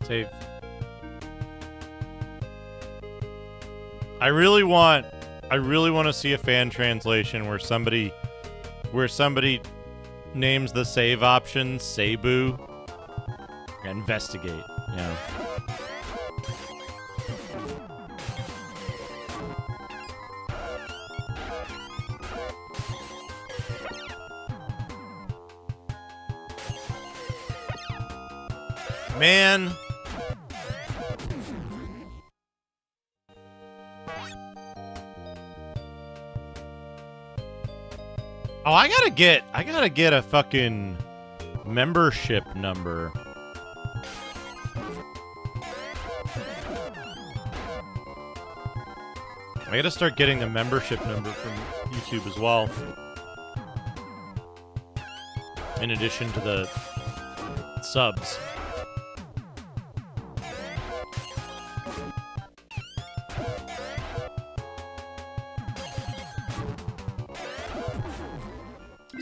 Save. I really want to see a fan translation where somebody names the save option Cebu. Investigate. Yeah. Man. Oh, I gotta get a fucking membership number. I gotta start getting the membership number from YouTube as well. In addition to the subs.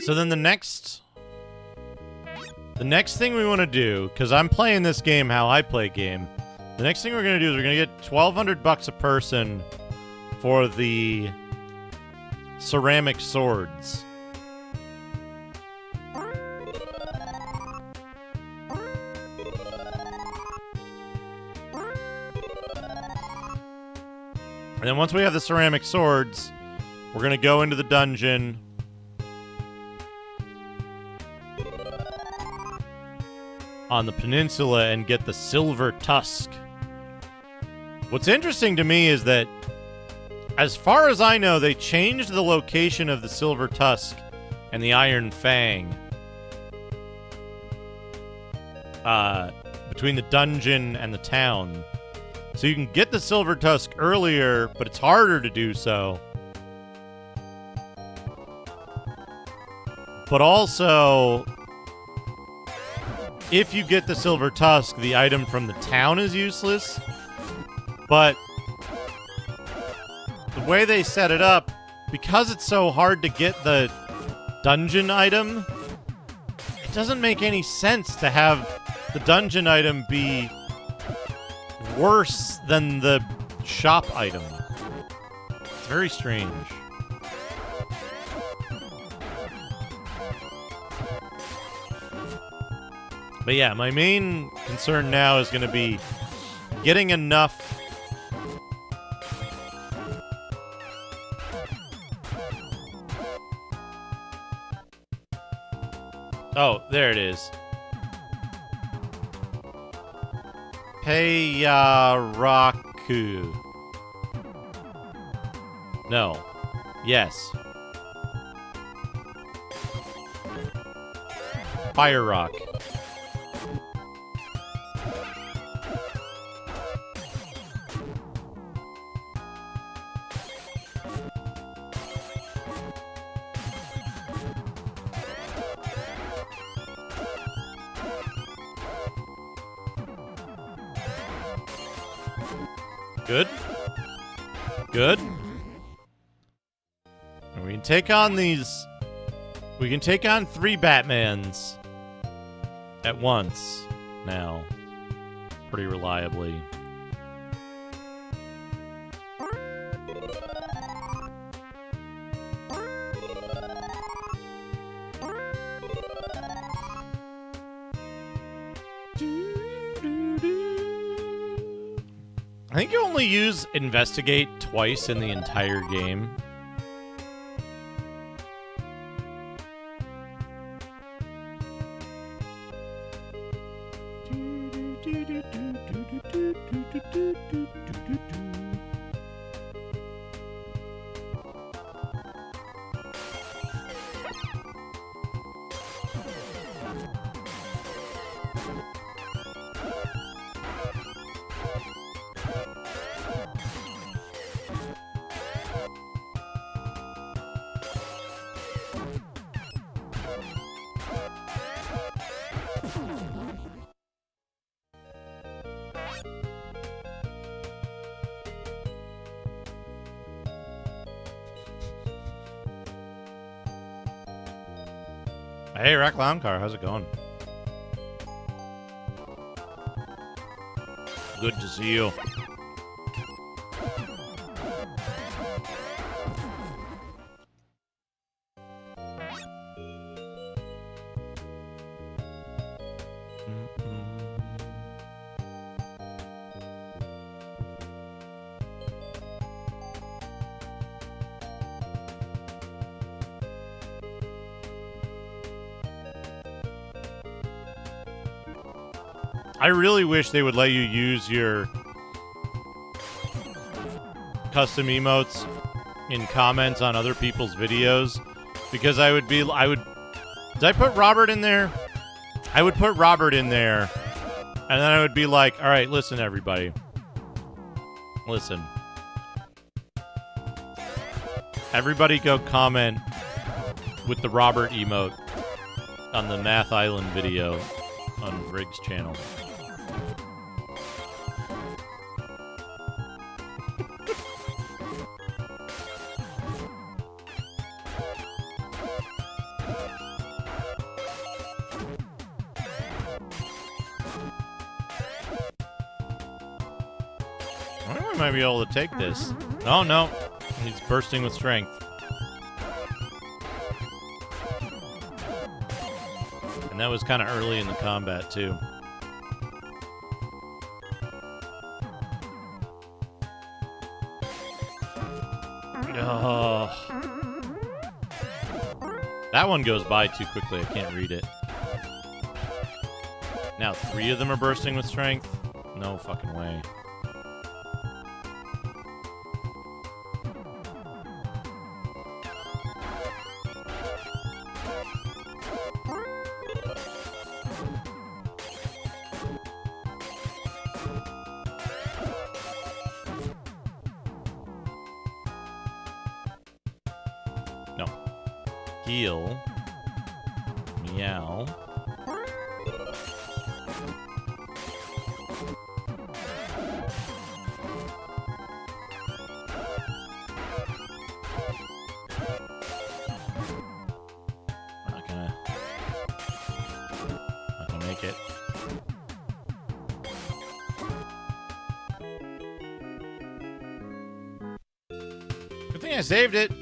So then the next thing we want to do, because I'm playing this game how I play game, the next thing we're going to do is we're going to get $1,200 a person for the ceramic swords. And then once we have the ceramic swords, we're going to go into the dungeon. On the peninsula and get the silver tusk. What's interesting to me is that, as far as I know, they changed the location of the silver tusk and the iron fang between the dungeon and the town. So you can get the silver tusk earlier, but it's harder to do so. But also, if you get the silver tusk, the item from the town is useless. But the way they set it up, because it's so hard to get the dungeon item, it doesn't make any sense to have the dungeon item be worse than the shop item. It's very strange. But yeah, my main concern now is going to be getting enough Oh, there it is. Peyaraku. No. Yes. Fire Rock. Good. Good. And we can take on these... We can take on 3 Batmans at once now. Pretty reliably. I think you only use investigate twice in the entire game. Hey, Rack Lounge Car, how's it going? Good to see you. I really wish they would let you use your custom emotes in comments on other people's videos, because did I put Robert in there? I would put Robert in there, and then I would be like, all right, listen, everybody. Listen. Everybody go comment with the Robert emote on the Math Island video on Rig's channel. I think we might be able to take this. Oh, no. He's bursting with strength. And that was kind of early in the combat, too. Oh. That one goes by too quickly. I can't read it. Now 3 of them are bursting with strength? No fucking way. No. Heal. Meow. We're not gonna make it. Good thing I saved it.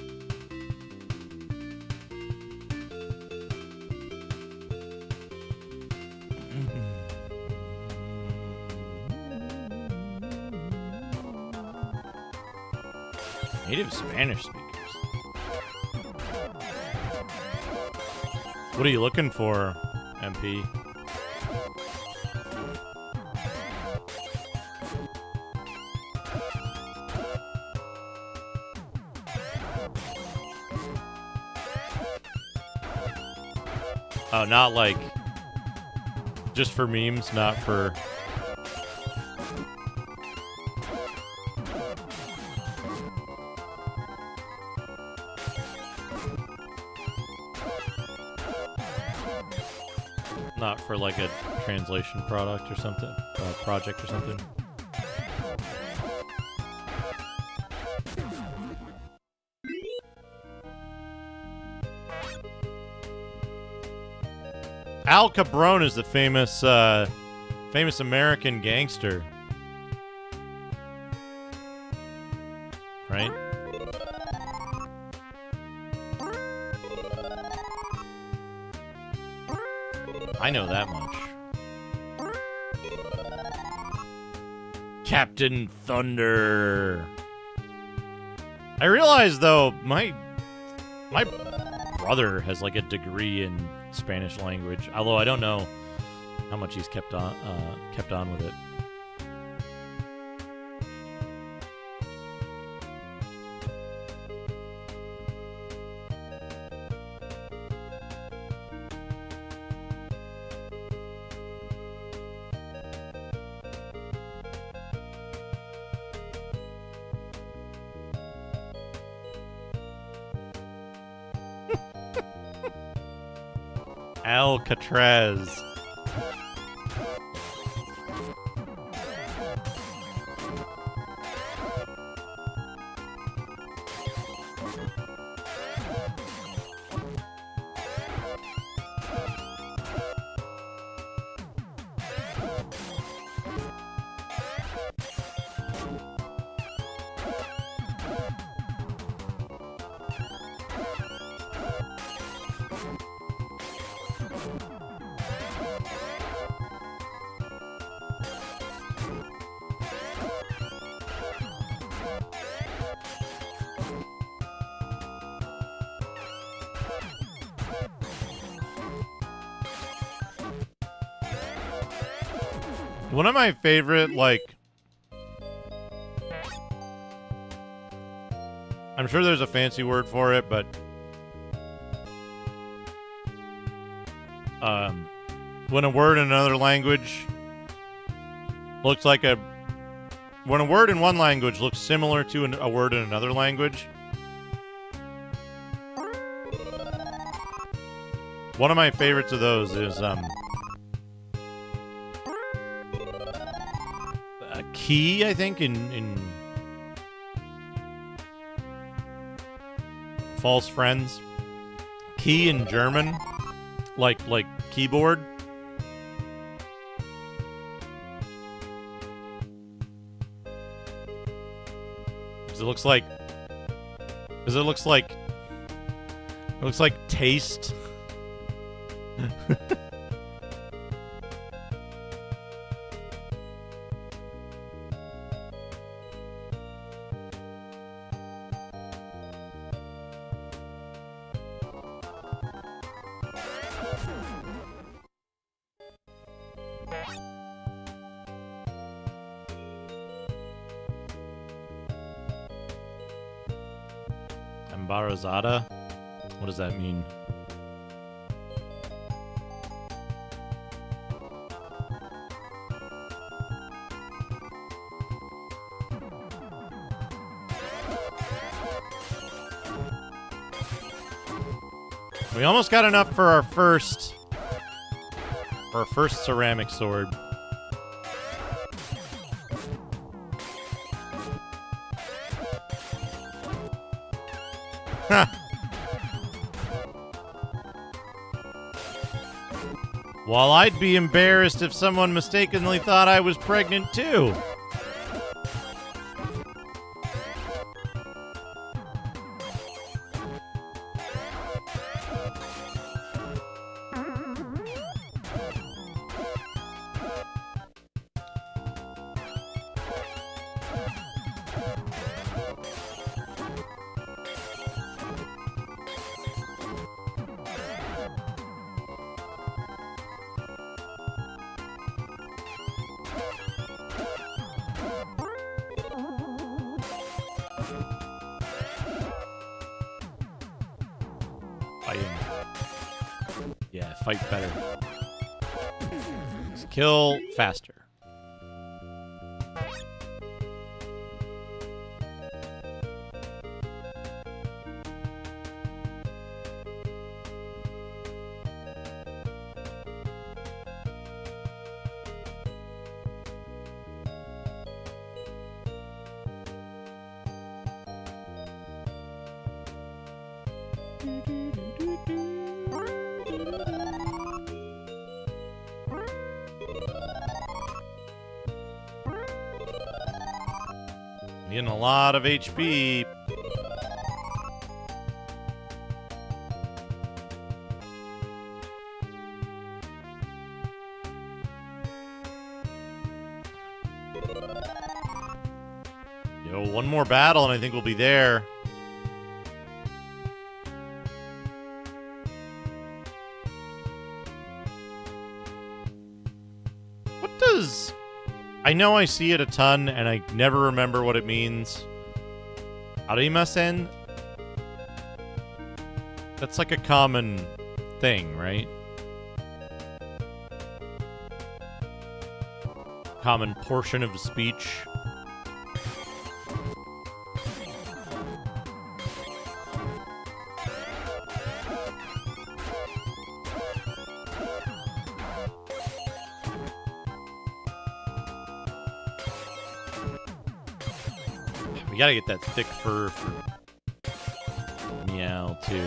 Native Spanish speakers. What are you looking for, MP? Oh, not like just for memes, not for... Not for like a translation product or something, project or something. Al Capone is the famous American gangster, right? I know that much. Captain Thunder. I realize though, my brother has like a degree in Spanish language, although I don't know how much he's kept on with it. Alcatraz. One of my favorite, like... I'm sure there's a fancy word for it, but... when a word in another language looks like a... When a word in one language looks similar to a word in another language... One of my favorites of those is, key, I think, in False Friends. Key in German, like keyboard. 'Cause it looks like taste. Embarazada? What does that mean? We almost got enough for our first ceramic sword. Ha! While I'd be embarrassed if someone mistakenly thought I was pregnant too. Yeah, fight better. Kill faster. Getting a lot of HP. Yo, one more battle and I think we'll be there. What does... I know I see it a ton, and I never remember what it means. Arimasen? That's like a common thing, right? Common portion of speech. We gotta get that thick fur for Meow, too.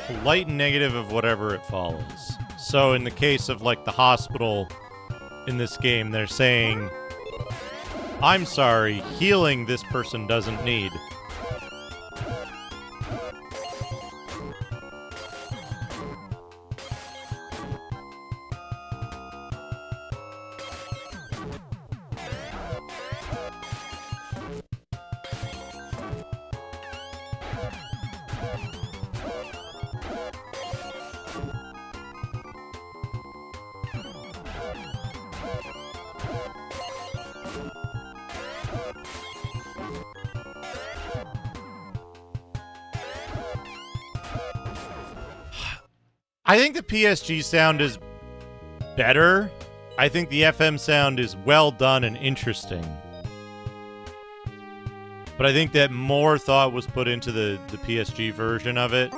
polite negative of whatever it follows. So in the case of, like, the hospital in this game, they're saying, I'm sorry, healing this person doesn't need. I think the PSG sound is better. I think the FM sound is well done and interesting. But I think that more thought was put into the PSG version of it.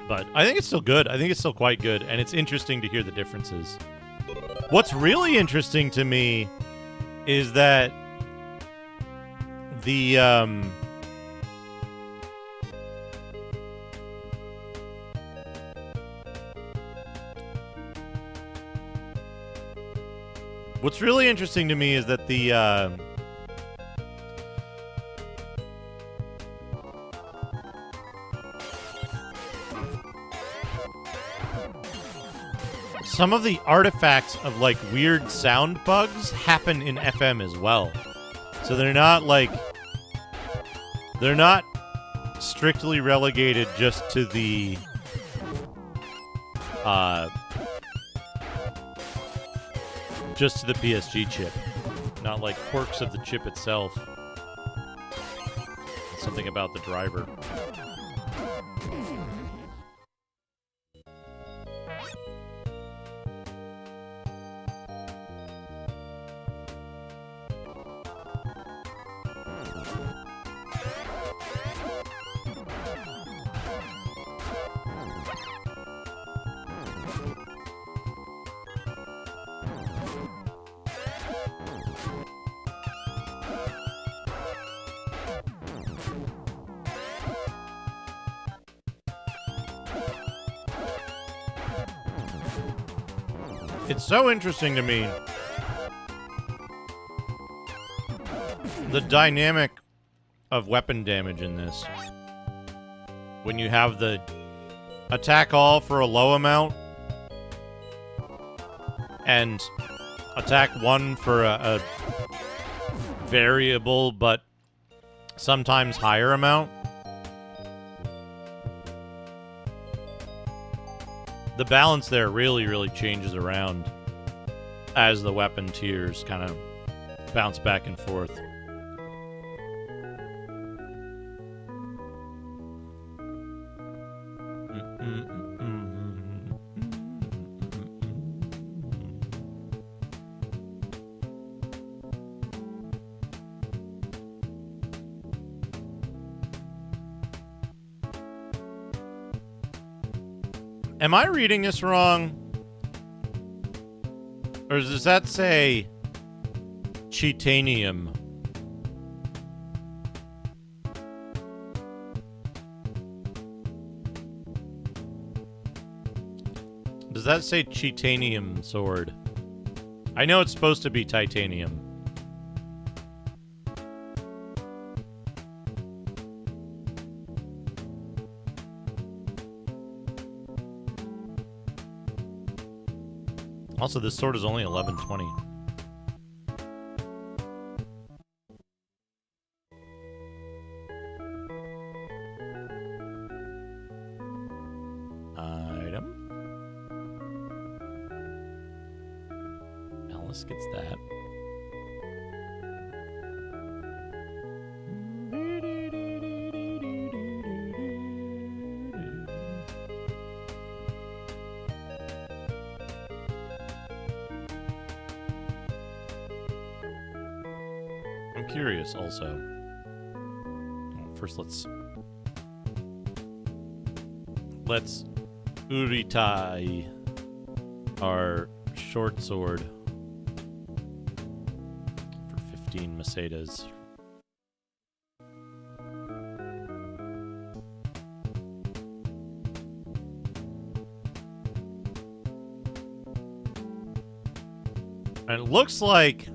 But I think it's still good. I think it's still quite good, and it's interesting to hear the differences. What's really interesting to me is that the what's really interesting to me is that the some of the artifacts of, like, weird sound bugs happen in FM as well. So they're not, like... They're not strictly relegated just to the... just to the PSG chip. Not like quirks of the chip itself. Something about the driver. It's so interesting to me, the dynamic of weapon damage in this. When you have the attack all for a low amount and attack one for a variable but sometimes higher amount. The balance there really, really changes around as the weapon tiers kind of bounce back and forth. Am I reading this wrong? Or does that say Chitanium? Does that say Chitanium sword? I know it's supposed to be titanium. Also, this sword is only 1120. Item. Alice gets that. Curious also. First, let's Uritai our short sword for 15 macetas. And it looks like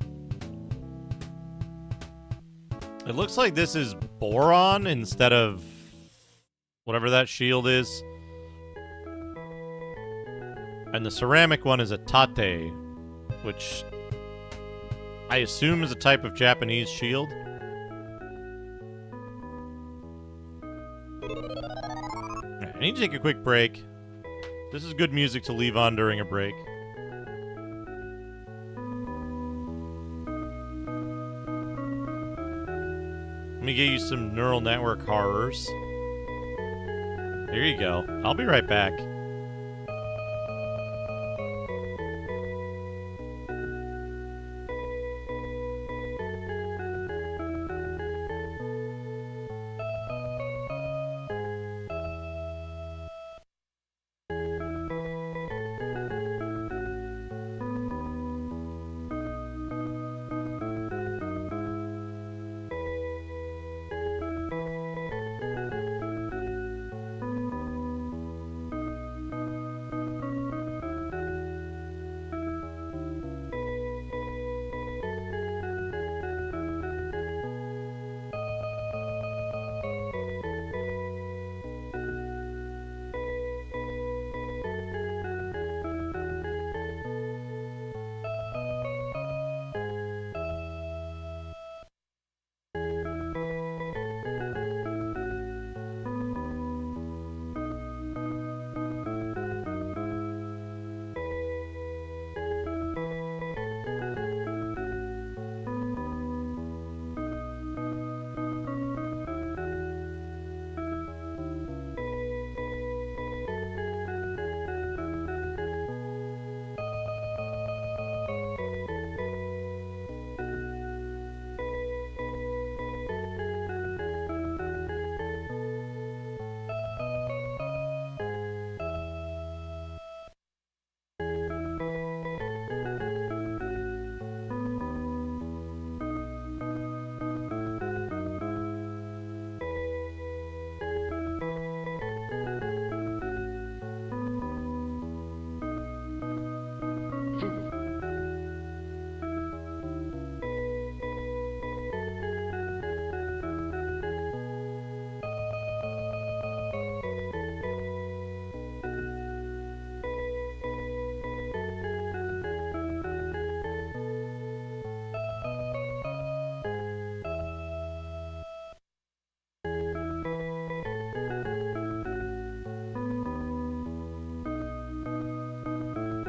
this is boron instead of whatever that shield is. And the ceramic one is a tate, which I assume is a type of Japanese shield. Alright, I need to take a quick break. This is good music to leave on during a break. Let me get you some neural network horrors. There you go. I'll be right back.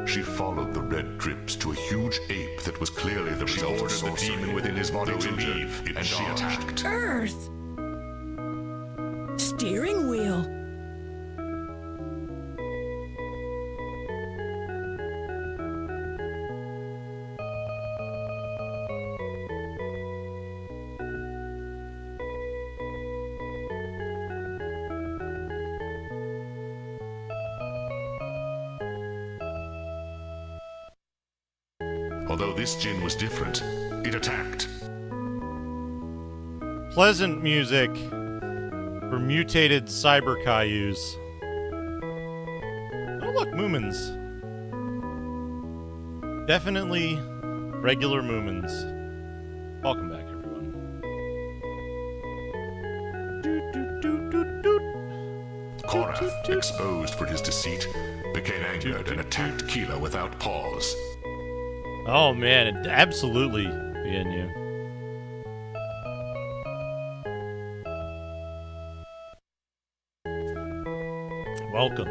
She followed the red drips to a huge ape that was clearly the result of sorcery. She ordered the demon within his body to leave, and she attacked. Earth. Steering wheel. Although this djinn was different, it attacked. Pleasant music for mutated cyber Cailloux. Oh look, Moomins. Definitely regular Moomins. Welcome back, everyone. Korath, exposed for his deceit, became angered and attacked Keela without pause. Oh man, it absolutely being you. Welcome.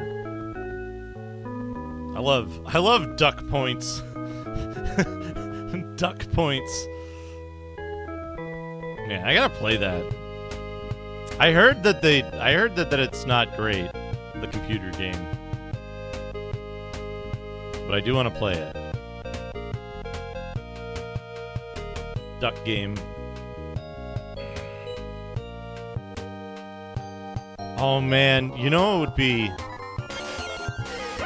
I love duck points. Duck points. Yeah, I gotta play that. I heard that it's not great, the computer game. But I do want to play it. Duck game. Oh man, you know what would be...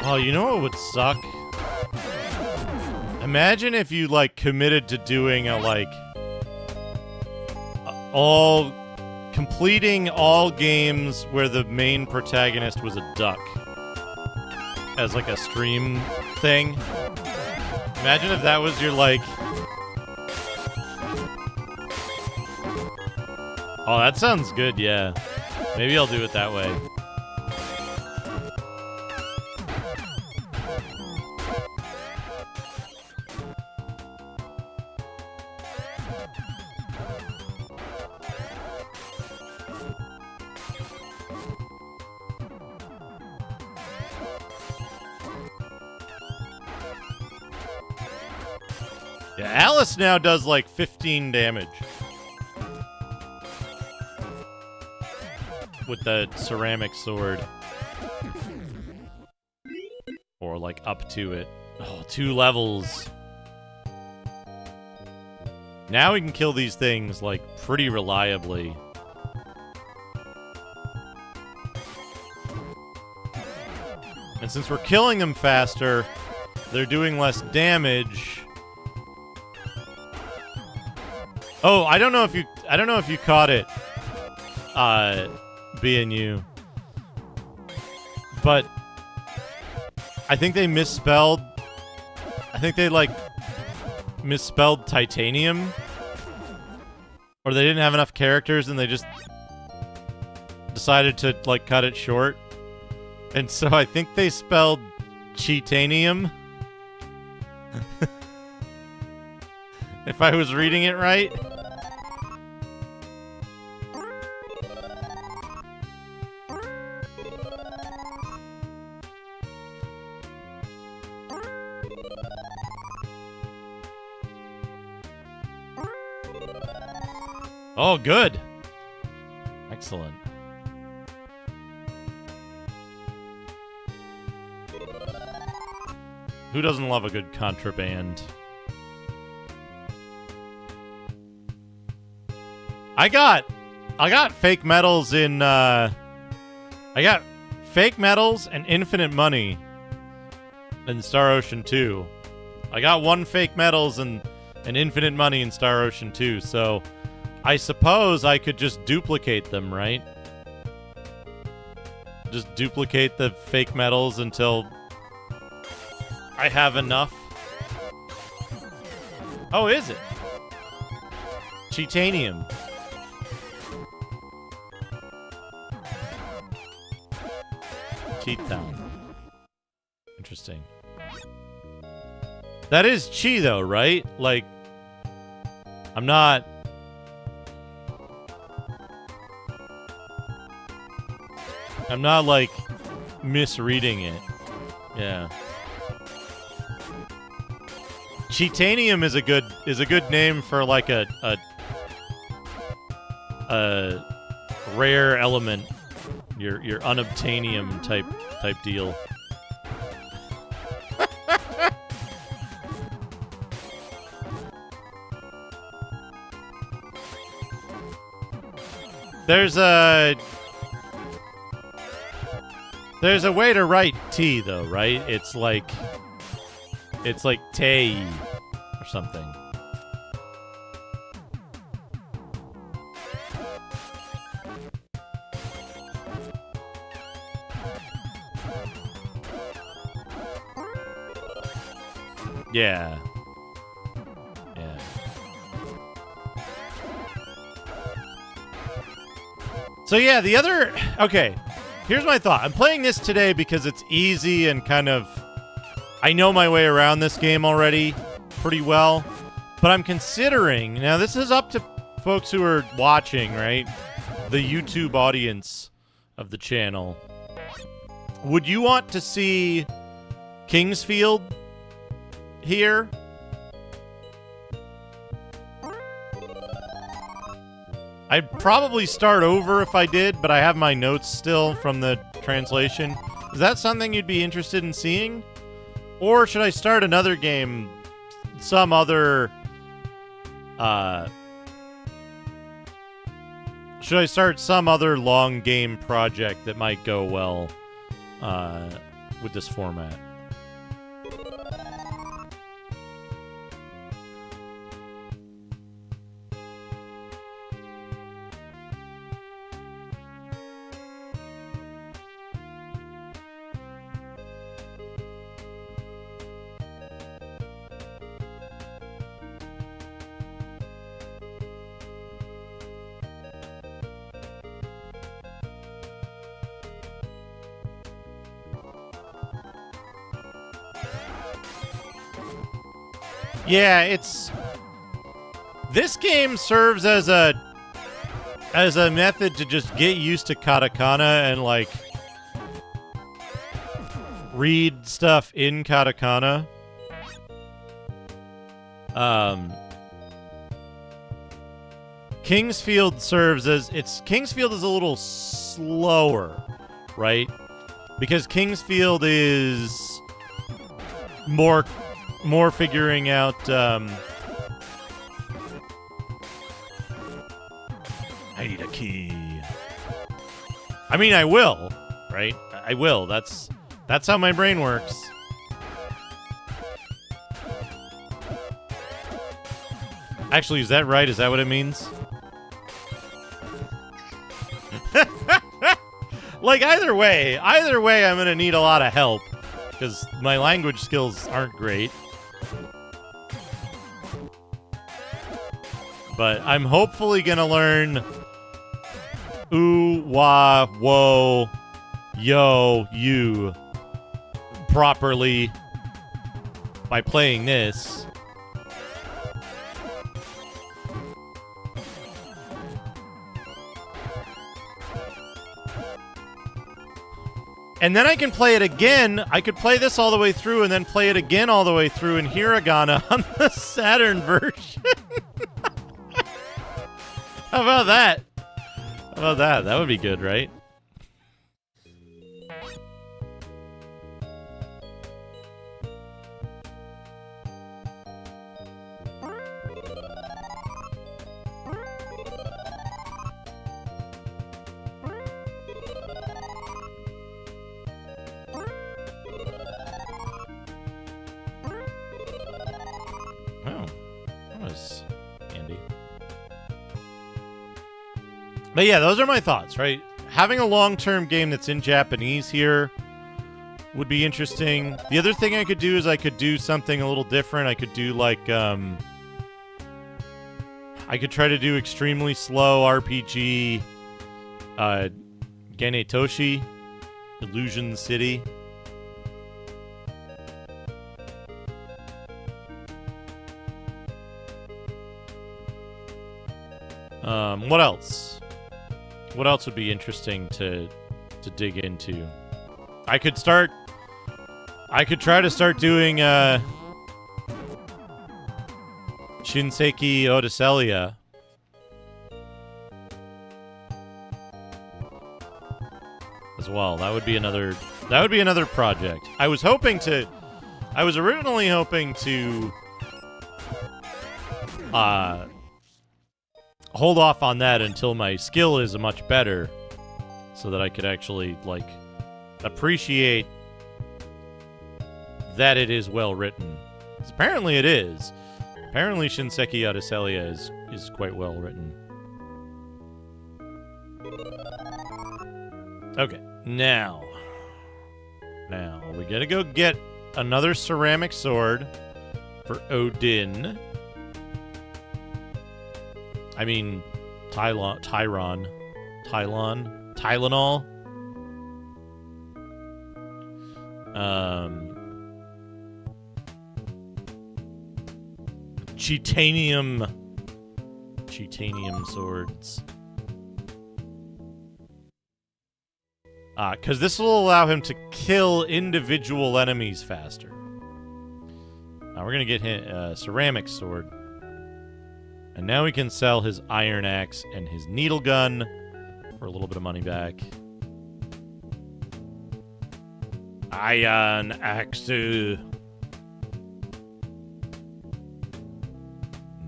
Oh, you know what would suck? Imagine if you, like, committed to doing a, like, completing all games where the main protagonist was a duck as, like, a stream thing. Imagine if that was your, like... Oh, that sounds good, yeah. Maybe I'll do it that way. Yeah, Alice now does like 15 damage with the ceramic sword. Or like up to it. Oh, 2 levels. Now we can kill these things like pretty reliably. And since we're killing them faster, they're doing less damage. Oh, I don't know if you caught it, B&U. But I think they misspelled. I think they like misspelled titanium, or they didn't have enough characters and they just decided to like cut it short. And so I think they spelled cheatanium. If I was reading it right. Oh, good. Excellent. Who doesn't love a good contraband? I got fake medals in I got fake medals and infinite money in Star Ocean 2. I got 1 fake medals and infinite money in Star Ocean 2, so I suppose I could just duplicate them, right? Just duplicate the fake medals until I have enough. Oh, is it? Cheatanium. Cheat down. Interesting. That is chi, though, right? Like, I'm not like misreading it. Yeah. Cheatanium is a good name for like a rare element. Your unobtainium type deal. There's a way to write T though, right? It's like Tay or something. Yeah. Yeah. So yeah, the other... Okay, here's my thought. I'm playing this today because it's easy and kind of... I know my way around this game already pretty well. But I'm considering... Now, this is up to folks who are watching, right? The YouTube audience of the channel. Would you want to see Kingsfield here? I'd probably start over if I did, but I have my notes still from the translation. Is that something you'd be interested in seeing? Or should I start another game, some other... should I start some other long game project that might go well with this format? Yeah, it's... This game serves as a method to just get used to katakana and, like, read stuff in katakana. Kingsfield serves as... Kingsfield is a little slower, right? Because Kingsfield is more figuring out... I need a key. I mean, I will, right? I will. That's how my brain works. Actually, is that right? Is that what it means? Like, either way, I'm going to need a lot of help because my language skills aren't great. But I'm hopefully going to learn ooh, wah, whoa, yo, you properly by playing this. And then I can play it again. I could play this all the way through and then play it again all the way through in hiragana on the Saturn version. How about that? How about that? That would be good, right? But yeah, those are my thoughts, right? Having a long-term game that's in Japanese here would be interesting. The other thing I could do is I could do something a little different. I could do like, I could try to do extremely slow RPG, Genetoshi, Illusion City. What else? What else would be interesting to dig into? I could try to start doing Shinseki Odyssea. As well. That would be another project. I was originally hoping to hold off on that until my skill is much better so that I could actually, like, appreciate that it is well written. 'Cause apparently it is. Apparently Shinseki Odyssey is quite well written. Okay, now we gotta go get another ceramic sword for Odin. I mean, Tylenol. Chitanium swords. Because this will allow him to kill individual enemies faster. We're gonna get him a ceramic sword. And now we can sell his iron axe and his needle gun for a little bit of money back. Iron axe.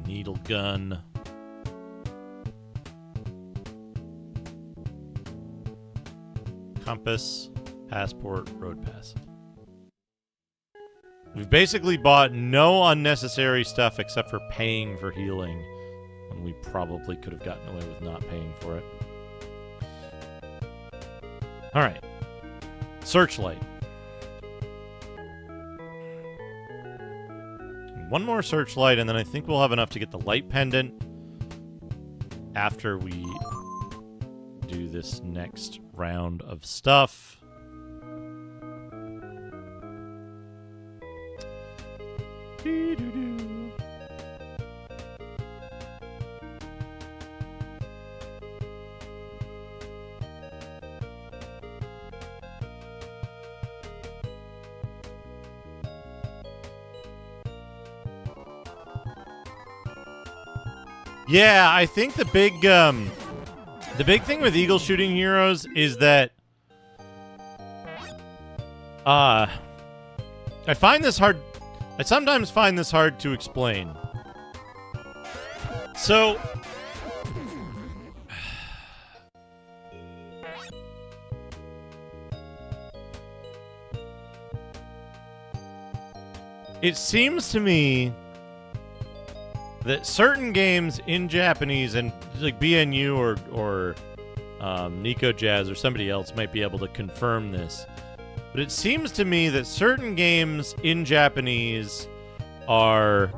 Needle gun. Compass, passport, road pass. We've basically bought no unnecessary stuff except for paying for healing. When we probably could have gotten away with not paying for it. Alright. Searchlight. One more searchlight, and then I think we'll have enough to get the light pendant after we do this next round of stuff. Doo-doo-doo. Yeah, I think the big thing with Eagle Shooting Heroes is that I sometimes find this hard to explain. So it seems to me that certain games in Japanese, and like BNU or Nico Jazz or somebody else might be able to confirm this, but it seems to me that certain games in Japanese are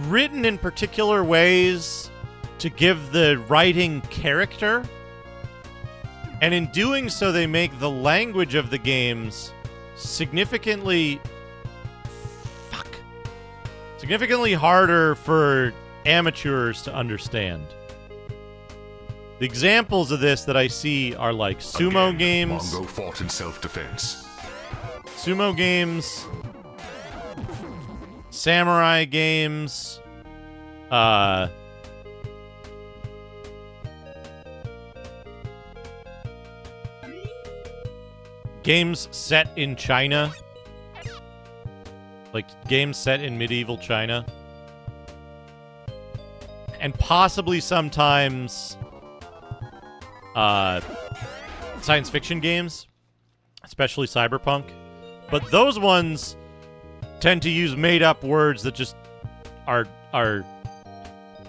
written in particular ways to give the writing character, and in doing so they make the language of the games significantly harder for amateurs to understand. The examples of this that I see are like sumo Again, games. Mongo fought in self-defense. Sumo games, samurai games, games set in China, like games set in medieval China, and possibly sometimes science fiction games, especially cyberpunk. But those ones tend to use made-up words that just are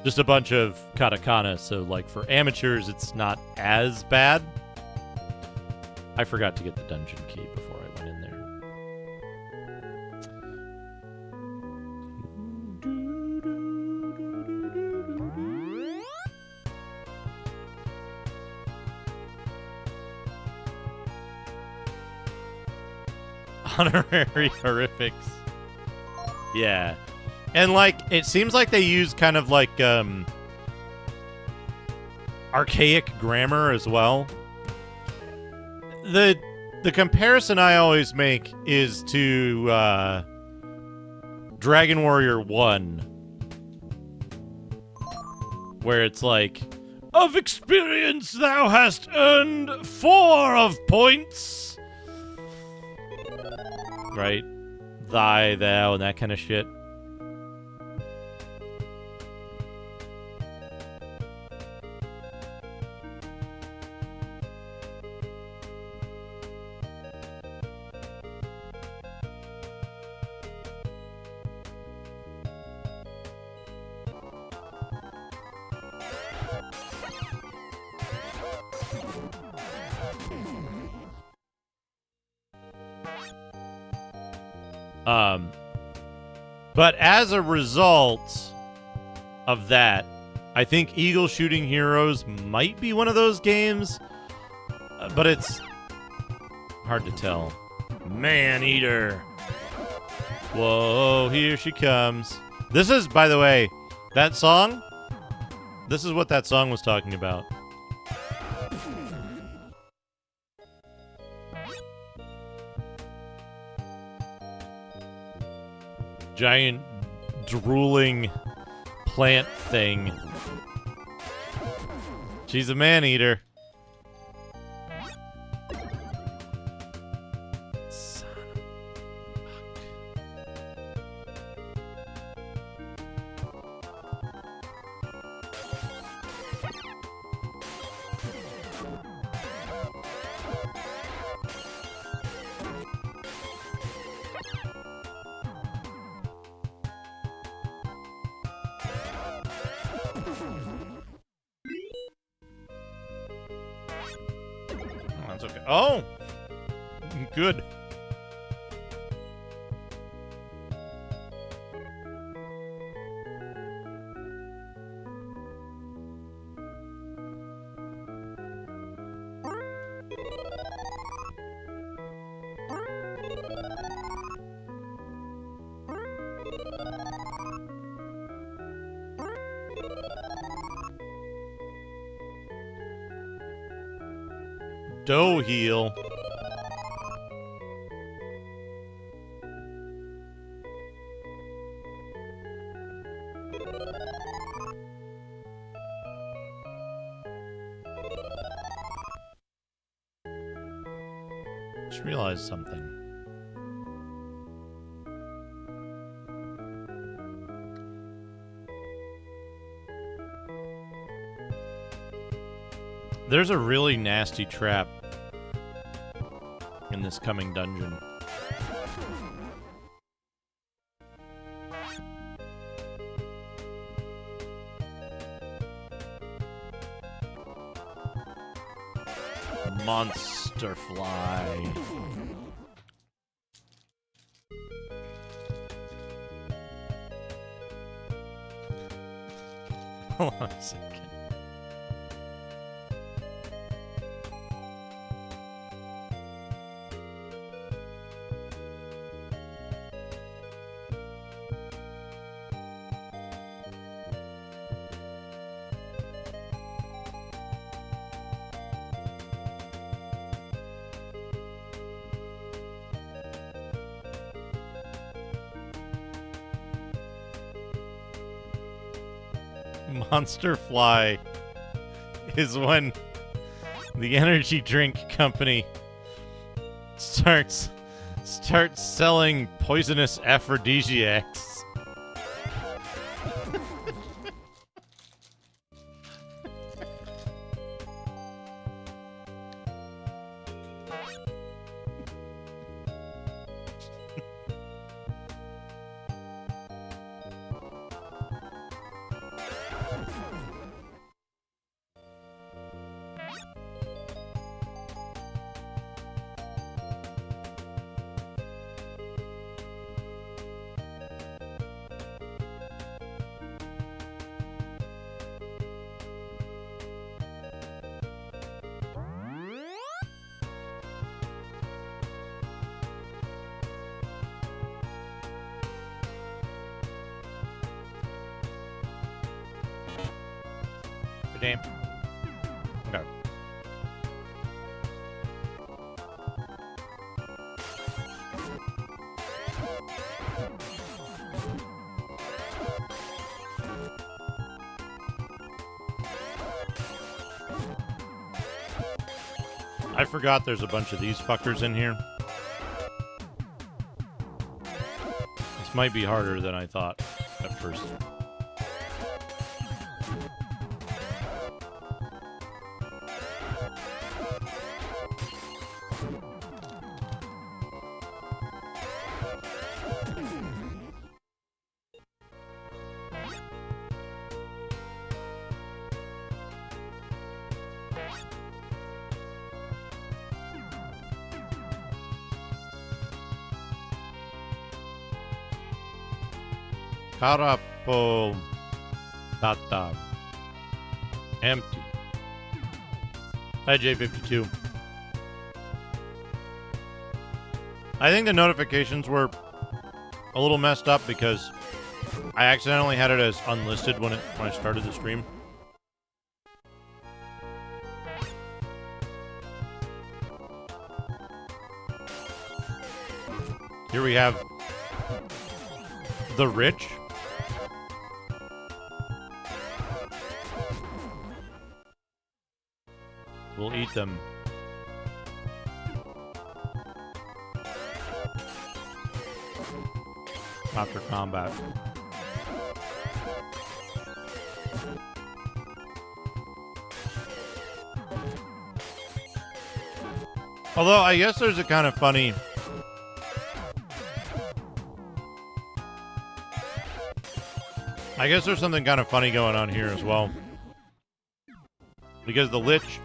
just a bunch of katakana. So, like, for amateurs, it's not as bad. I forgot to get the dungeon key before I went in there. Honorary horrifics. Yeah. And, like, it seems like they use kind of, like, archaic grammar as well. The comparison I always make is to Dragon Warrior 1, where it's like, of experience thou hast earned 4 of points. Right? Thy, thou, and that kind of shit. But as a result of that, I think Eagle Shooting Heroes might be one of those games, but it's hard to tell. Man-Eater. Whoa, here she comes. This is, by the way, that song, this is what that song was talking about. Giant drooling plant thing. She's a man-eater. Son of That's okay. Oh! Good. Dough heel. Just realized something. There's a really nasty trap in this coming dungeon. Monster fly. Hold on a second. Monster fly is when the energy drink company starts selling poisonous aphrodisiacs. Damn. Okay. I forgot there's a bunch of these fuckers in here. This might be harder than I thought at first. Carapo Tata. Empty. Hi, J52. I think the notifications were a little messed up because I accidentally had it as unlisted when I started the stream. Here we have the rich. We'll eat them. After combat. Although, I guess there's a kind of funny... I guess there's something kind of funny going on here as well. Because the Lich...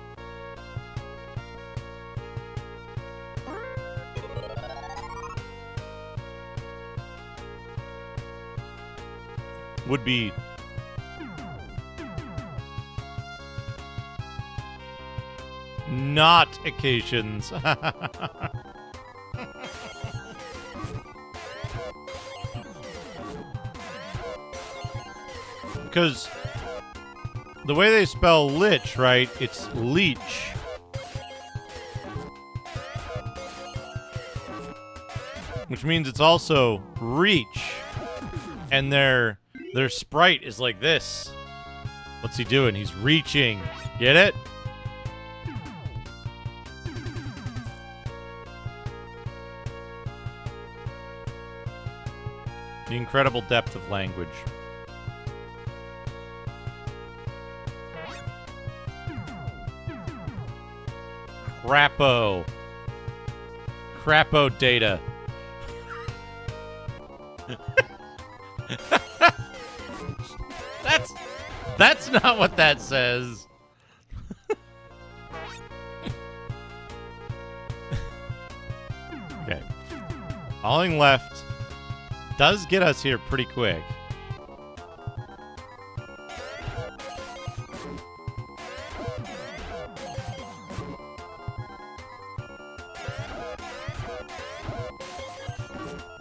would be... not occasions. Because the way they spell lich, right? It's leech. Which means it's also reach. And their sprite is like this. What's he doing? He's reaching. Get it? The incredible depth of language. Crapo. Crapo data. That's not what that says. Okay. Falling left does get us here pretty quick.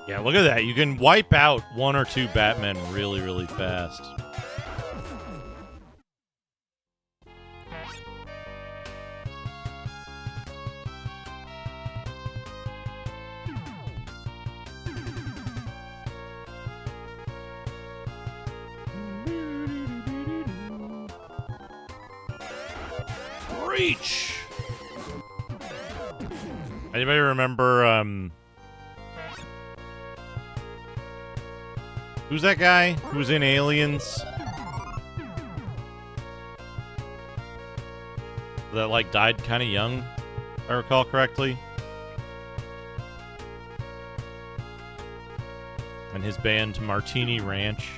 Yeah, look at that. You can wipe out one or two Batmen really, really fast. Reach! Anybody remember, who's that guy who's in Aliens? That, like, died kind of young, if I recall correctly. And his band, Martini Ranch.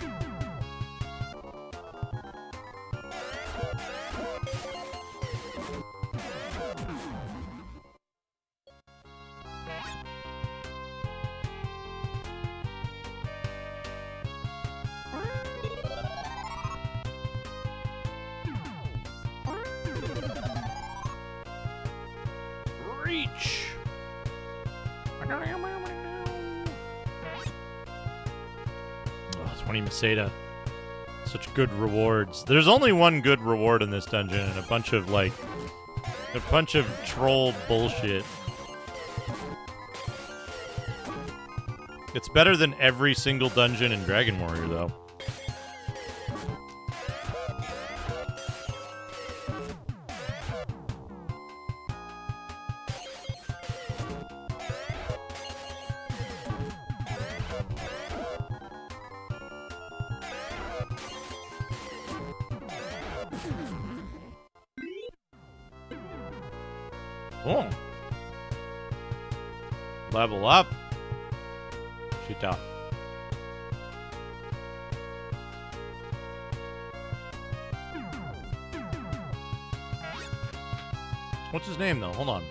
Reach. Oh, 20 Maseda. Such good rewards. There's only one good reward in this dungeon and a bunch of, like, troll bullshit. It's better than every single dungeon in Dragon Warrior, though. Oh. Level up. Shit out. What's his name, though? Hold on.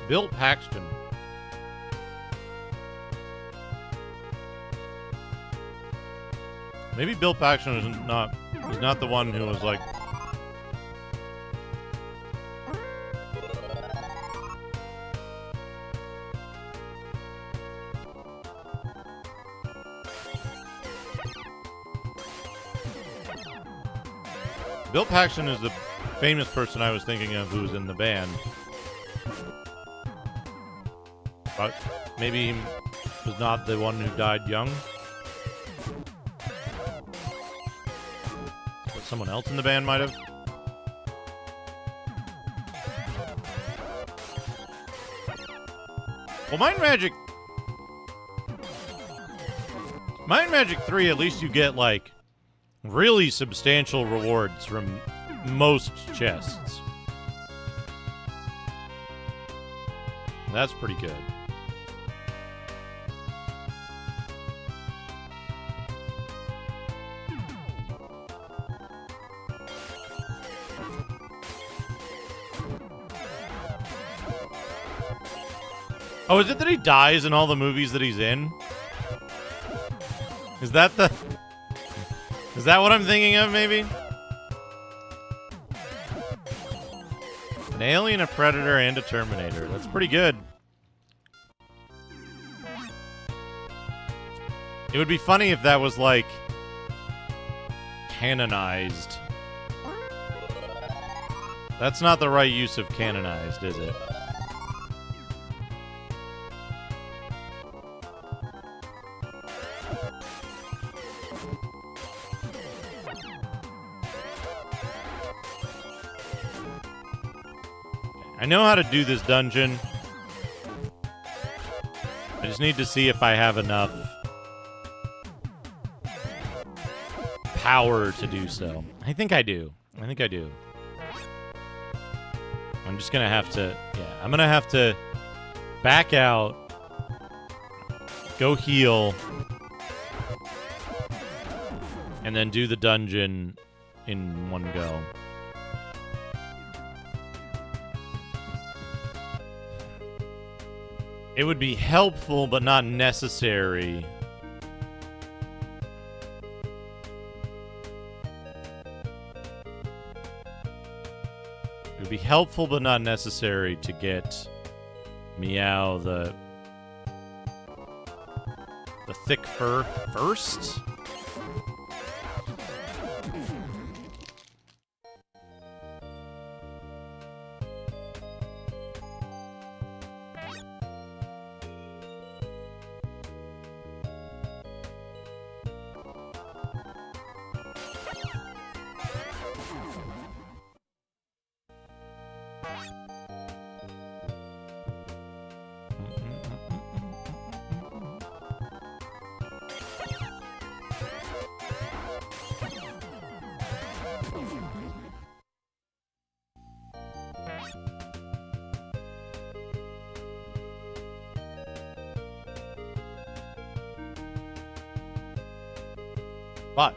Bill Paxton. Maybe Bill Paxton is not the one who was like. Bill Paxton is the famous person I was thinking of who was in the band. But maybe he was not the one who died young. But someone else in the band might have. Well, Mind Magic 3, at least you get, like, really substantial rewards from most chests. That's pretty good. Oh, is it that he dies in all the movies that he's in? Is that what I'm thinking of, maybe? An alien, a predator, and a Terminator. That's pretty good. It would be funny if that was, like, canonized. That's not the right use of canonized, is it? I know how to do this dungeon. I just need to see if I have enough power to do so. I think I do. I think I do. I'm just gonna have to... Yeah, I'm gonna have to back out, go heal, and then do the dungeon in one go. It would be helpful, but not necessary. It would be helpful, but not necessary to get Meow the thick fur first. But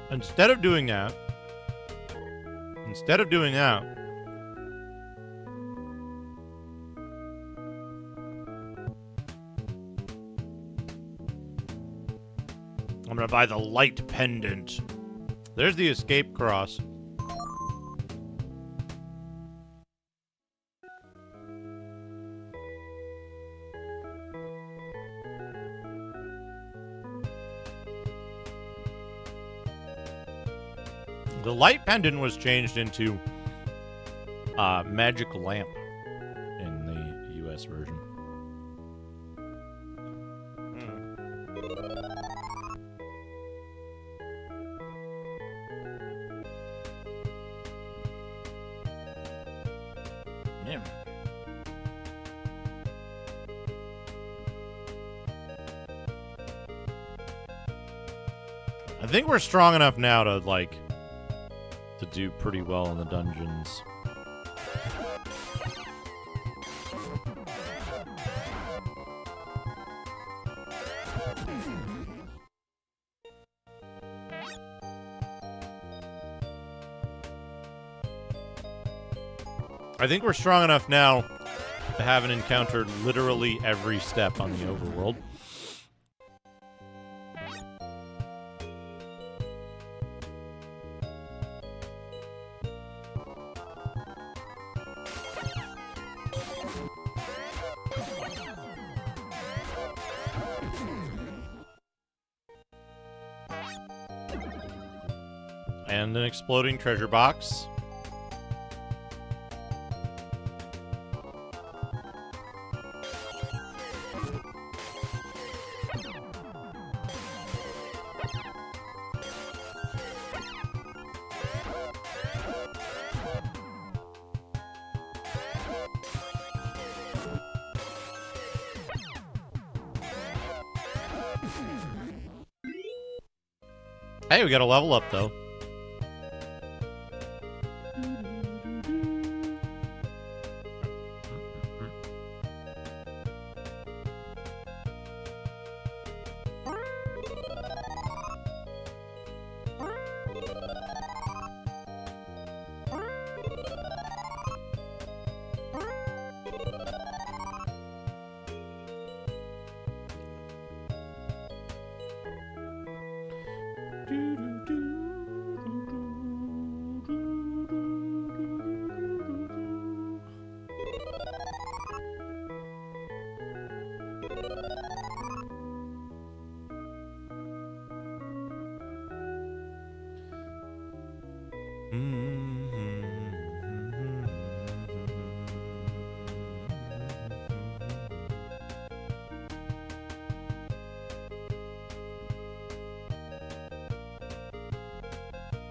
instead of doing that, I'm gonna buy the light pendant. There's the escape cross. The light pendant was changed into magic lamp in the US version. Yeah. I think we're strong enough now to, like, to do pretty well in the dungeons. I think we're strong enough now to haven't encountered literally every step on the overworld. And an exploding treasure box. Hey, we got a level up, though.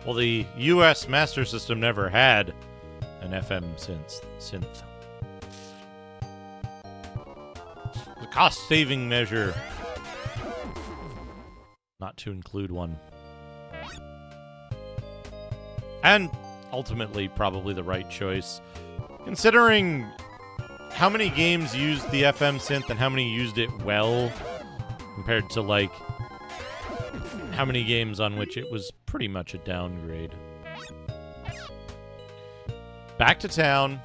Well, the US Master System never had an FM synth. The cost-saving measure. Not to include one. And ultimately, probably the right choice. Considering how many games used the FM synth and how many used it well, compared to, like, how many games on which it was pretty much a downgrade. Back to town.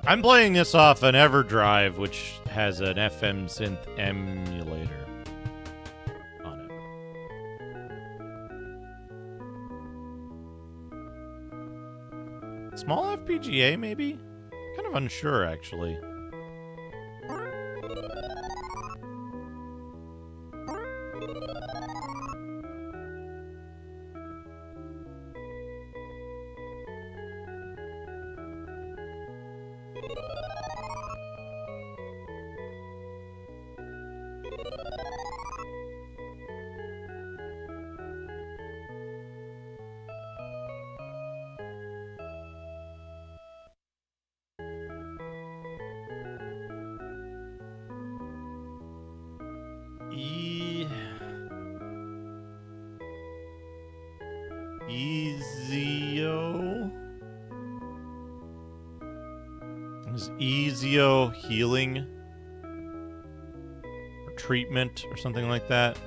I'm playing this off an EverDrive, which has an FM synth emulator on it. Small FPGA, maybe? Kind of unsure, actually. Is Ezio healing? Or treatment or something like that?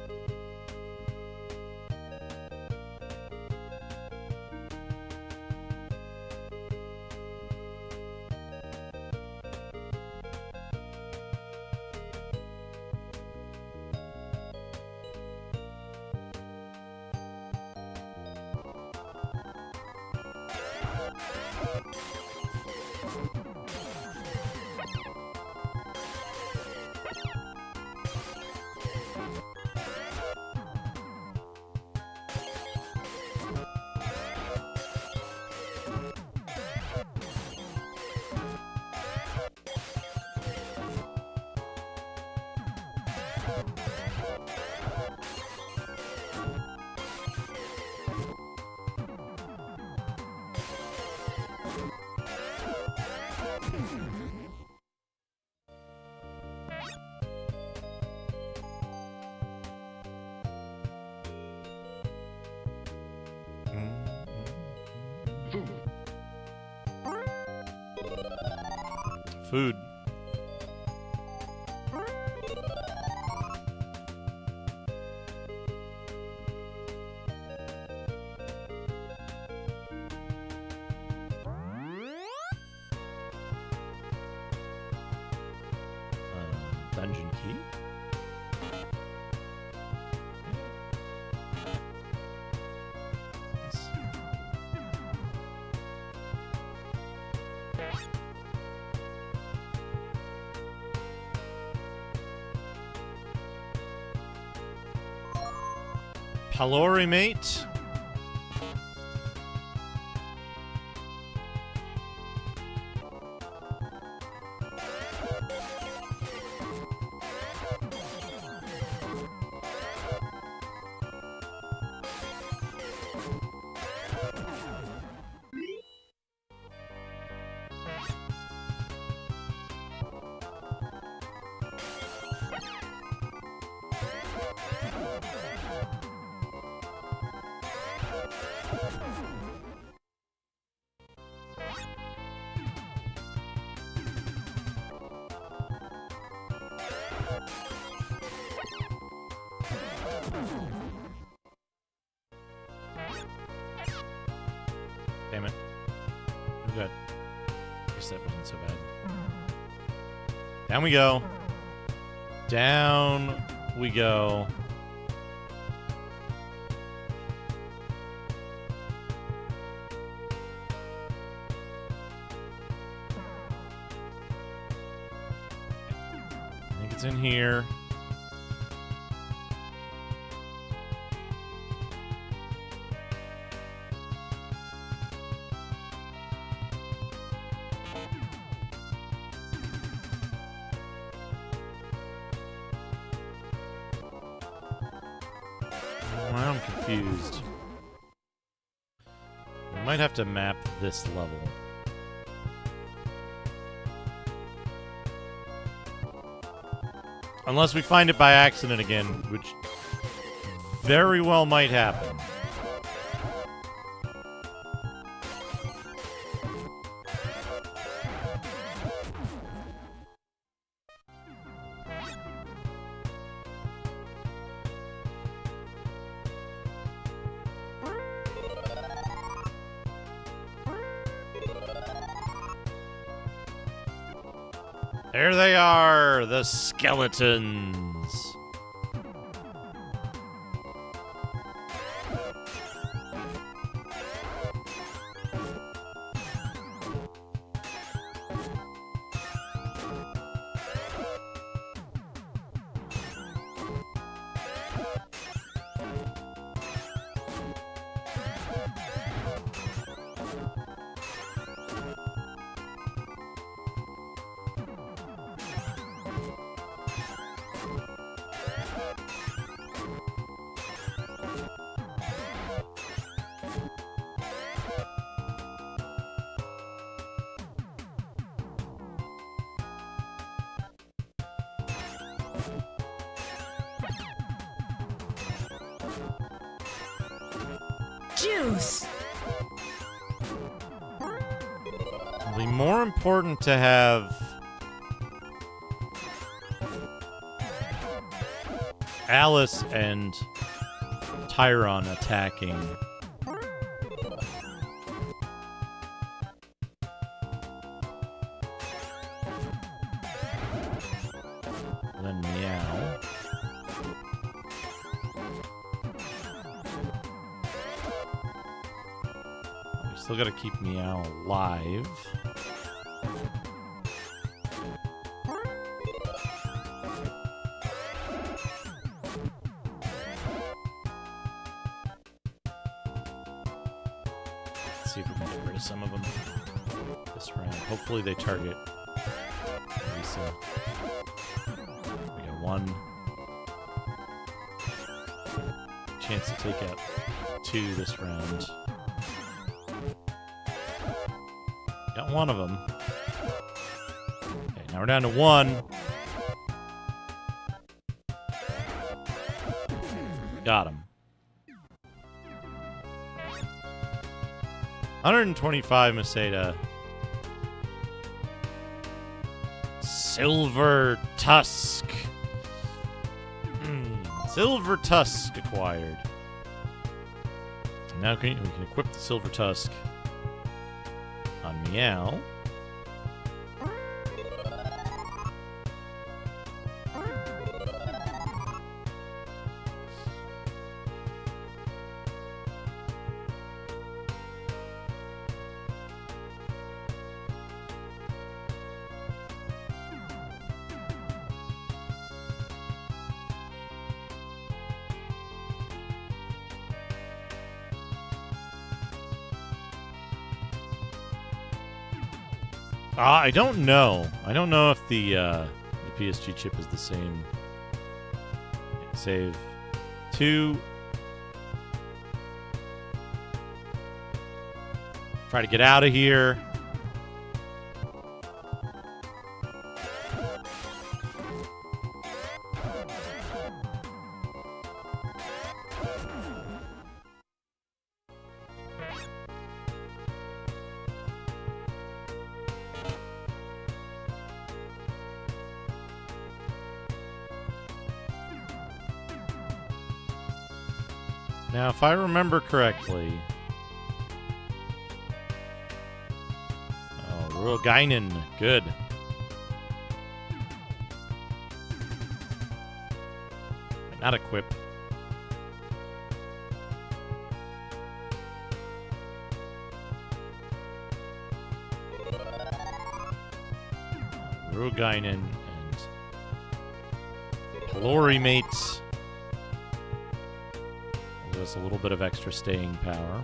Food. Dungeon key. Yes. Palorimate. Damn it. Oh, good. Guess that wasn't so bad. Down we go. Down we go. I think it's in here. Now I'm confused. We might have to map this level. Unless we find it by accident again, which very well might happen. There they are, the skeletons. Juice. It'll be more important to have Alice and Tyron attacking. Then Meow. We still gotta keep Meow alive. Let's see if we can get rid of some of them this round. Hopefully they target Lisa. We got one chance to take out 2 this round. Got one of them. Okay, now we're down to 1. Got him. 125 Maseda. Silver Tusk. Silver Tusk acquired. Now we can equip the Silver Tusk on Meow. I don't know. I don't know if the PSG chip is the same. Save 2. Try to get out of here. Now, if I remember correctly... Oh, Ruogainen. Good. Not equip. Ruogainen and Pelori mates. Give us a little bit of extra staying power.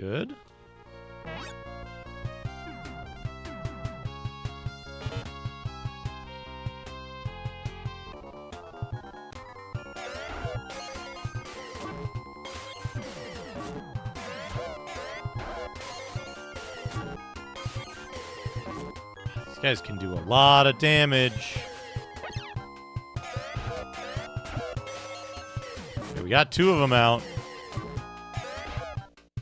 Good. These guys can do a lot of damage. Okay, we got 2 of them out.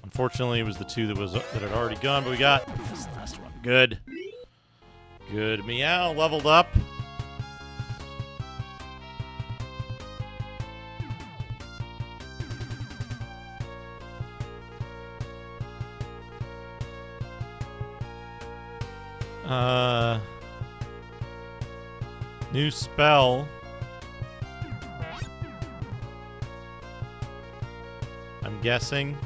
Unfortunately, it was the 2 that had already gone, but we got this last one. Good. Good. Meow leveled up. New spell. I'm guessing.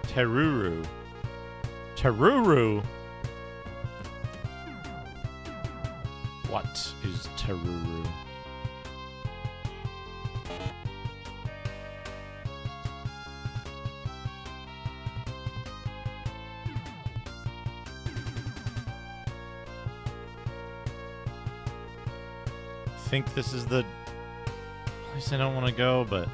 Teruru. Teruru? What is Teruru? I think this is the... At least I don't want to go, but...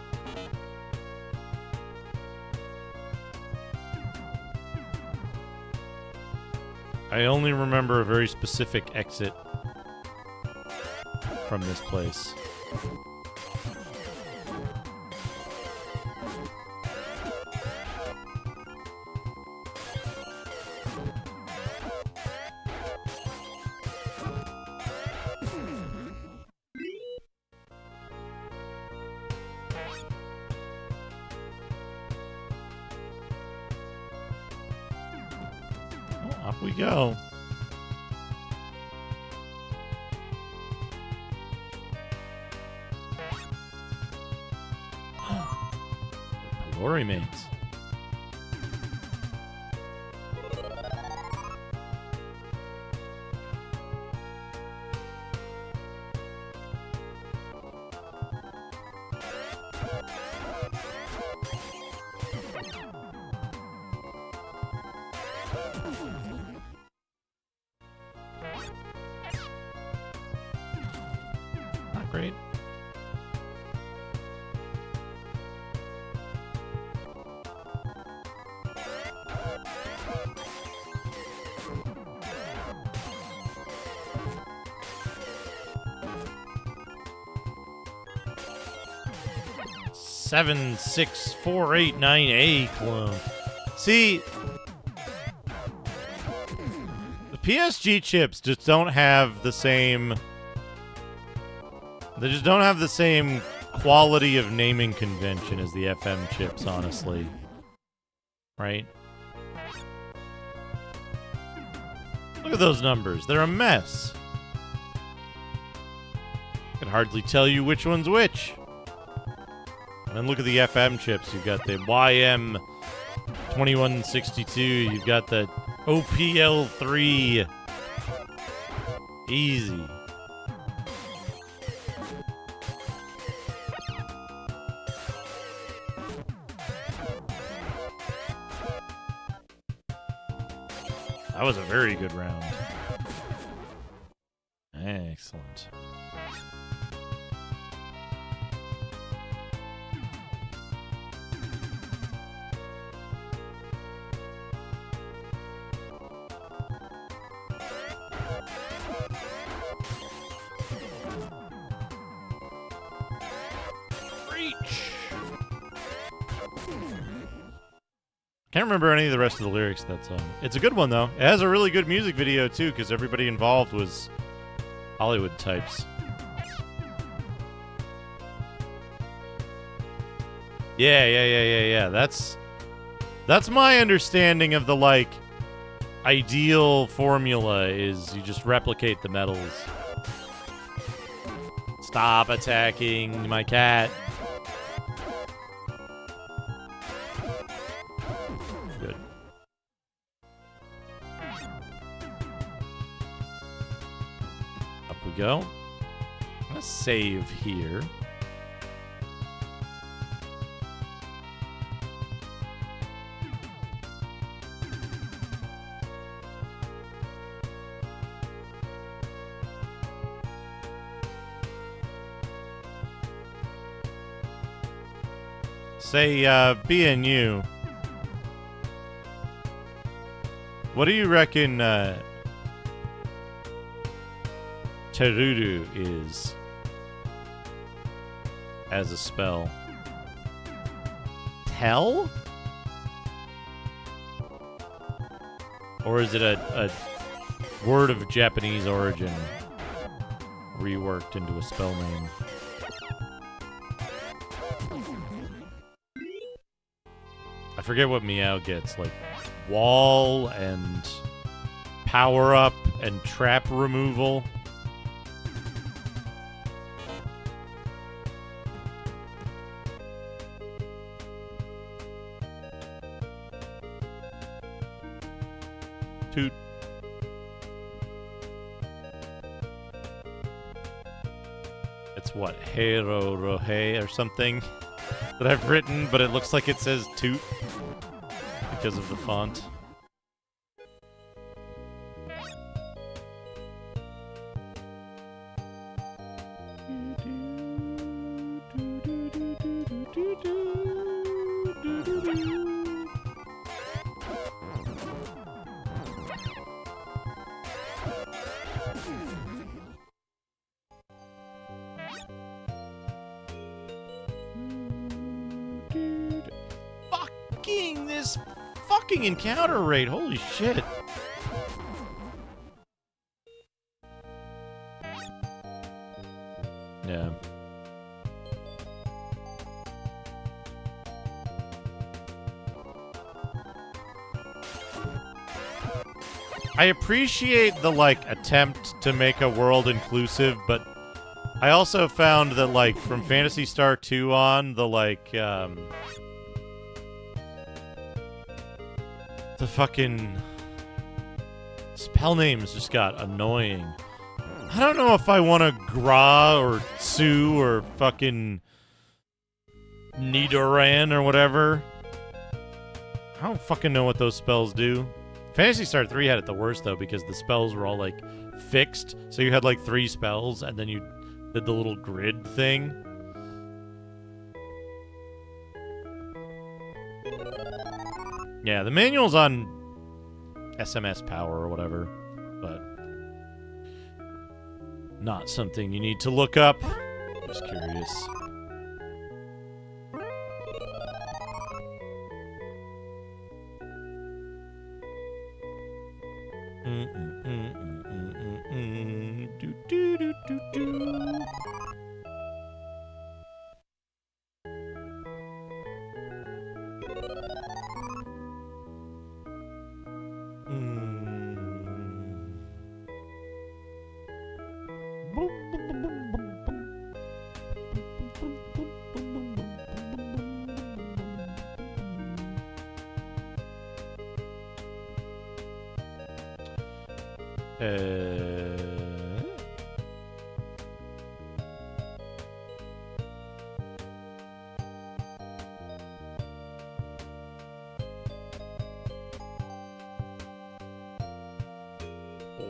I only remember a very specific exit from this place. Oh, up we go. Glory mates. Not great. Seven, 6, 4, 8, 9, 8 clone. See, the PSG chips just don't have the same. They just don't have the same quality of naming convention as the FM chips, honestly. Right? Look at those numbers. They're a mess. I can hardly tell you which one's which. And then look at the FM chips. You've got the YM2162. You've got the OPL3. Easy. That was a very good round. Excellent. Can't remember any of the rest of the lyrics to that song. It's a good one, though. It has a really good music video, too, because everybody involved was Hollywood types. Yeah. That's my understanding of the, like, ideal formula is you just replicate the medals. Stop attacking my cat. Good. Up we go. I'm gonna save here. Say, being you, what do you reckon Terudu is as a spell? Tell? Or is it a word of Japanese origin reworked into a spell name? I forget what Meow gets, like wall and power up and trap removal. Toot. It's what, Hero Rohe or something that I've written, but it looks like it says toot because of the font. This fucking encounter rate, holy shit. Yeah. I appreciate the, like, attempt to make a world inclusive, but I also found that, like, from Phantasy Star 2 on, the, like, the fucking spell names just got annoying. I don't know if I want to Gra or Tsu or fucking Nidoran or whatever. I don't fucking know what those spells do. Phantasy Star 3 had it the worst, though, because the spells were all, like, fixed. So you had, like, 3 spells, and then you did the little grid thing. Yeah, the manual's on SMS Power or whatever, but not something you need to look up. Just curious. Do, do, do, do, do.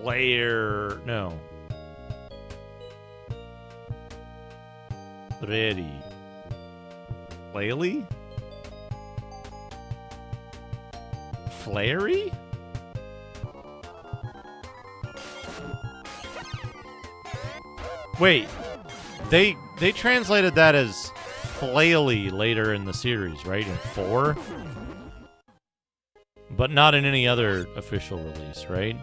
Layer... No. Ready. Laley? Flary? Wait. They translated that as Flaily later in the series, right? In 4? But not in any other official release, right?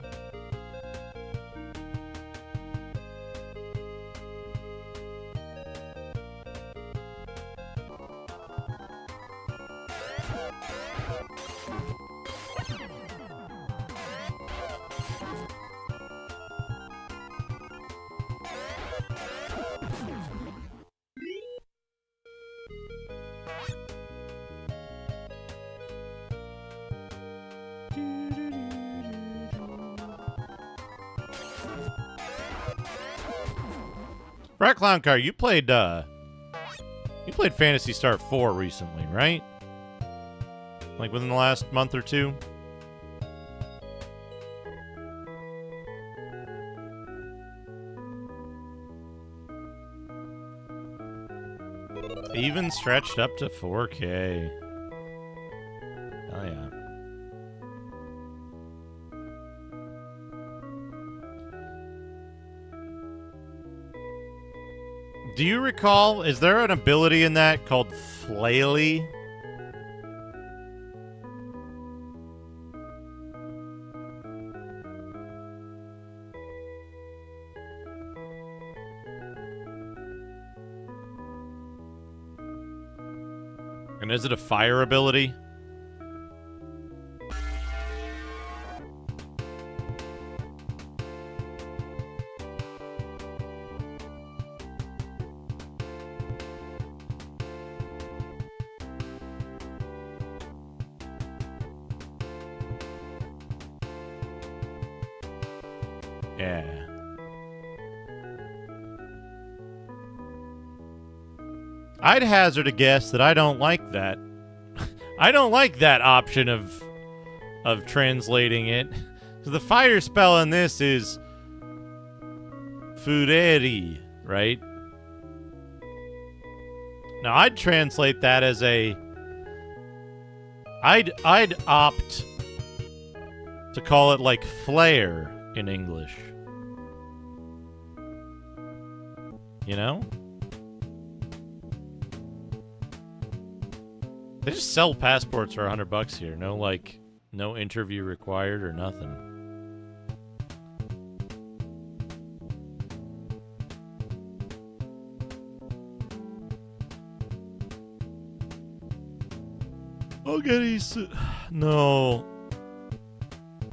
Rat Clown Car, you played Phantasy Star 4 recently, right? Like within the last month or two? Even stretched up to 4K. Oh yeah. Do you recall, is there an ability in that called Flaily? And is it a fire ability? Yeah. I'd hazard a guess that I don't like that. I don't like that option of translating it. So the fire spell in this is Fureri, right? Now I'd translate that as I'd opt to call it like flare in English. You know? They just sell passports for $100 here. No interview required or nothing. I'll get no.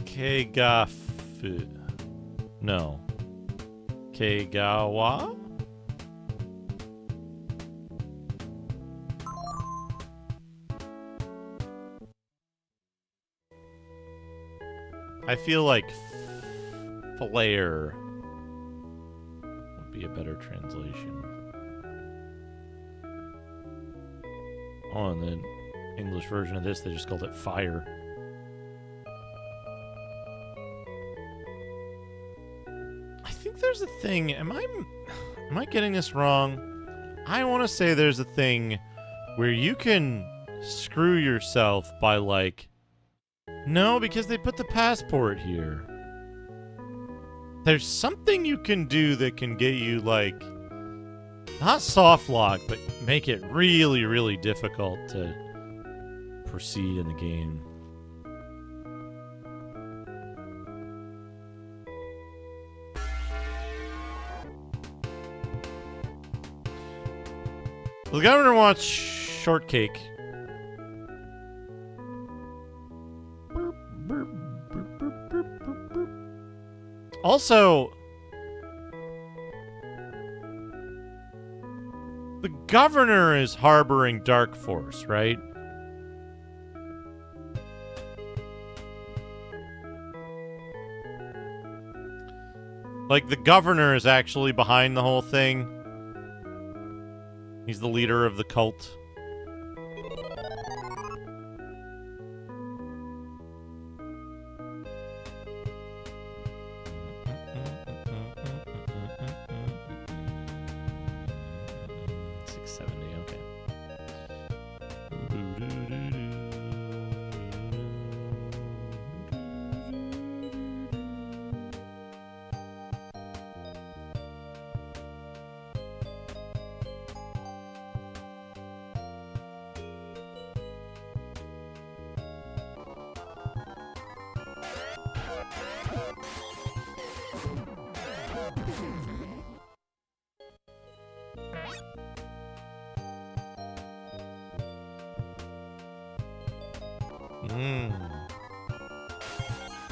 Kegafu. No. Kegawa? I feel like flare would be a better translation. Oh, and the English version of this, they just called it fire. I think there's a thing. Am I getting this wrong? I want to say there's a thing where you can screw yourself by like... No, because they put the passport here. There's something you can do that can get you, like, not soft lock, but make it really, really difficult to proceed in the game. The governor wants shortcake. Also, the governor is harboring dark force, right? Like, the governor is actually behind the whole thing. He's the leader of the cult.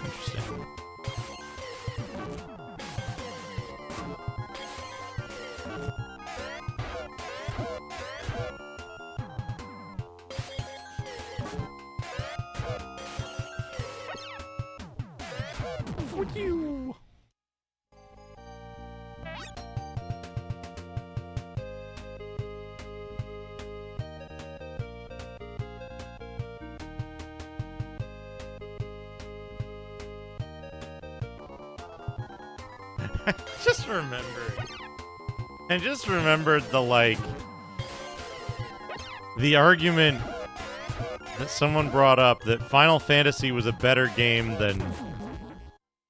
Interesting. Fuck you. I just remembered the, like, the argument that someone brought up that Final Fantasy was a better game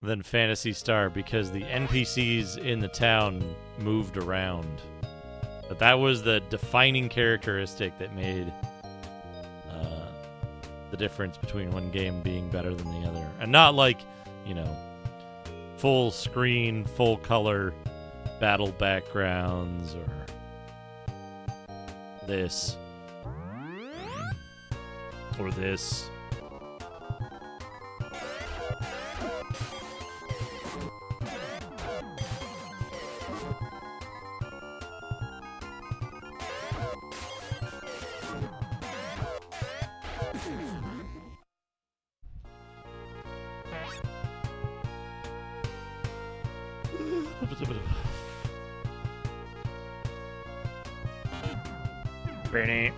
than Phantasy Star because the NPCs in the town moved around. But that was the defining characteristic that made the difference between one game being better than the other. And not like, you know, full screen, full color battle backgrounds or this or this. Bernie.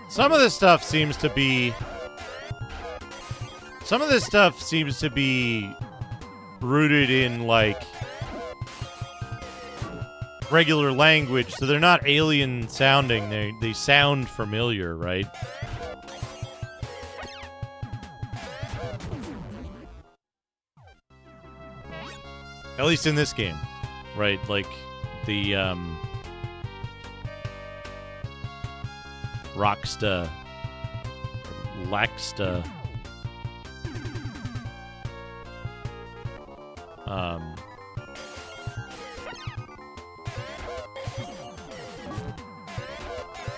Some of this stuff seems to be rooted in, like, regular language, so they're not alien sounding. They sound familiar, right? At least in this game, right? Like the Rocksta, Laxta,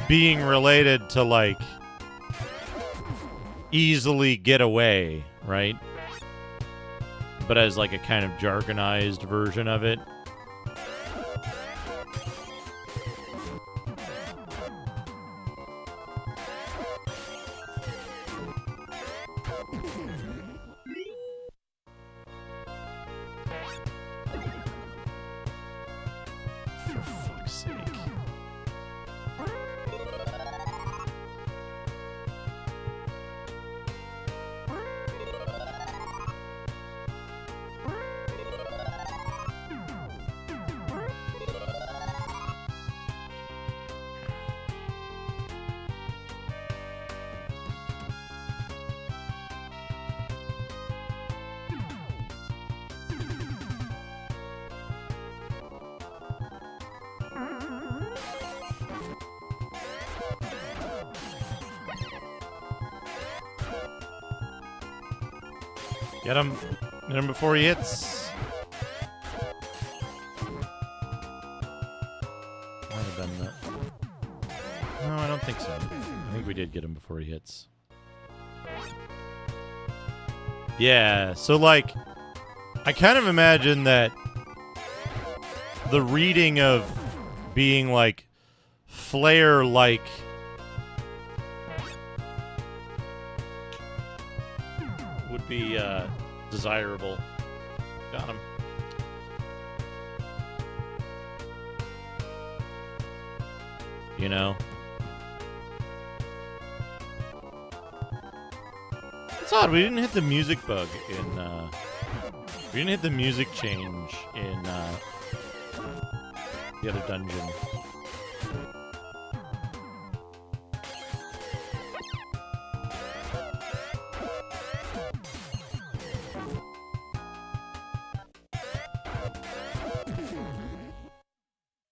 being related to, like, easily get away, right? But as, like, a kind of jargonized version of it. For fuck's sake. Get him. Get him before he hits. Might have done that. No, I don't think so. I think we did get him before he hits. Yeah, so, like, I kind of imagine that the reading of being, like, flare-like would be desirable. Got him. You know? It's odd, we didn't hit the music bug in, we didn't hit the music change in, the other dungeon.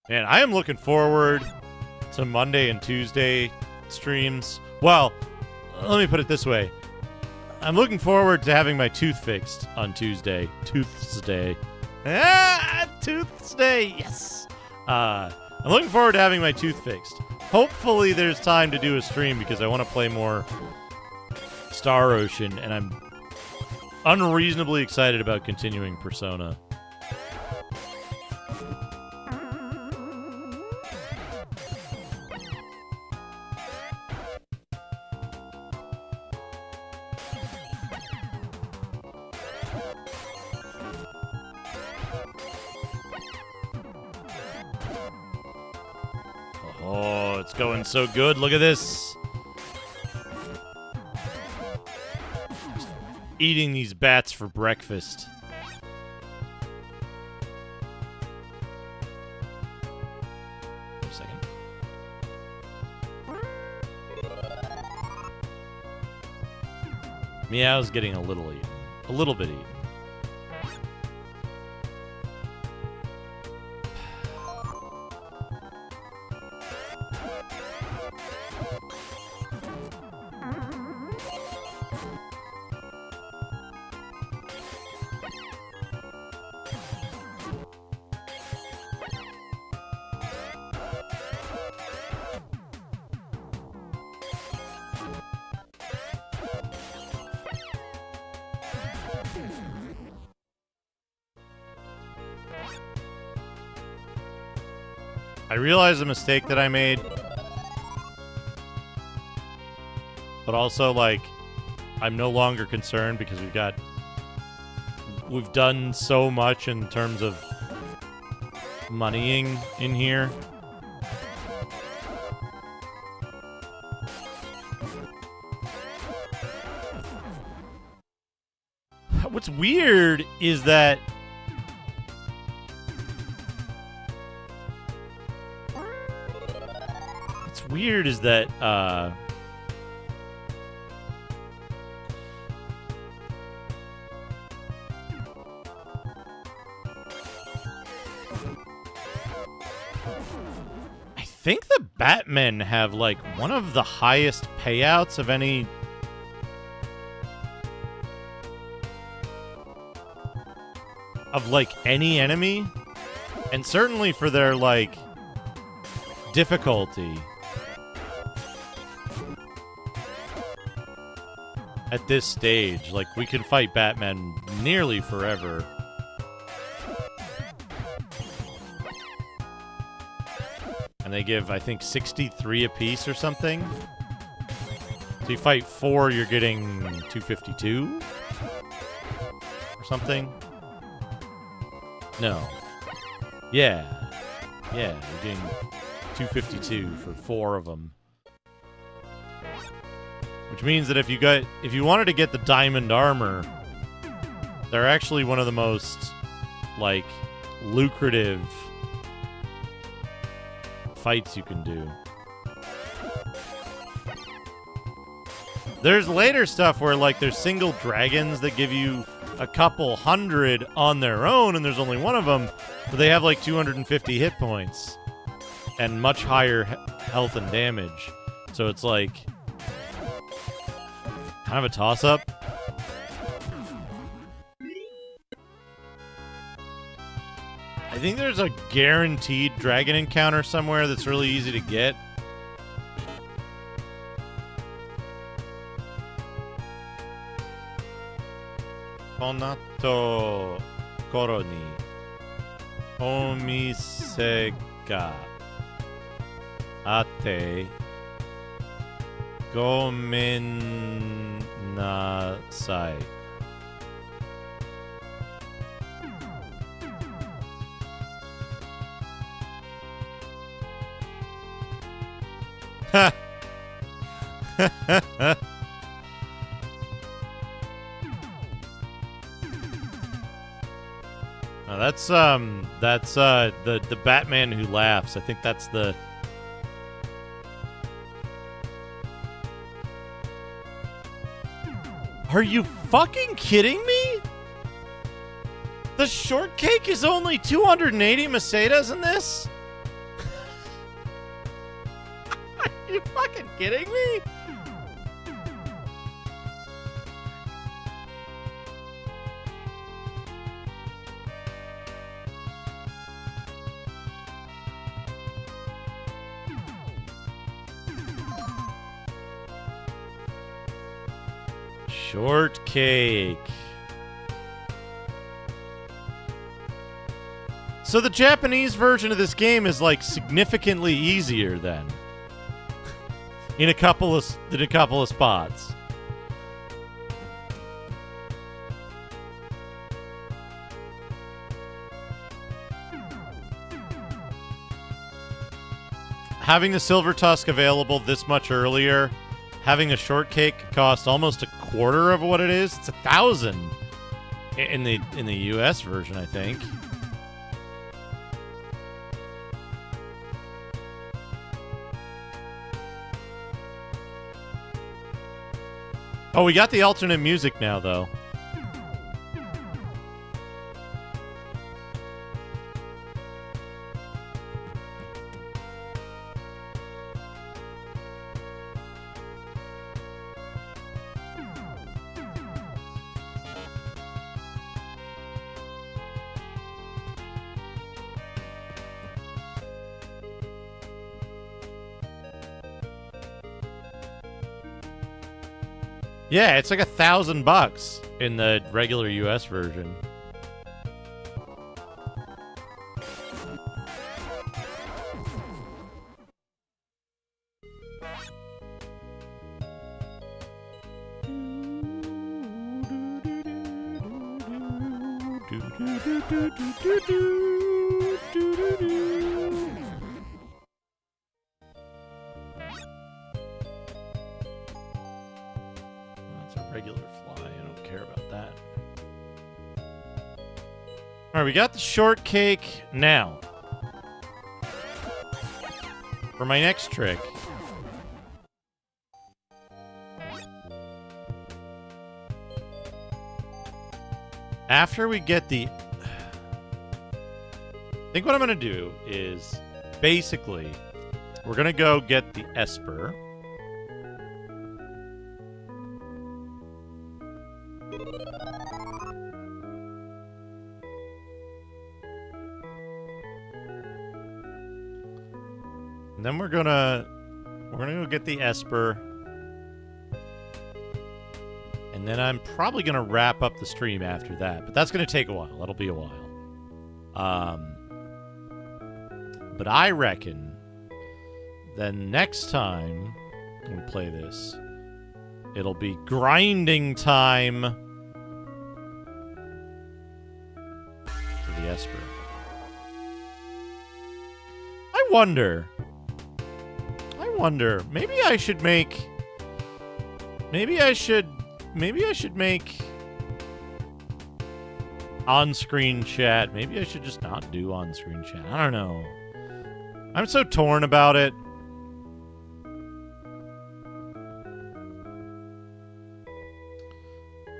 Man, I am looking forward to Monday and Tuesday streams. Well, let me put it this way. I'm looking forward to having my tooth fixed on Tuesday. Toothsday. Toothsday, yes! I'm looking forward to having my tooth fixed. Hopefully there's time to do a stream because I want to play more Star Ocean, and I'm unreasonably excited about continuing Persona. Going so good. Look at this. Eating these bats for breakfast. Wait a second. Meow's getting a little eaten. A little bit eaten. I realize the mistake that I made. But also, like, I'm no longer concerned because we've done so much in terms of moneying in here. What's weird is that I think the Batmen have like one of the highest payouts of any enemy, and certainly for their like difficulty. At this stage, like, we can fight Batman nearly forever. And they give, I think, 63 apiece or something. So you fight 4, you're getting 252? Or something? No. Yeah. Yeah, you're getting 252 for 4 of them. Which means that if you wanted to get the diamond armor, they're actually one of the most, like, lucrative fights you can do. There's later stuff where, like, there's single dragons that give you a couple hundred on their own, and there's only one of them, but they have, like, 250 hit points and much higher health and damage. So it's, like, kind of a toss-up. I think there's a guaranteed dragon encounter somewhere that's really easy to get. Konato Koroni Omisega Ate Gomennasai. Ha! That's the Batman who laughs. I think that's the. Are you fucking kidding me? The shortcake is only 280 Macedas in this? Are you fucking kidding me? Shortcake. So the Japanese version of this game is like significantly easier then. In a couple of spots. having the silver tusk available this much earlier, having a shortcake cost almost a quarter of what it is. It's 1,000 in the US version, I think. Oh, we got the alternate music now, though. Yeah, it's like $1,000 in the regular US version. Regular fly. I don't care about that. All right, we got the shortcake now. For my next trick. After we get the... I think what I'm going to do is basically we're going to go get the Esper. And then we're gonna go get the Esper. And then I'm probably gonna wrap up the stream after that. But that's gonna take a while. That'll be a while. But I reckon then next time we play this, it'll be grinding time for the Esper. I wonder, maybe I should make on-screen chat. Maybe I should just not do on-screen chat. I don't know. I'm so torn about it.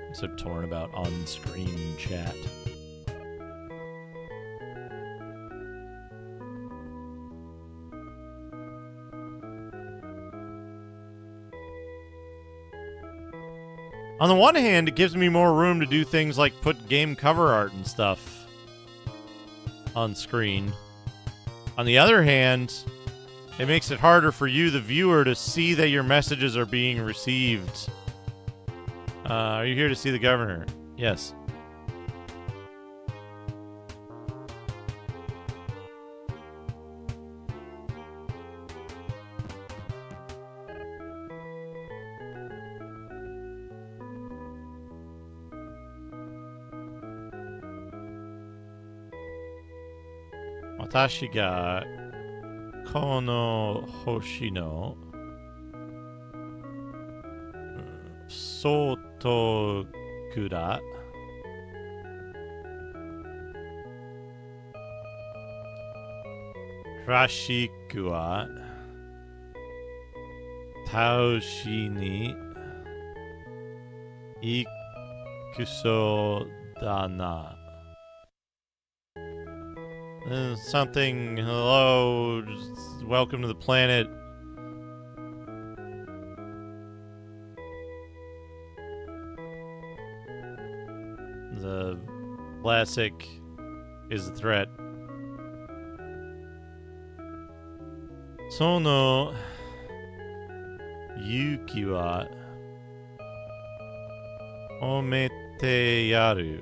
I'm so torn about on-screen chat. On the one hand, it gives me more room to do things like put game cover art and stuff on screen. On the other hand, it makes it harder for you, the viewer, to see that your messages are being received. Are you here to see the governor? Yes. Watashi ga kono hoshi no soto kura rashiku wa taoshi ni ikuso da na. Something, hello, welcome to the planet. The classic is a threat. Sono yuki wa omete yaru.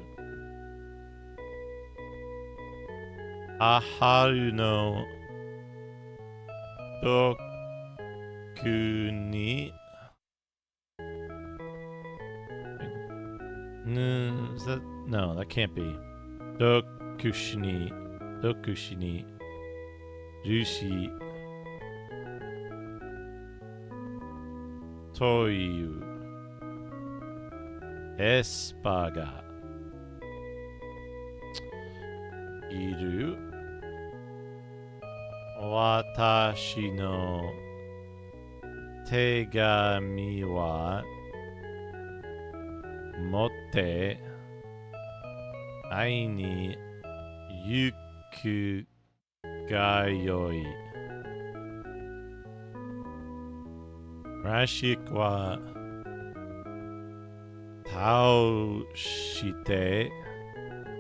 Aharu no doku ni. No, is that? No, that can't be. Dokushi ni. Rushi. というエスパーがいる。私の手紙は持って会いに行くがよい。らしくは倒して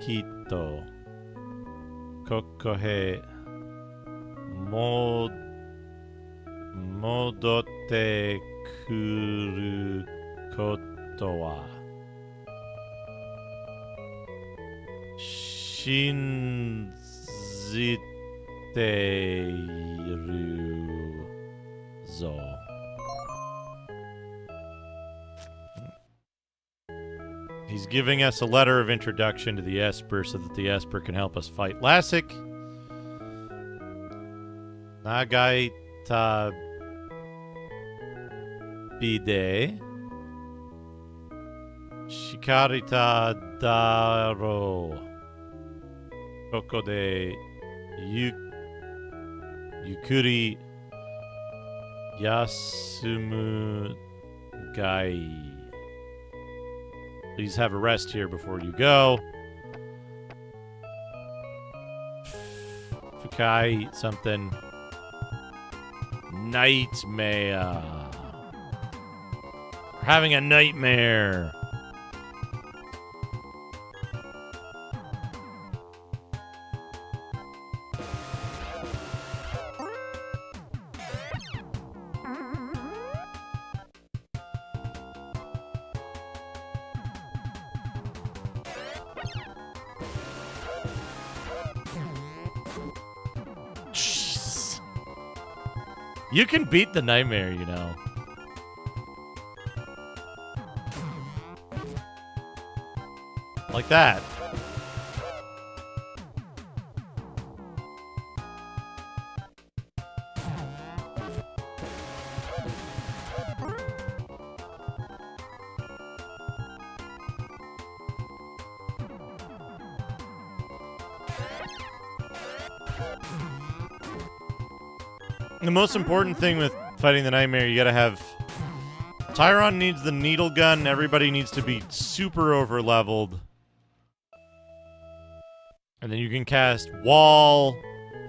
きっとここへ戻ってくることは信じているぞ。He's giving us a letter of introduction to the Esper so that the Esper can help us fight Lassic. Nagaita bide. Shikarita daro. Koko de yukuri yasumu gai. Please have a rest here before you go. Fukai something. Nightmare. We're having a nightmare. You can beat the nightmare, you know. Like that. The most important thing with fighting the nightmare, you gotta have... Tyron needs the needle gun. Everybody needs to be super over leveled. And then you can cast wall,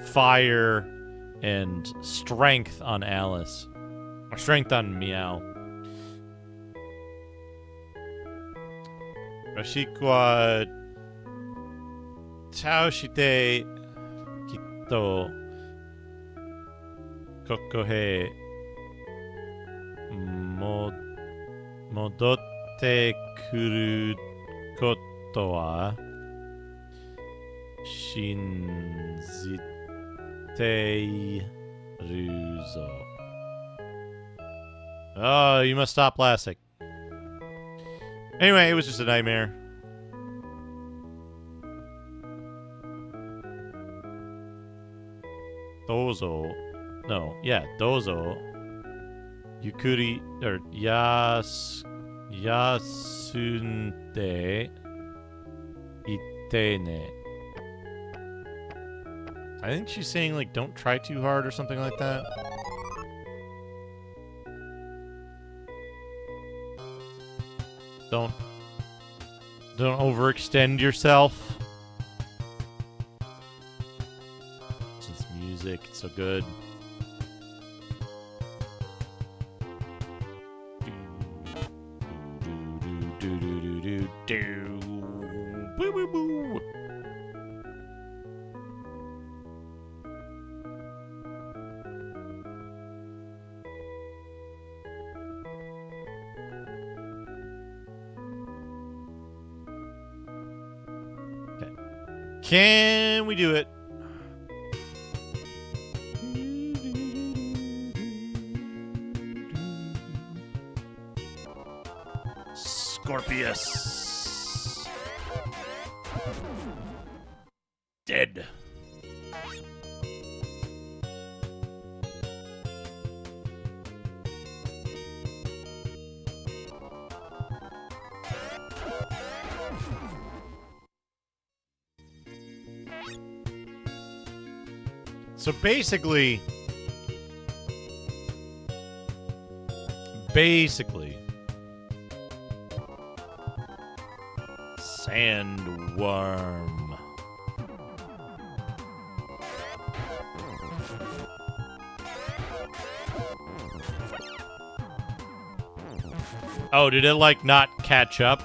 fire, and strength on Alice. Or strength on Meow. Rashikwa Taoshite Kito Kokohe Modotte kuru koto wa shinjite iru zo. Oh, you must stop Lassic. Anyway, it was just a nightmare. Dozo. No, yeah, Dozo. Yukuri, or Yasunde Itene. I think she's saying, like, don't try too hard or something like that. Don't overextend yourself. It's music, it's so good. Boo boo boo. Okay. Can we do it? Scorpius. Dead. So basically, sandworm. Oh, did it like not catch up?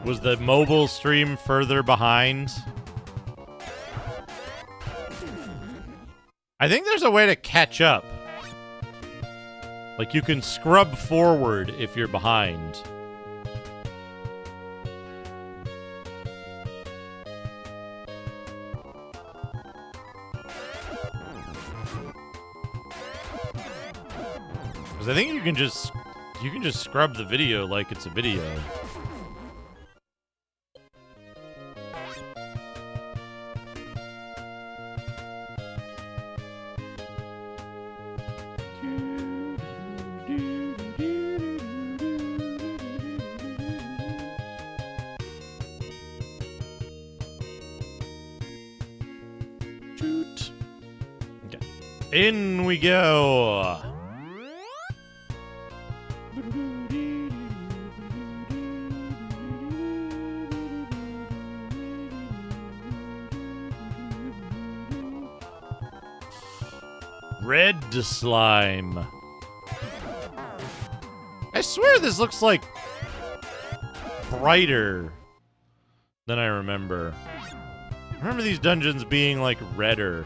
Was the mobile stream further behind? I think there's a way to catch up. Like you can scrub forward if you're behind. Because I think you can just scrub the video like it's a video. Shoot. Okay. In we go. Red slime. I swear this looks like brighter than I remember. I remember these dungeons being like redder.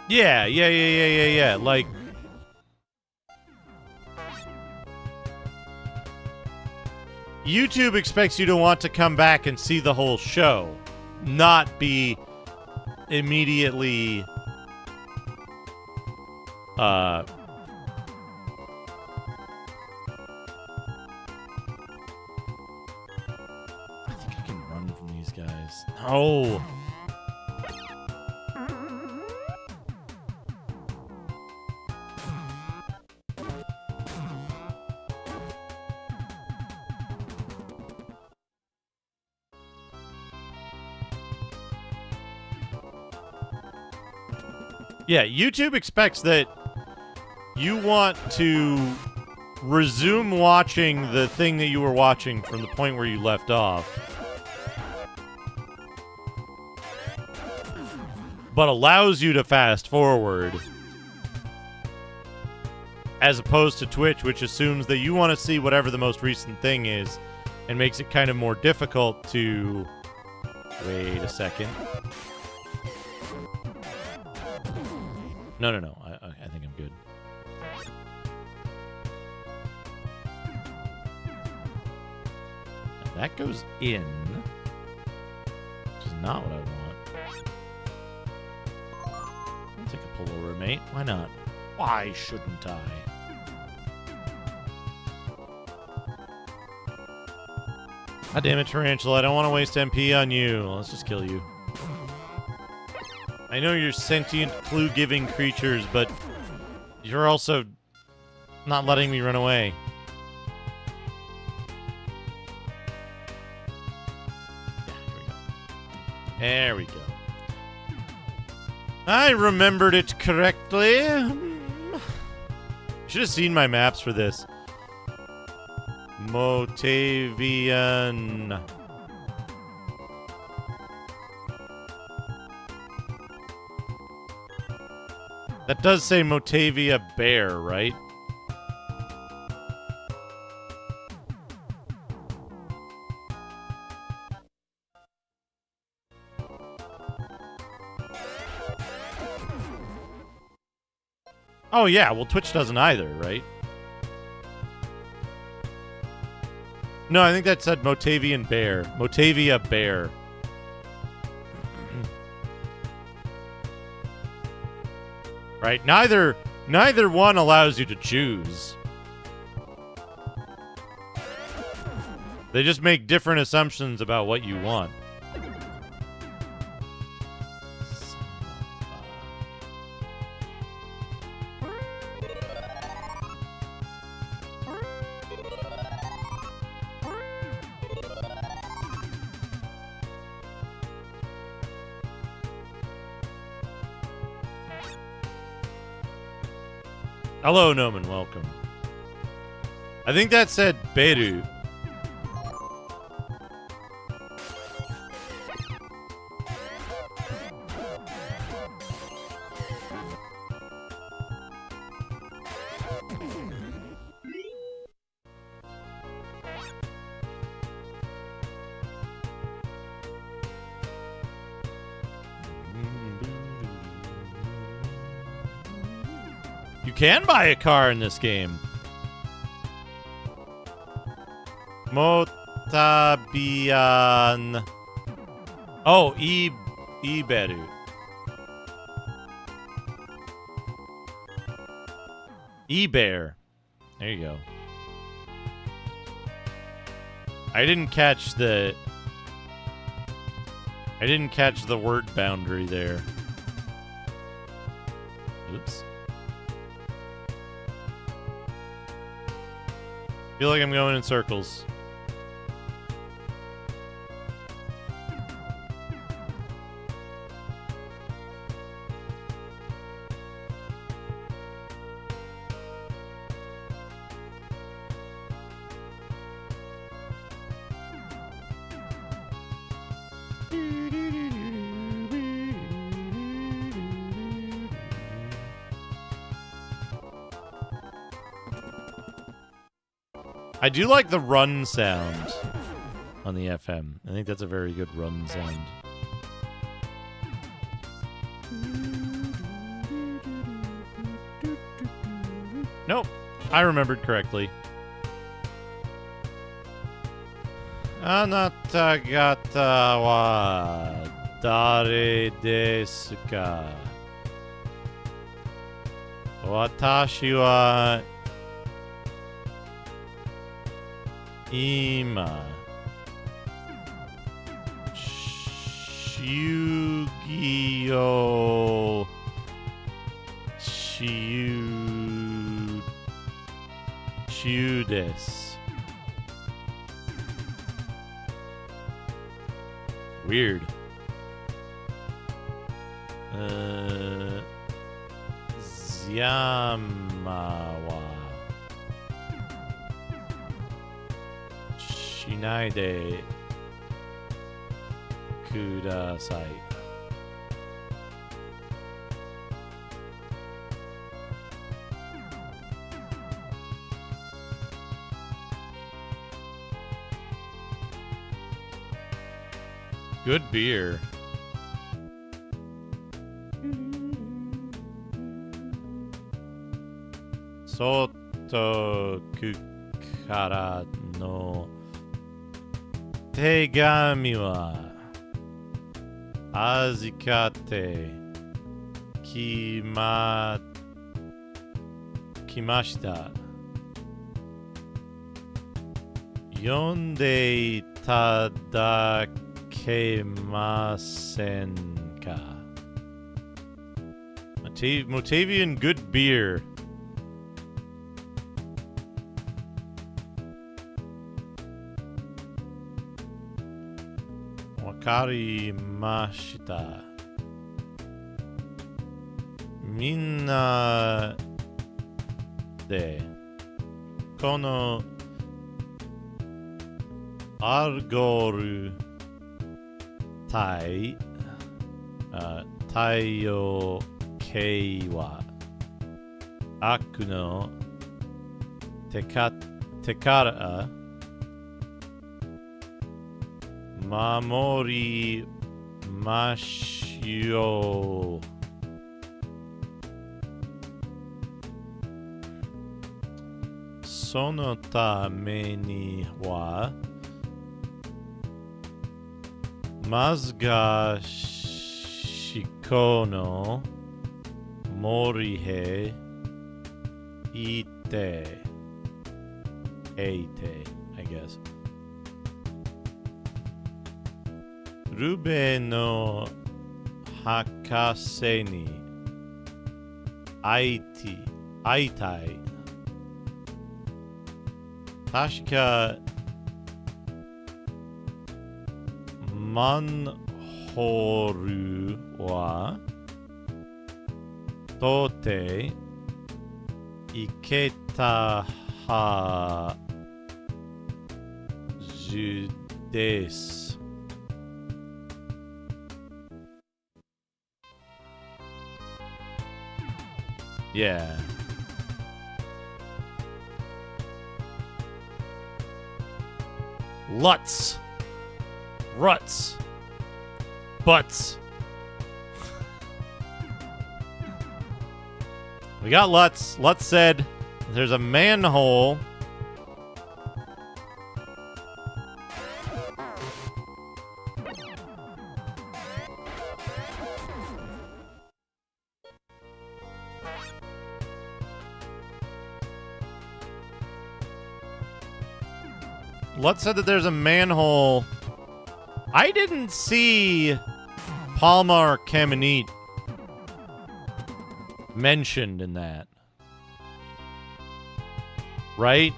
Yeah. Like, YouTube expects you to want to come back and see the whole show, not be immediately I think I can run from these guys. No. Yeah, YouTube expects that you want to resume watching the thing that you were watching from the point where you left off, but allows you to fast forward, as opposed to Twitch, which assumes that you want to see whatever the most recent thing is and makes it kind of more difficult to... Wait a second. No. I think I'm good. Now that goes in, which is not what I want. I'll take a pullover, mate. Why not? Why shouldn't I? God damn it, Tarantula. I don't want to waste MP on you. Let's just kill you. I know you're sentient, clue-giving creatures, but you're also not letting me run away. Yeah, here we go. There we go. I remembered it correctly. Should have seen my maps for this. Motavian. That does say Motavia Bear, right? Oh yeah, well Twitch doesn't either, right? No, I think that said Motavian Bear. Motavia Bear. Right? Neither one allows you to choose. They just make different assumptions about what you want. Hello, Noman. Welcome. I think that said Beru. You can buy a car in this game. Motabian. Oh, Iberu. E-Bear. There you go. I didn't catch the word boundary there. Oops. Feel like I'm going in circles. I do like the run sound on the FM. I think that's a very good run sound. Nope, I remembered correctly. Anatagata wa dare desu ka? Watashi wa Ima Shugyo Shu desu. Weird. Zyamawa Shinai de kudasai. Good beer. Soto kukara no tegami wa azikate kimashita. Yonde itadakemasen ka. Motavian good beer. Wakarimashita. Minna de kono Argoru Tai Taiyo Kei wa Aku no Tekara Mamori Mashio. Sono tame ni wa Mazga Shikono Morihe. Ite. Eite, I guess. Rube no Hakase ni Aitai. Tashika Manhoru wa Tote Iketa ha Judes. Yeah. Luts. Ruts. Butts. We got Lutz. Lutz said there's a manhole. Lutz said that there's a manhole. I didn't see Palma or Caminite mentioned in that. Right?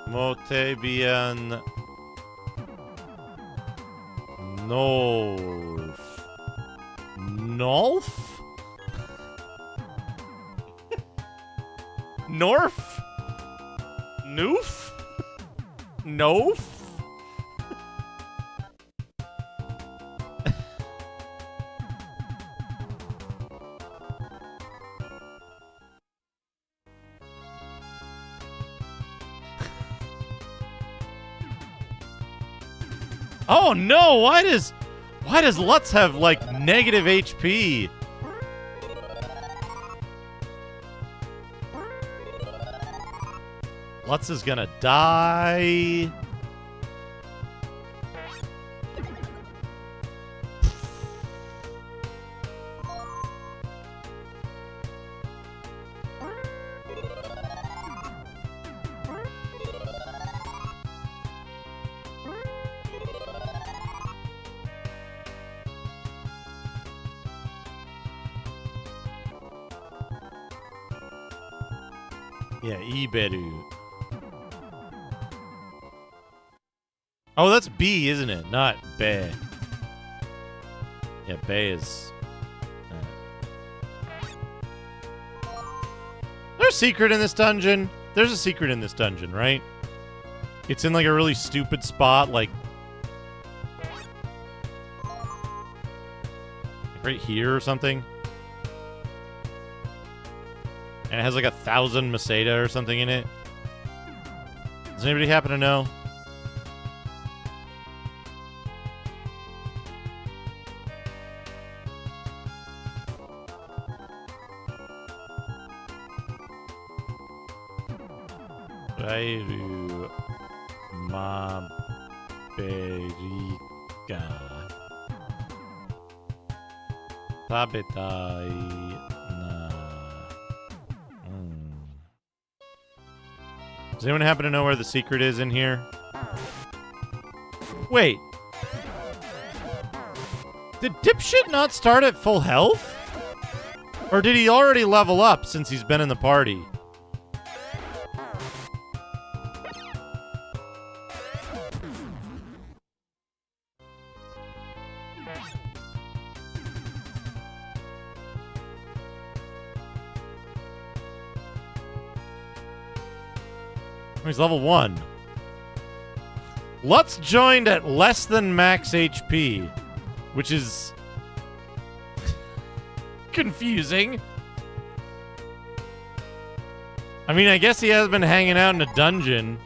Motebian North. North? North? Noof? Noof? Oh no, why does Lutz have like negative HP? Lutz is gonna die. Yeah, Iberu. Oh, that's B, isn't it? Not Be. Yeah, Be is... There's a secret in this dungeon. There's a secret in this dungeon, right? It's in like a really stupid spot, like right here or something. And it has like 1,000 Maseda or something in it. Does anybody happen to know? Rairu Maberika Tabetai na. Does anyone happen to know where the secret is in here? Wait. Did Dipshit not start at full health? Or did he already level up since he's been in the party? He's level 1. Lutz joined at less than max HP, which is confusing. I mean, I guess he has been hanging out in a dungeon.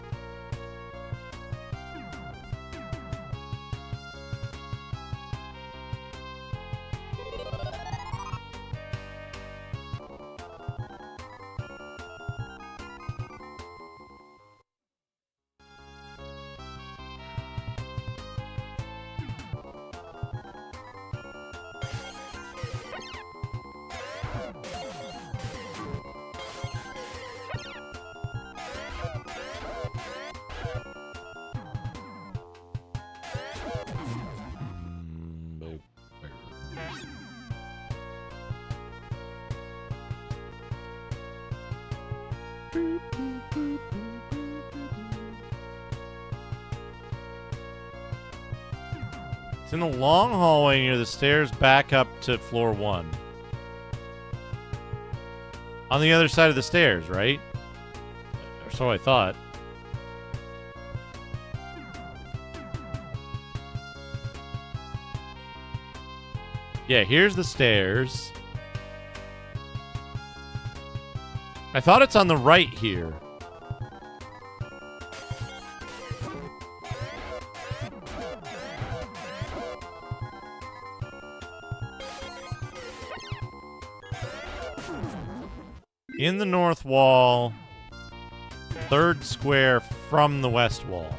It's in the long hallway near the stairs back up to floor 1. On the other side of the stairs, right? Or so I thought. Yeah, here's the stairs. I thought it's on the right here. In the north wall, third square from the west wall.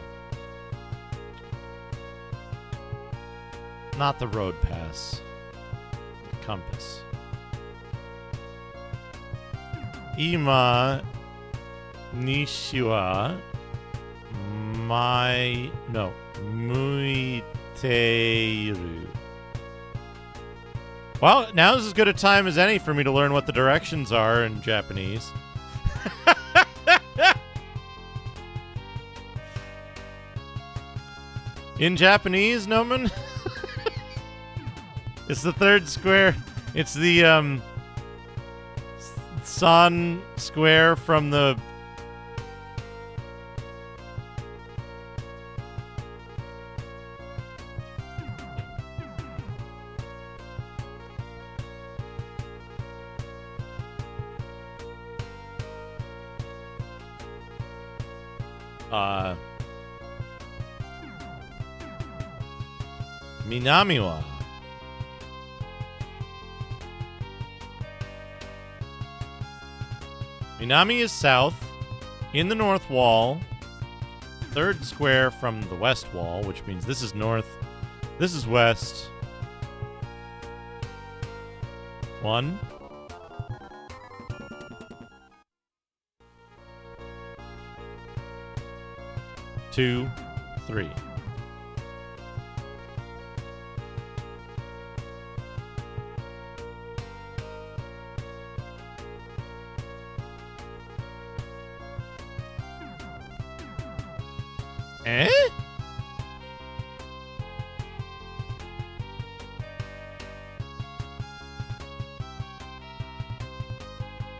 Not the road pass. The compass. Ima Nishiwa Muiteiru. Well, now's as good a time as any for me to learn what the directions are in Japanese. In Japanese, Noman? It's the third square. It's the, San Square from the... Minamiwa. Minami is south, in the north wall, third square from the west wall, which means this is north, this is west. 1. 2, 3. Eh?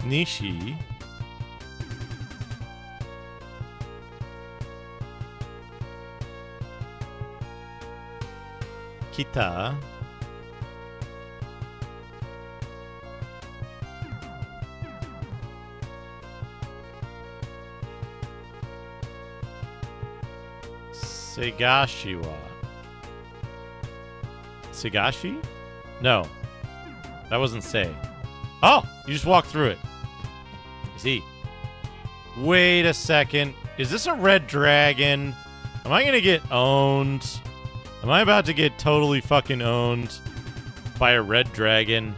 Nishi. Kita. Segashiwa. Segashi? No. That wasn't say. Oh! You just walked through it. I see. Wait a second. Is this a red dragon? Am I gonna get owned? Am I about to get totally fucking owned by a red dragon?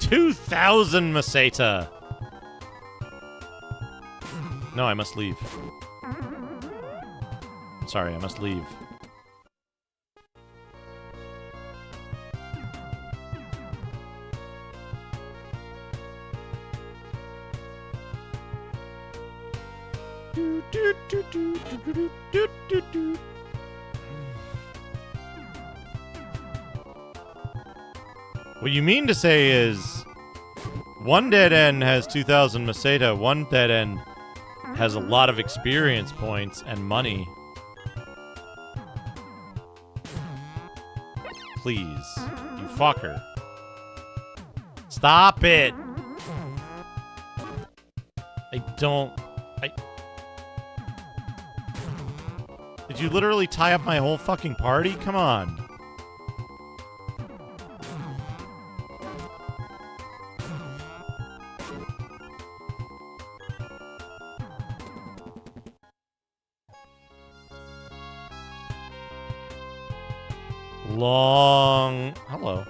$2,000 Maseta. No, I must leave. I'm sorry, I must leave. What you mean to say is one dead end has 2,000 Maseta, one dead end has a lot of experience points and money. Please, you fucker. Stop it! Did you literally tie up my whole fucking party? Come on. Hello.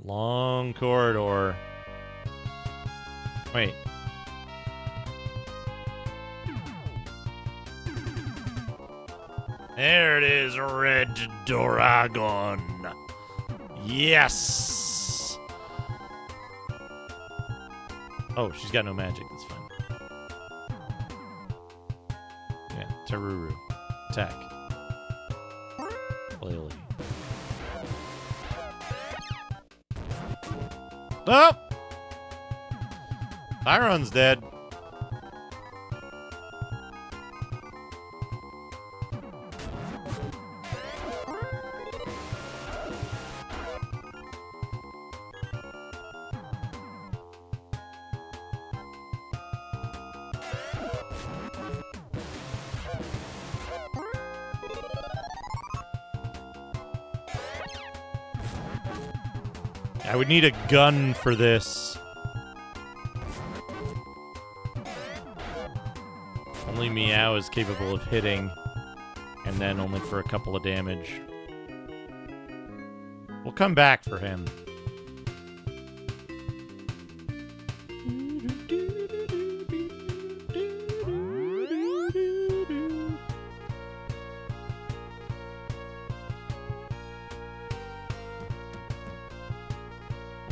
Long corridor. Wait. There it is, Red Dragon. Yes. Oh, she's got no magic. That's fine. Yeah, Taruru. Attack. Lily. Oh! Tyron's dead. I would need a gun for this. Only Meow is capable of hitting, and then only for a couple of damage. We'll come back for him.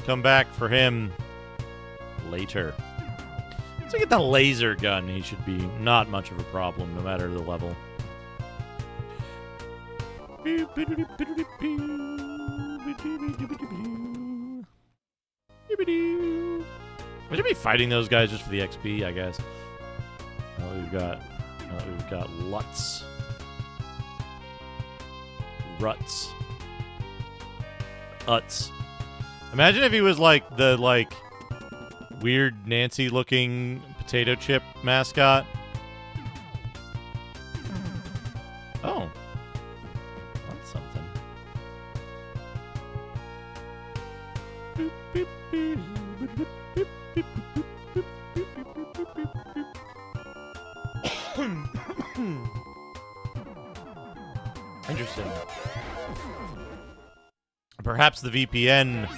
Come back for him later. Once we get the laser gun, he should be not much of a problem, no matter the level. We should be fighting those guys just for the XP, I guess. Now that we've got Lutz. Ruts. Utz. Imagine if he was like the weird Nancy looking potato chip mascot. Oh. That's something. Interesting. Perhaps the VPN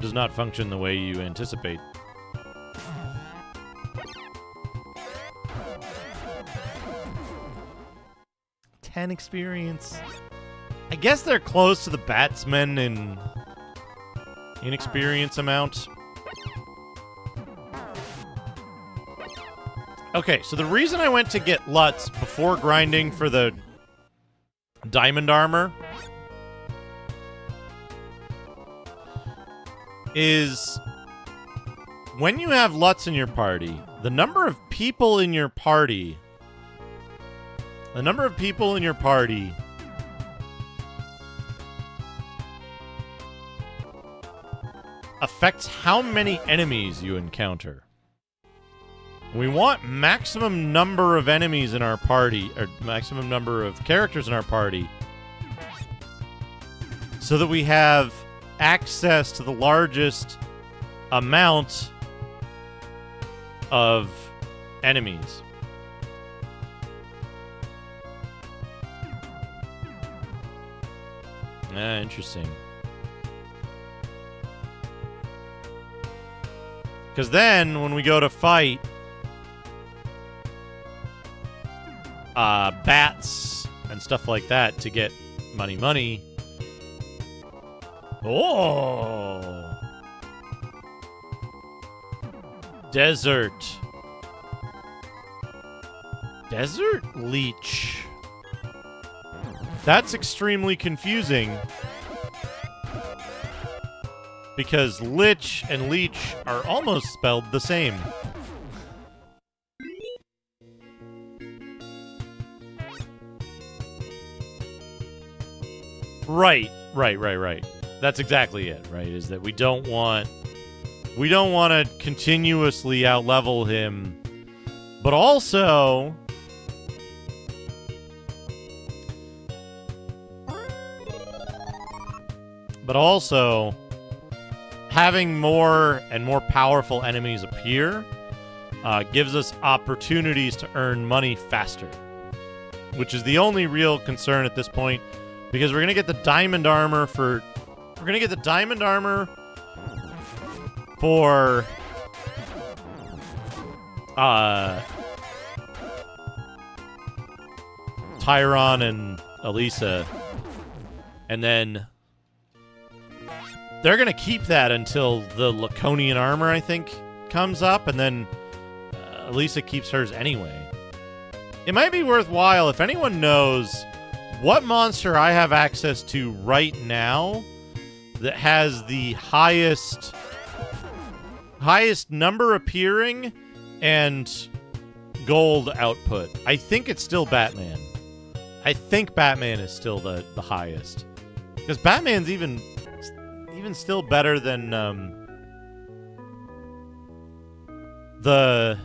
does not function the way you anticipate. Ten experience. I guess they're close to the batsmen in experience amount. Okay, so the reason I went to get Lutz before grinding for the diamond armor is when you have Lutz in your party, the number of people in your party affects how many enemies you encounter. We want maximum number of enemies in our party, or maximum number of characters in our party, so that we have access to the largest amount of enemies. Interesting. Because then, when we go to fight bats and stuff like that to get money. Oh! Desert Leech. That's extremely confusing. Because Lich and Leech are almost spelled the same. Right. That's exactly it, right? Is that we don't want to continuously outlevel him, but also having more and more powerful enemies appear gives us opportunities to earn money faster, which is the only real concern at this point, because we're gonna get the diamond armor for Tyron and Elisa, and then they're going to keep that until the Laconian armor, I think, comes up, and then Elisa keeps hers anyway. It might be worthwhile if anyone knows what monster I have access to right now that has the highest number appearing and gold output. I think it's still Batman. I think Batman is still the highest. Because Batman's even still better than the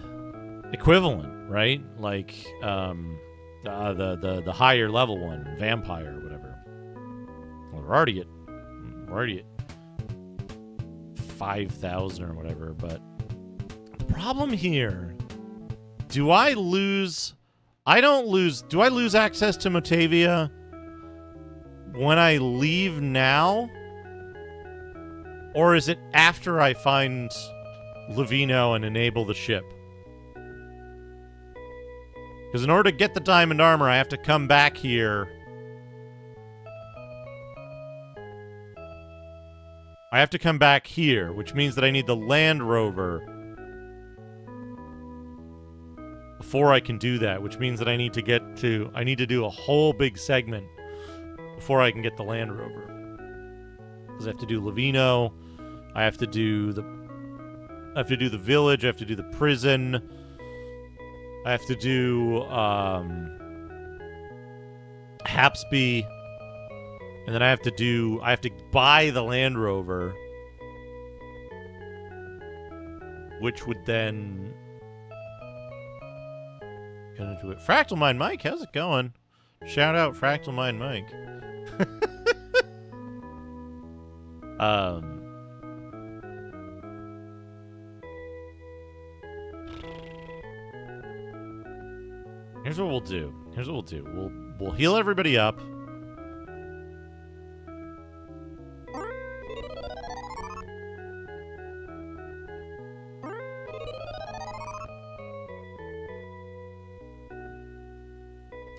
equivalent, right? Like the higher level one, Vampire or whatever. Well, we're already at 5,000 or whatever, but the problem here, do I lose access to Motavia when I leave now? Or is it after I find Livino and enable the ship? Because in order to get the diamond armor, I have to come back here. Which means that I need the Land Rover before I can do that, which means that I need to do a whole big segment before I can get the Land Rover. Because I have to do Livino, I have to do the village, I have to do the prison, I have to do Hapsby, and then I have to buy the Land Rover, which would then get into it. Fractal Mind Mike, how's it going? Shout out Fractal Mind Mike. Here's what we'll do. We'll heal everybody up.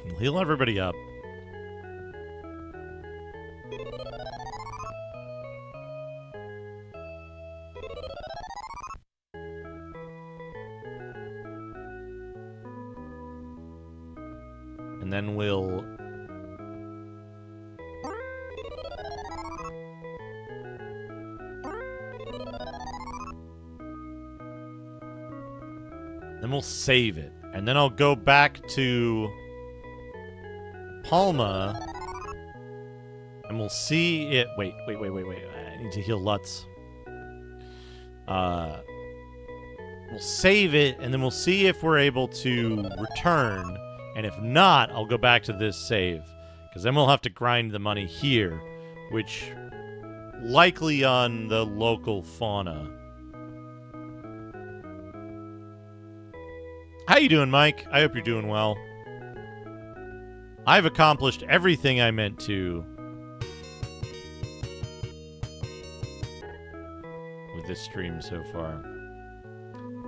We'll heal everybody up. And then we'll save it. And then I'll go back to Palma and we'll see it. Wait. I need to heal Lutz. We'll save it and then we'll see if we're able to return. And if not, I'll go back to this save. Because then we'll have to grind the money here. Which, likely on the local fauna. How you doing, Mike? I hope you're doing well. I've accomplished everything I meant to with this stream so far.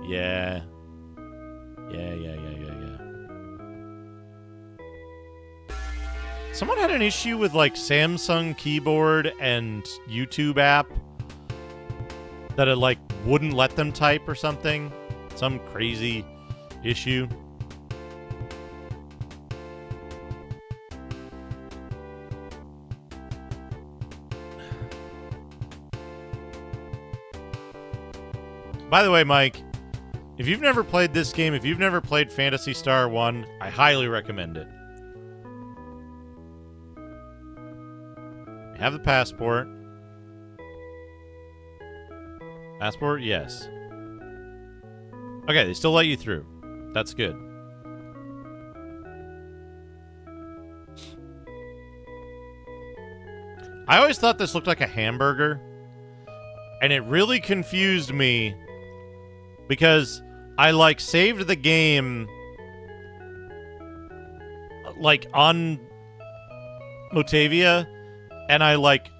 Yeah. Someone had an issue with, like, Samsung keyboard and YouTube app that it, like, wouldn't let them type or something. Some crazy issue. By the way, Mike, if you've never played this game, if you've never played Phantasy Star 1, I highly recommend it. Have the passport. Passport, yes. Okay, they still let you through. That's good. I always thought this looked like a hamburger. And it really confused me because I, like, saved the game, like, on Motavia, and I, like,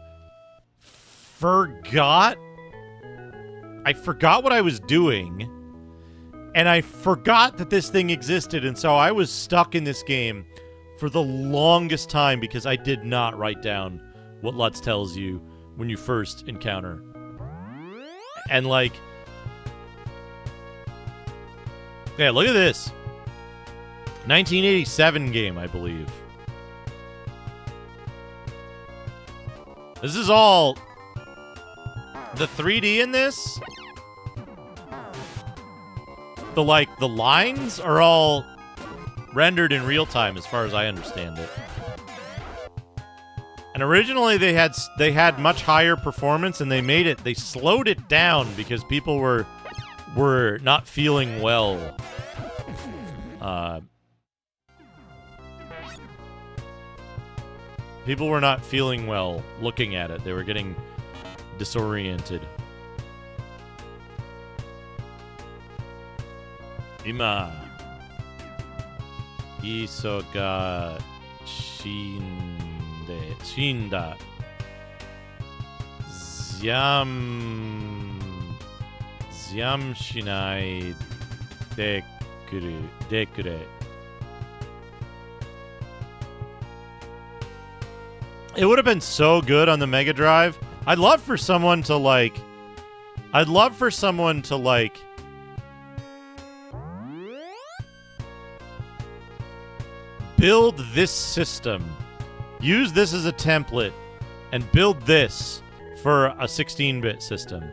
forgot what I was doing, and I forgot that this thing existed, and so I was stuck in this game for the longest time because I did not write down what Lutz tells you when you first encounter. And, like, Yeah, look at this. 1987 game, I believe. This is all... The 3D in this... The lines are all rendered in real time, as far as I understand it. And originally they had much higher performance, and they slowed it down because people were not feeling well. People were not feeling well looking at it. They were getting disoriented. Ima Isoga Shinda Zyam Shinai Dekure. It would have been so good on the Mega Drive. I'd love for someone to build this system. Use this as a template and build this for a 16-bit system.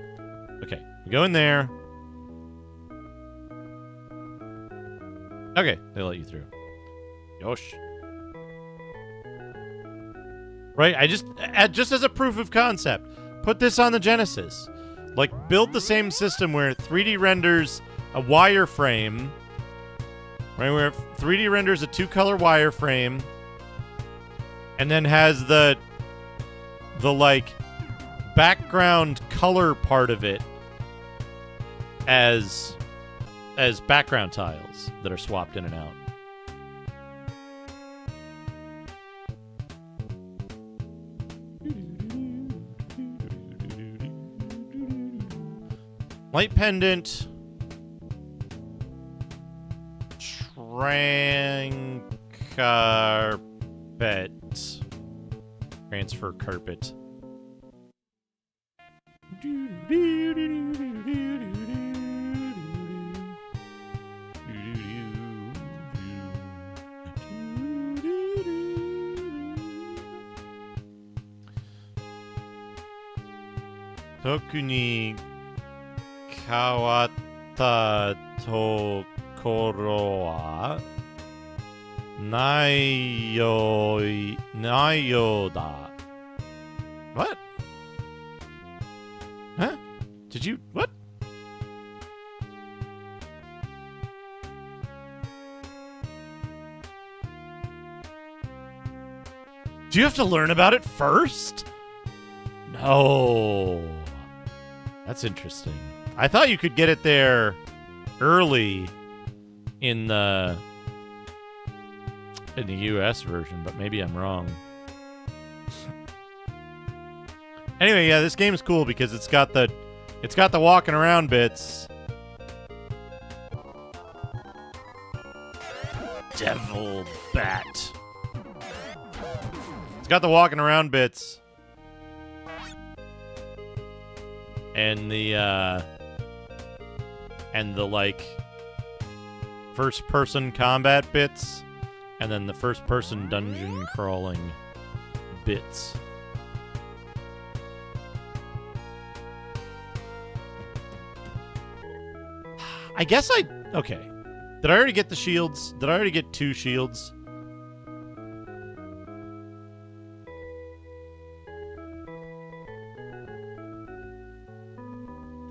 Okay, go in there. Okay, they let you through. Yosh. Right, I just as a proof of concept, put this on the Genesis. Like, build the same system where it 3D renders a wireframe, right? Where it 3D renders a 2-color wireframe, and then has the background color part of it as background tiles that are swapped in and out. Light pendant. Carpet. Transfer carpet. Tokuni kawatta tokoro wa nayoda. What? Huh? Did you... What? Do you have to learn about it first? No. That's interesting. I thought you could get it there early in the US version, but maybe I'm wrong. Anyway, yeah, this game is cool because it's got the walking around bits. Devil bat. It's got the walking around bits. And the like first person combat bits, and then the first person dungeon crawling bits. I guess okay. Did I already get the shields? Did I already get 2 shields?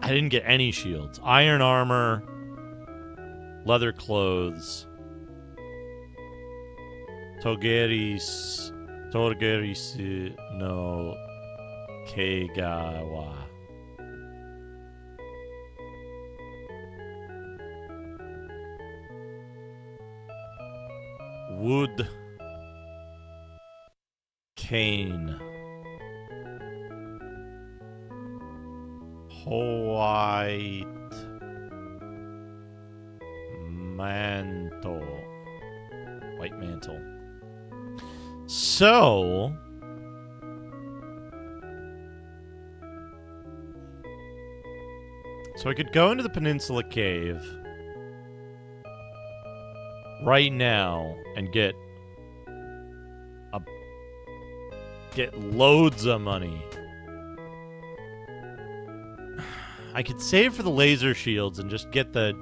I didn't get any shields. Iron armor, leather clothes, Togeris no Keigawa. Wood cane. White mantle. White mantle. So I could go into the Peninsula Cave. right now and get loads of money. I could save for the laser shields and just get the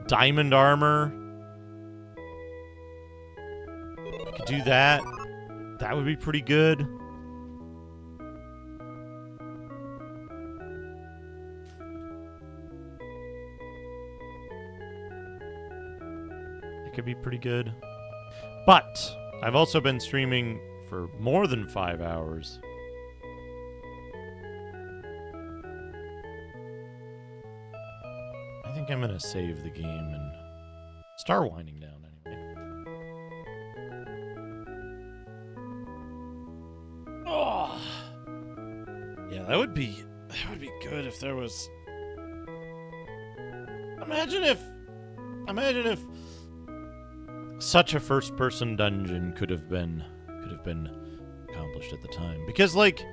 diamond armor. I could do that. That would be pretty good. It could be pretty good. But I've also been streaming for more than 5 hours. I think I'm gonna save the game and start winding down anyway. Oh, yeah, that would be good if there was. Imagine if such a first-person dungeon could have been accomplished at the time. Because, like,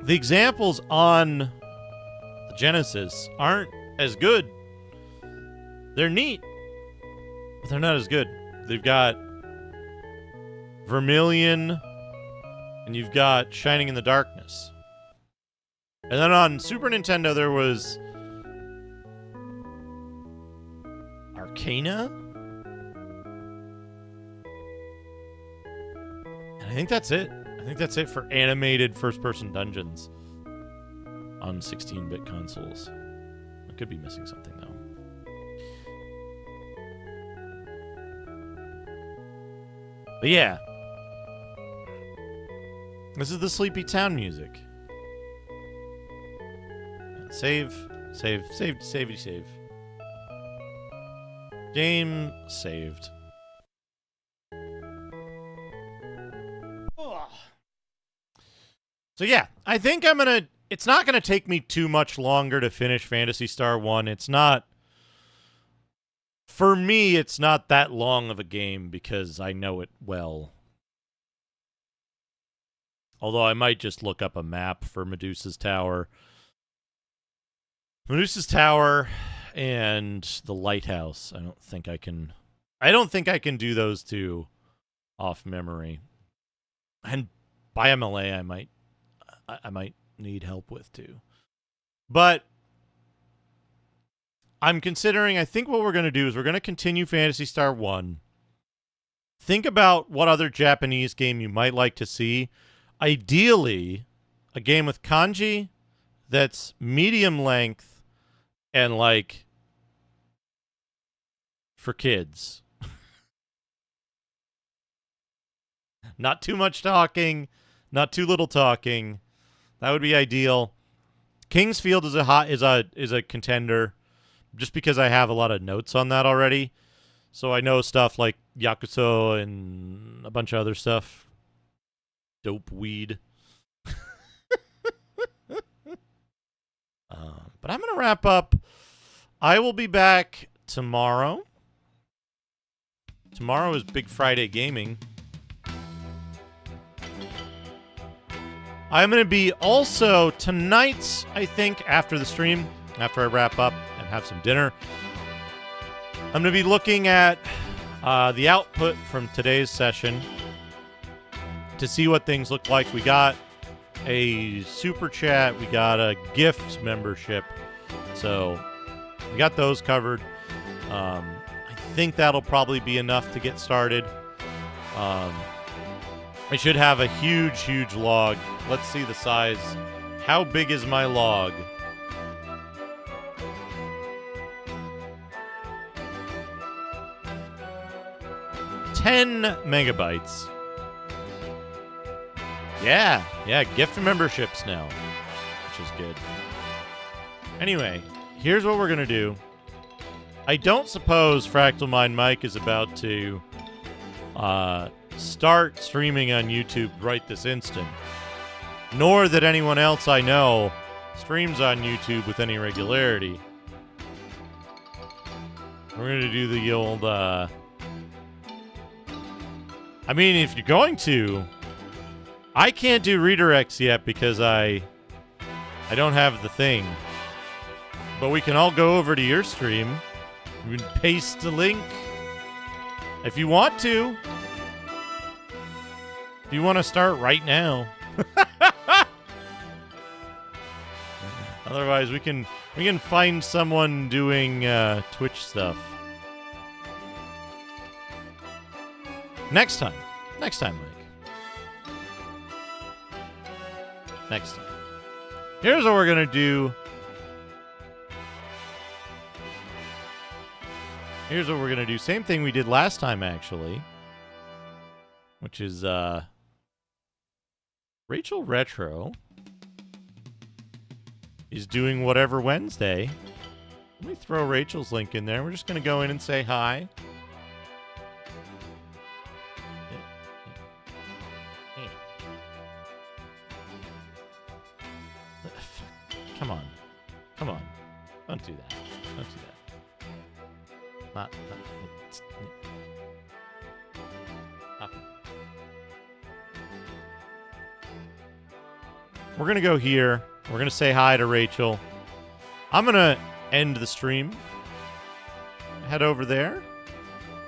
the examples on the Genesis aren't as good. They're neat, but they're not as good. They've got Vermilion, and you've got Shining in the Darkness. And then on Super Nintendo, there was Arcana? And I think that's it. I think that's it for animated first-person dungeons on 16-bit consoles. I could be missing something, though. But yeah. This is the Sleepy Town music. Save. Game saved. So yeah, I think I'm gonna... It's not gonna take me too much longer to finish Phantasy Star 1. It's not... For me, it's not that long of a game because I know it well. Although I might just look up a map for Medusa's Tower. Medusa's Tower and the Lighthouse. I don't think I can do those two off memory. And by MLA I might need help with too. But I'm considering, I think what we're going to do is we're going to continue Phantasy Star 1. Think about what other Japanese game you might like to see. Ideally, a game with kanji that's medium length and, like, for kids. Not too much talking, not too little talking. That would be ideal. Kingsfield is a contender, just because I have a lot of notes on that already. So I know stuff like Yakuza and a bunch of other stuff. Dope weed. But I'm going to wrap up. I will be back tomorrow. Tomorrow is Big Friday Gaming. I'm going to be also tonight, I think, after the stream, after I wrap up and have some dinner, I'm going to be looking at the output from today's session to see what things look like. We got a super chat. We got a gift membership. So we got those covered. I think that'll probably be enough to get started. I should have a huge log. Let's see the size. How big is my log? $10 MB. Yeah, gift memberships now, which is good. Anyway, here's what we're going to do. I don't suppose Fractal Mind Mike is about to start streaming on YouTube right this instant, nor that anyone else I know streams on YouTube with any regularity. We're going to do the old, I mean, if you're going to, I can't do redirects yet because I don't have the thing. But we can all go over to your stream. We can paste the link If you want to. If you want to start right now. Otherwise, we can find someone doing Twitch stuff. Next time. Next time, Mike. Next time. Here's what we're going to do. Here's what we're going to do. Same thing we did last time, actually. Which is, Rachel Retro is doing Whatever Wednesday. Let me throw Rachel's link in there. We're just going to go in and say hi. Come on. Come on. Don't do that. Don't do that. Not We're going to go here. We're going to say hi to Rachel. I'm going to end the stream. Head over there.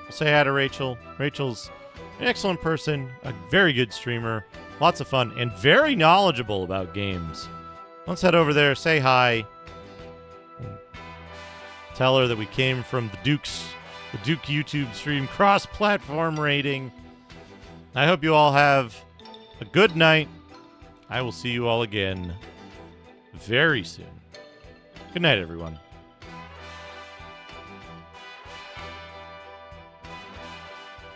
We'll say hi to Rachel. Rachel's an excellent person, a very good streamer, lots of fun, and very knowledgeable about games. Let's head over there, say hi. Tell her that we came from the Duke YouTube stream cross-platform rating. I hope you all have a good night. I will see you all again very soon. Good night, everyone.